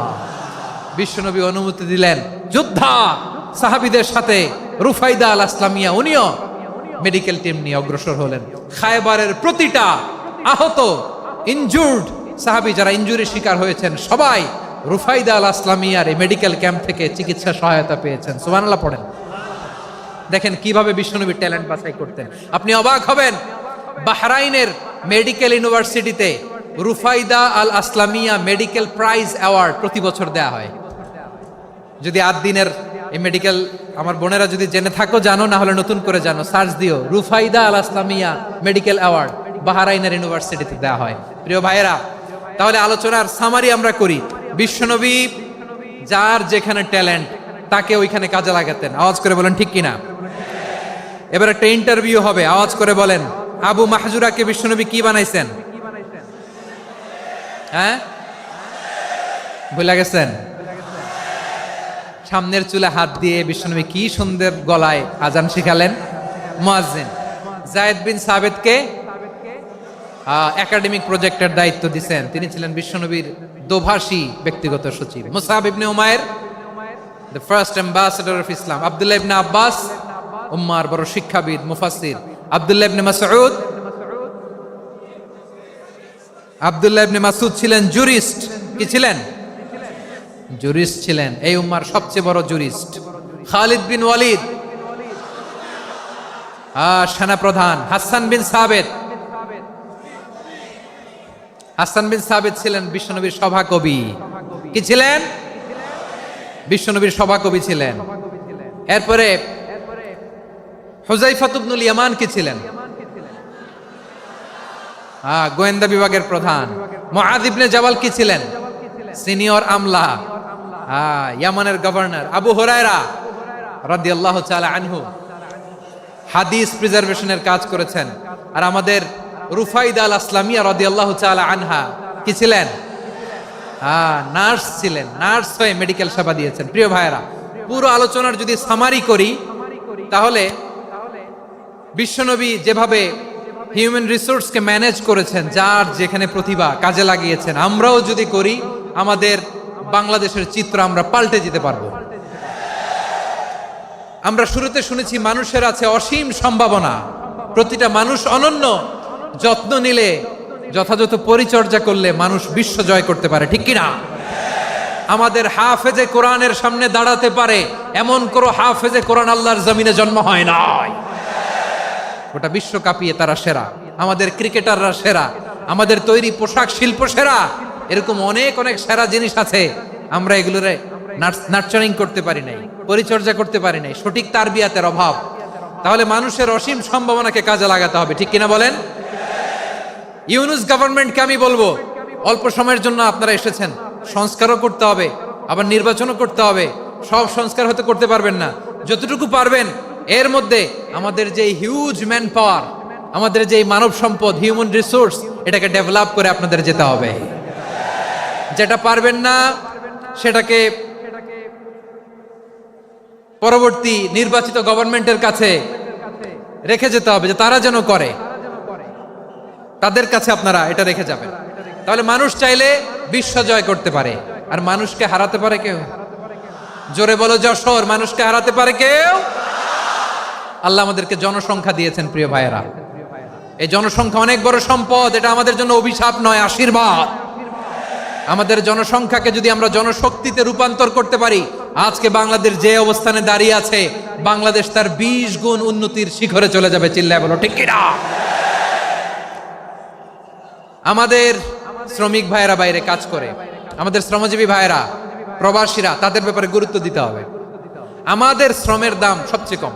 বিশ্বনবী অনুমতি দিলেন। যোদ্ধা সাহাবীদের সাথে রুফাইদা আল আসলামিয়া উনিও মেডিকেল টিম নিয়ে অগ্রসর হলেন। খায়বারের প্রতিটা আহত ইনজুর্ড সাহাবী যারা ইনজুরি শিকার হয়েছেন সবাই রুফাইদা আল আসলামিয়ার এই মেডিকেল ক্যাম্প থেকে চিকিৎসা সহায়তা পেয়েছেন। সুবহানাল্লাহ পড়েন। দেখেন কিভাবে বিশ্বনবী ট্যালেন্ট বাছাই করতেন। আপনি অবাক হবেন, বাহরাইনের মেডিকেল ইউনিভার্সিটিতে রুফাইদা আল আসলামিয়া মেডিকেল প্রাইজ অ্যাওয়ার্ড প্রতি বছর দেয়া হয়। যদি 8 দিনের এই মেডিকেল আমার বোনেরা যদি জেনে থাকো জানো, না হলে নতুন করে জানো, সার্চ দিও রুফাইদা আল আসলামিয়া মেডিকেল অ্যাওয়ার্ড বাহরাইনের ইউনিভার্সিটিতে দেয়া হয়। প্রিয় ভাইয়েরা, তাহলে আলোচনার সামারি আমরা করি। বিশ্বনবী যার যেখানে ট্যালেন্ট তাকে ওইখানে কাজে লাগাতেন। আওয়াজ করে বলেন ঠিক কিনা? এবার একটা ইন্টারভিউ হবে, আওয়াজ করে বলেন, আবু মাহজুরাকে বিশ্বনবী কি বানাইছেন? হ্যাঁ, ভুলে গেছেন? সামনের চুলে হাত দিয়ে বিশ্বনবী কি সুন্দর গলায় আজান শিখালেন। মুয়াজ্জিন। যায়েদ বিন সাবিতকে একাডেমিক প্রজেক্টের দায়িত্ব দিয়েছেন, তিনি ছিলেন বিশ্বনবীর দোভাষী ব্যক্তিগত সচিব। Musab ibn Umair the first ambassador of Islam. Abdullah ibn Abbas উম্মার বড় শিক্ষাবিদ মুফাসসির। আব্দুল্লাহ ইবনে মাসউদ ছিলেন জুরিস্ট। কি ছিলেন? জুরিস্ট ছিলেন, এই উম্মার সবচেয়ে বড় জুরিস্ট। খালিদ বিন ওয়ালিদ সেনাপ্রধান। হাসান বিন সাবিত ছিলেন বিশ্বনবীর সভাকবি। কি ছিলেন? বিশ্বনবীর সভাকবি ছিলেন। এরপরে হুযায়ফা ইবনুল ইয়ামান কি ছিলেন? গোয়েন্দা বিভাগের প্রধান। মুআয ইবনে জাবাল কি ছিলেন? সিনিয়র আমলা, ইয়ামানের গভর্নর। আবু হুরায়রা রাদিয়াল্লাহু তাআলা আনহু হাদিস প্রিজার্ভেশনের কাজ করেছেন। আর আমাদের রুফাইদা আল আসলামিয়া রাদিয়াল্লাহু তাআলা আনহা কি ছিলেন? নার্স ছিলেন। নার্স হয়ে মেডিকেল সেবা দিয়েছেন। প্রিয় ভাইয়েরা, পুরো আলোচনার যদি সামারি করি তাহলে বিশ্বনবী যেভাবে হিউম্যান রিসোর্সকে ম্যানেজ করেছেন, যার যেখানে প্রতিভা কাজে লাগিয়েছেন, আমরাও যদি করি আমাদের বাংলাদেশের চিত্র আমরা পাল্টে যেতে পারবো। আমরা শুরুতে শুনেছি মানুষের আছে অসীম সম্ভাবনা, প্রতিটা মানুষ অনন্য, যত্ন নিলে, যথাযথ পরিচর্যা করলে মানুষ বিশ্ব জয় করতে পারে। ঠিক কিনা? আমাদের হাফেজে কোরআনের সামনে দাঁড়াতে পারে এমন কোন হাফেজে কোরআন আল্লাহর জমিনে জন্ম হয় নাই। গোটা বিশ্ব কাঁপিয়ে তারা সেরা। আমাদের ক্রিকেটাররা সেরা, আমাদের তৈরি পোশাক শিল্প সেরা। এরকম অনেক অনেক সেরা জিনিস আছে, আমরা এগুলোরে নার্চারিং করতে পারি নাই, পরিচর্যা করতে পারি নাই, সঠিক তারবিয়াতের অভাব। তাহলে মানুষের অসীম সম্ভাবনাকে কাজে লাগাতে হবে। ঠিক কিনা বলেন? ইউনুস গভর্নমেন্টকে আমি বলবো, অল্প সময়ের জন্য আপনারা এসেছেন, সংস্কারও করতে হবে, আবার নির্বাচনও করতে হবে। সব সংস্কার হয়তো করতে পারবেন না, যতটুকু পারবেন এর মধ্যে আমাদের যে হিউজ ম্যান পাওয়ার, আমাদের যে মানব সম্পদ, হিউম্যান রিসোর্স, এটাকে ডেভেলপ করে আপনাদের যেতে হবে। যেটা পারবেন না সেটাকে পরবর্তী নির্বাচিত গভর্নমেন্টের কাছে রেখে যেতে হবে, যে তারা যেন করে, তাদের কাছে আপনারা এটা রেখে যাবেন। তাহলে মানুষ চাইলে বিশ্ব জয় করতে পারে। আর মানুষকে হারাতে পারে কেউ? জোরে বলো যশোর। মানুষকে হারাতে পারে কেউ? আল্লাহ আমাদেরকে জনসংখ্যা দিয়েছেন। প্রিয় ভাইয়েরা, এই জনসংখ্যা অনেক বড় সম্পদ, এটা আমাদের জন্য অভিশাপ নয়, আশীর্বাদ। আমাদের জনসংখ্যাকে যদি আমরা জনশক্তিতে রূপান্তর করতে পারি, আজকে বাংলাদেশ যে অবস্থানে দাঁড়িয়ে আছে, বাংলাদেশ তার 20 গুণ উন্নতির শিখরে চলে যাবে। চিল্লায় বলো ঠিক কিনা? আমাদের শ্রমিক ভাইয়েরা বাইরে কাজ করে, আমাদের শ্রমজীবী ভাইয়েরা, প্রবাসীরা, তাদের ব্যাপারে গুরুত্ব দিতে হবে। আমাদের শ্রমের দাম সবচেয়ে কম,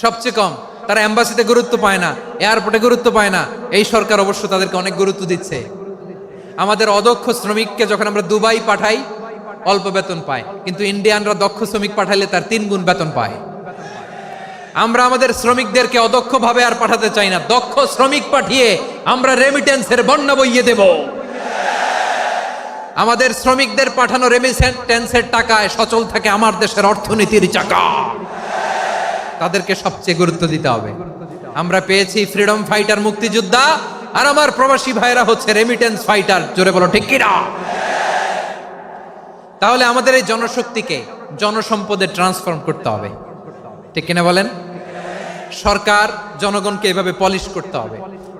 সবচেয়ে কম। তারা এম্বাসিতে গুরুত্ব পায় না, এয়ারপোর্টে গুরুত্ব পায় না। এই সরকার অবশ্য তাদেরকে অনেক গুরুত্ব দিচ্ছে। আমাদের অদক্ষ শ্রমিককে যখন আমরা দুবাই পাঠাই অল্প বেতন পায়, কিন্তু ইন্ডিয়ানরা দক্ষ শ্রমিক পাঠাইলে তার 3 গুণ বেতন পায়। আমরা আমাদের শ্রমিকদেরকে অদক্ষভাবে আর পাঠাতে চাই না, দক্ষ শ্রমিক পাঠিয়ে আমরা রেমিটেন্সের বন্যা বইয়ে দেব। আমাদের শ্রমিকদের পাঠানো রেমিটেন্সের টাকায় সচল থাকে আমার দেশের অর্থনীতির চাকা। তাদেরকে সবচেয়ে গুরুত্ব দিতে হবে। আমরা পেয়েছি ফ্রিডম ফাইটার, মুক্তিযোদ্ধা, আর আমার প্রবাসী ভাইরা হচ্ছে রেমিটেন্স ফাইটার। জোরে বলো ঠিক কিনা? তাহলে আমাদের এই জনশক্তিকে জনসম্পদে ট্রান্সফর্ম করতে হবে, ঠিক কিনা বলেন? সরকার জনগণকে এভাবে পলিশ করতে হবে।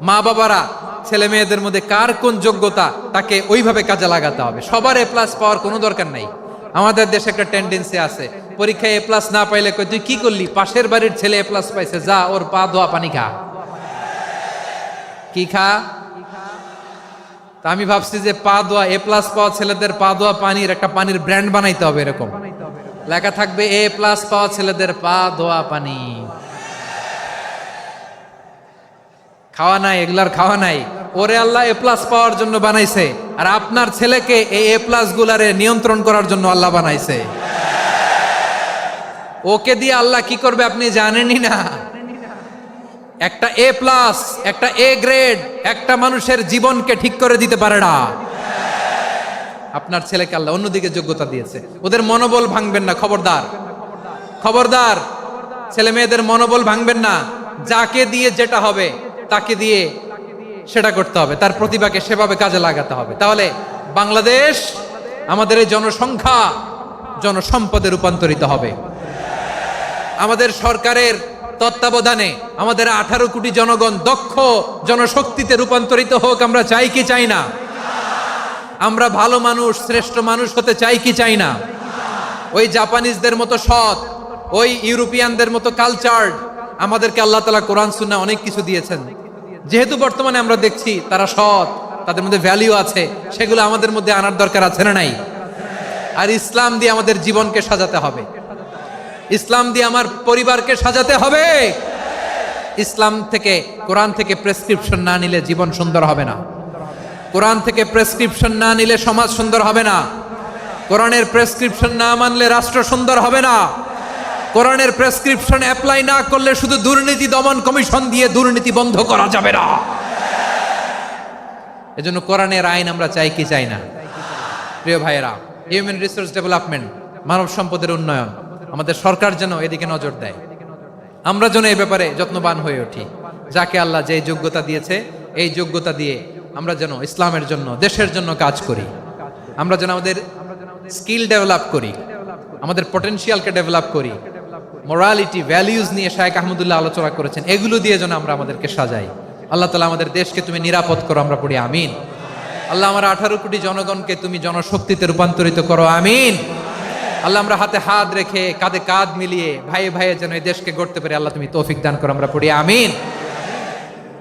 মা বাবারা ছেলে মেয়েদের মধ্যে কার কোন যোগ্যতা তাকে ওইভাবে কাজে লাগাতে হবে। সবার এ প্লাস পাওয়ার কোনো দরকার নাই। আমাদের দেশে একটা টেন্ডেন্সি আছে, পরীক্ষায় এ প্লাস না পাইলে কই তুই কি করলি, পাশের বাড়ির ছেলে এ প্লাস পাইছে, যা ওর পা ধোয়া পানি খা। কি খা? তা আমি ভাবছি যে পা ধোয়া, এ প্লাস পাওয়া ছেলেদের পা ধোয়া পানির একটা পানির ব্র্যান্ড বানাইতে হবে। এরকম লেখা থাকবে, এ প্লাস পাওয়া ছেলেদের পা ধোয়া পানি। খাওয়া নাই, এগুলার খাওয়া নাই। ওরে আল্লাহ এ প্লাস পাওয়ার জন্য বানাইছে, আর আপনার ছেলেকে এই এ প্লাস গুলারে নিয়ন্ত্রণ করার জন্য আল্লাহ বানাইছে। ওকে দিয়ে আল্লাহ কি করবে আপনি জানেনই না। একটা এ প্লাস, একটা এ গ্রেড একটা মানুষের জীবনকে ঠিক করে দিতে পারে না। আপনার ছেলেকে আল্লাহ অন্যদিকে যোগ্যতা দিয়েছে। ওদের মনোবল ভাঙবেন না, খবরদার, খবরদার। ছেলে মেয়েদের মনোবল ভাঙবেন না। যাকে দিয়ে যেটা হবে তাকে দিয়ে সেটা করতে হবে, তার প্রতিভাকে সেভাবে কাজে লাগাতে হবে। তাহলে বাংলাদেশ, আমাদের এই জনসংখ্যা জনসম্পদে রূপান্তরিত হবে। আমাদের সরকারের তত্ত্বাবধানে আমাদের 18 কোটি জনগণ দক্ষ জনশক্তিতে রূপান্তরিত হোক। আমরা চাই কি চাই না? আমরা ভালো মানুষ, শ্রেষ্ঠ মানুষ হতে চাই কি চাই না? ওই জাপানিজদের মতো সৎ, ওই ইউরোপিয়ানদের মতো কালচার্ড। আমাদেরকে আল্লাহ তাআলা কোরআন সুন্নাহ অনেক কিছু দিয়েছেন। যেহেতু বর্তমানে আমরা দেখছি তারা সৎ, তাদের মধ্যে ভ্যালিউ আছে, সেগুলো আমাদের মধ্যে আনার দরকার আছে না নাই? আর ইসলাম দিয়ে আমাদের জীবনকে সাজাতে হবে, ইসলাম দিয়ে আমার পরিবারকে সাজাতে হবে। ইসলাম থেকে, কোরআন থেকে প্রেসক্রিপশন না নিলে জীবন সুন্দর হবে না। কোরআন থেকে প্রেসক্রিপশন না নিলে সমাজ সুন্দর হবে না। কোরআনের প্রেসক্রিপশন না মানলে রাষ্ট্র সুন্দর হবে না। কোরআনের প্রেসক্রিপশন অ্যাপ্লাই না করলে শুধু দুর্নীতি দমন কমিশন দিয়ে দুর্নীতি বন্ধ করা যাবে না। এজন্য কোরআনের আইন আমরা চাই কি চাই না? প্রিয় ভাইয়েরা, হিউম্যান রিসোর্স ডেভেলপমেন্ট, মানব সম্পদের উন্নয়ন, আমাদের সরকার যেন এদিকে নজর দেয়। আমরা যেন এই ব্যাপারে যত্নবান হয়ে উঠি। যাকে আল্লাহ যে যোগ্যতা দিয়েছে, এই যোগ্যতা দিয়ে আমরা যেন ইসলামের জন্য, দেশের জন্য কাজ করি। আমরা যেন আমাদের স্কিল ডেভেলপ করি, আমাদের পটেনশিয়ালকে ডেভেলপ করি। মোরালিটি, ভ্যালিউজ নিয়ে শায়েখ আহমদুল্লাহ আলোচনা করেছেন। এগুলো দিয়ে যেন আমরা আমাদেরকে সাজাই। আল্লাহ তাআলা আমাদের দেশকে তুমি নিরাপদ করো, আমরা পড়ি আমিন। আল্লাহ আমার 18 কোটি জনগণকে তুমি জনশক্তিতে রূপান্তরিত করো, আমিন। আল্লাহ আমরা হাতে হাত রেখে, কাঁধে কাঁধ মিলিয়ে ভাইয়ে ভাইয়ে যেন এই দেশকে গড়তে পারি, আল্লাহ তুমি তৌফিক দান করো, আমরা পড়ি আমিন।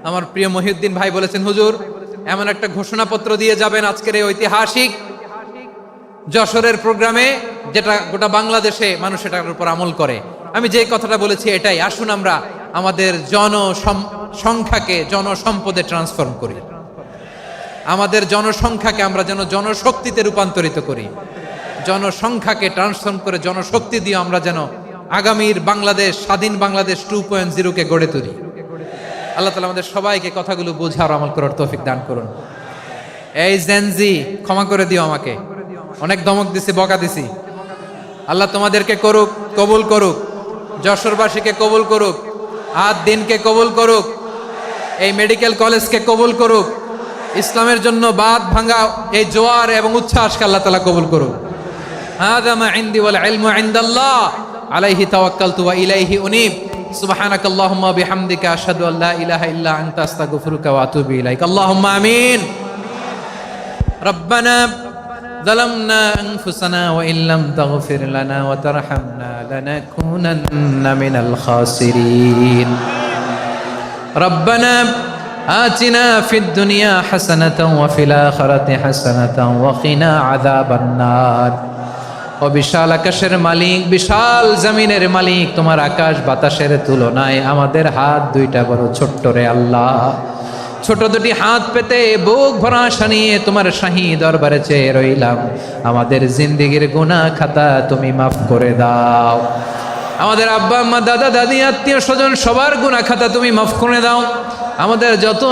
আমার প্রিয় মহিউদ্দিন ভাই বলেছেন, হুজুর এমন একটা ঘোষণাপত্র দিয়ে যাবেন আজকের এই ঐতিহাসিক যশোরের প্রোগ্রামে, যেটা গোটা বাংলাদেশে মানুষ এটার উপর আমল করে। আমি যে কথাটা বলেছি এটাই, আসুন আমরা আমাদের জনসংখ্যাকে জনসম্পদে ট্রান্সফর্ম করি। আমাদের জনসংখ্যাকে আমরা যেন জনশক্তিতে রূপান্তরিত করি। জনসংখ্যাকে ট্রান্সফর্ম করে জনশক্তি দিয়ে আমরা যেন আগামীর বাংলাদেশ, স্বাধীন বাংলাদেশ 2.0 কে গড়ে তুলি। আল্লাহ তাআলা আমাদের সবাইকে কথাগুলো বোঝার, আমল করার তৌফিক দান করুন। এই জেনজি, ক্ষমা করে দিও আমাকে, অনেক ধমক দিছি, বকা দিছি। আল্লাহ তোমাদেরকে করুক, কবুল করুক, যশোরবাসীকে কবুল করুক, আদ দিনকে কবুল করুক, এই মেডিকেল কলেজকে কবুল করুক, ইসলামের জন্য বাদ ভাঙা এই জোয়ার এবং উচ্ছ্বাসকে আল্লাহ তাআলা কবুল করুক। হাযা মা ইনদি ওয়াল ইলমু ইনদাল্লাহ আলাইহি তাওয়াক্কালতু ওয়া ইলাইহি উনীব। সুবহানাকাল্লাহুম্মা বিহামদিকা আশহাদু আল্লা ইলাহা ইল্লা আনতা আস্তাগফিরুকা ওয়া আতুবু ইলাইক। আল্লাহুম্মা আমিন। রব্বানা ظلمنا أنفسنا وإن لم تغفر لنا وترحمنا لنكونن من الخاسرين. ربنا آتنا في الدنيا حسنة وفي الآخرة حسنة وقنا عذاب النار. ও বিশাল আকাশের মালিক, বিশাল জমিনের মালিক, তোমার আকাশ বাতাসের তুলনায় আমাদের হাত দুইটা বড় ছোট্ট রে আল্লাহ। ছোট দুটি হাত পেতে বুক ভরা আশা নিয়ে তোমার শাহী দরবারে চেয়ে রইলাম। আমাদের জিন্দেগির গুনাহ খাতা তুমি মাফ করে দাও। আমাদের আব্বা আম্মা দাদা দাদি আত্মীয় স্বজন সবার গুনাহ খাতা তুমি মাফ করে দাও। আমাদের যত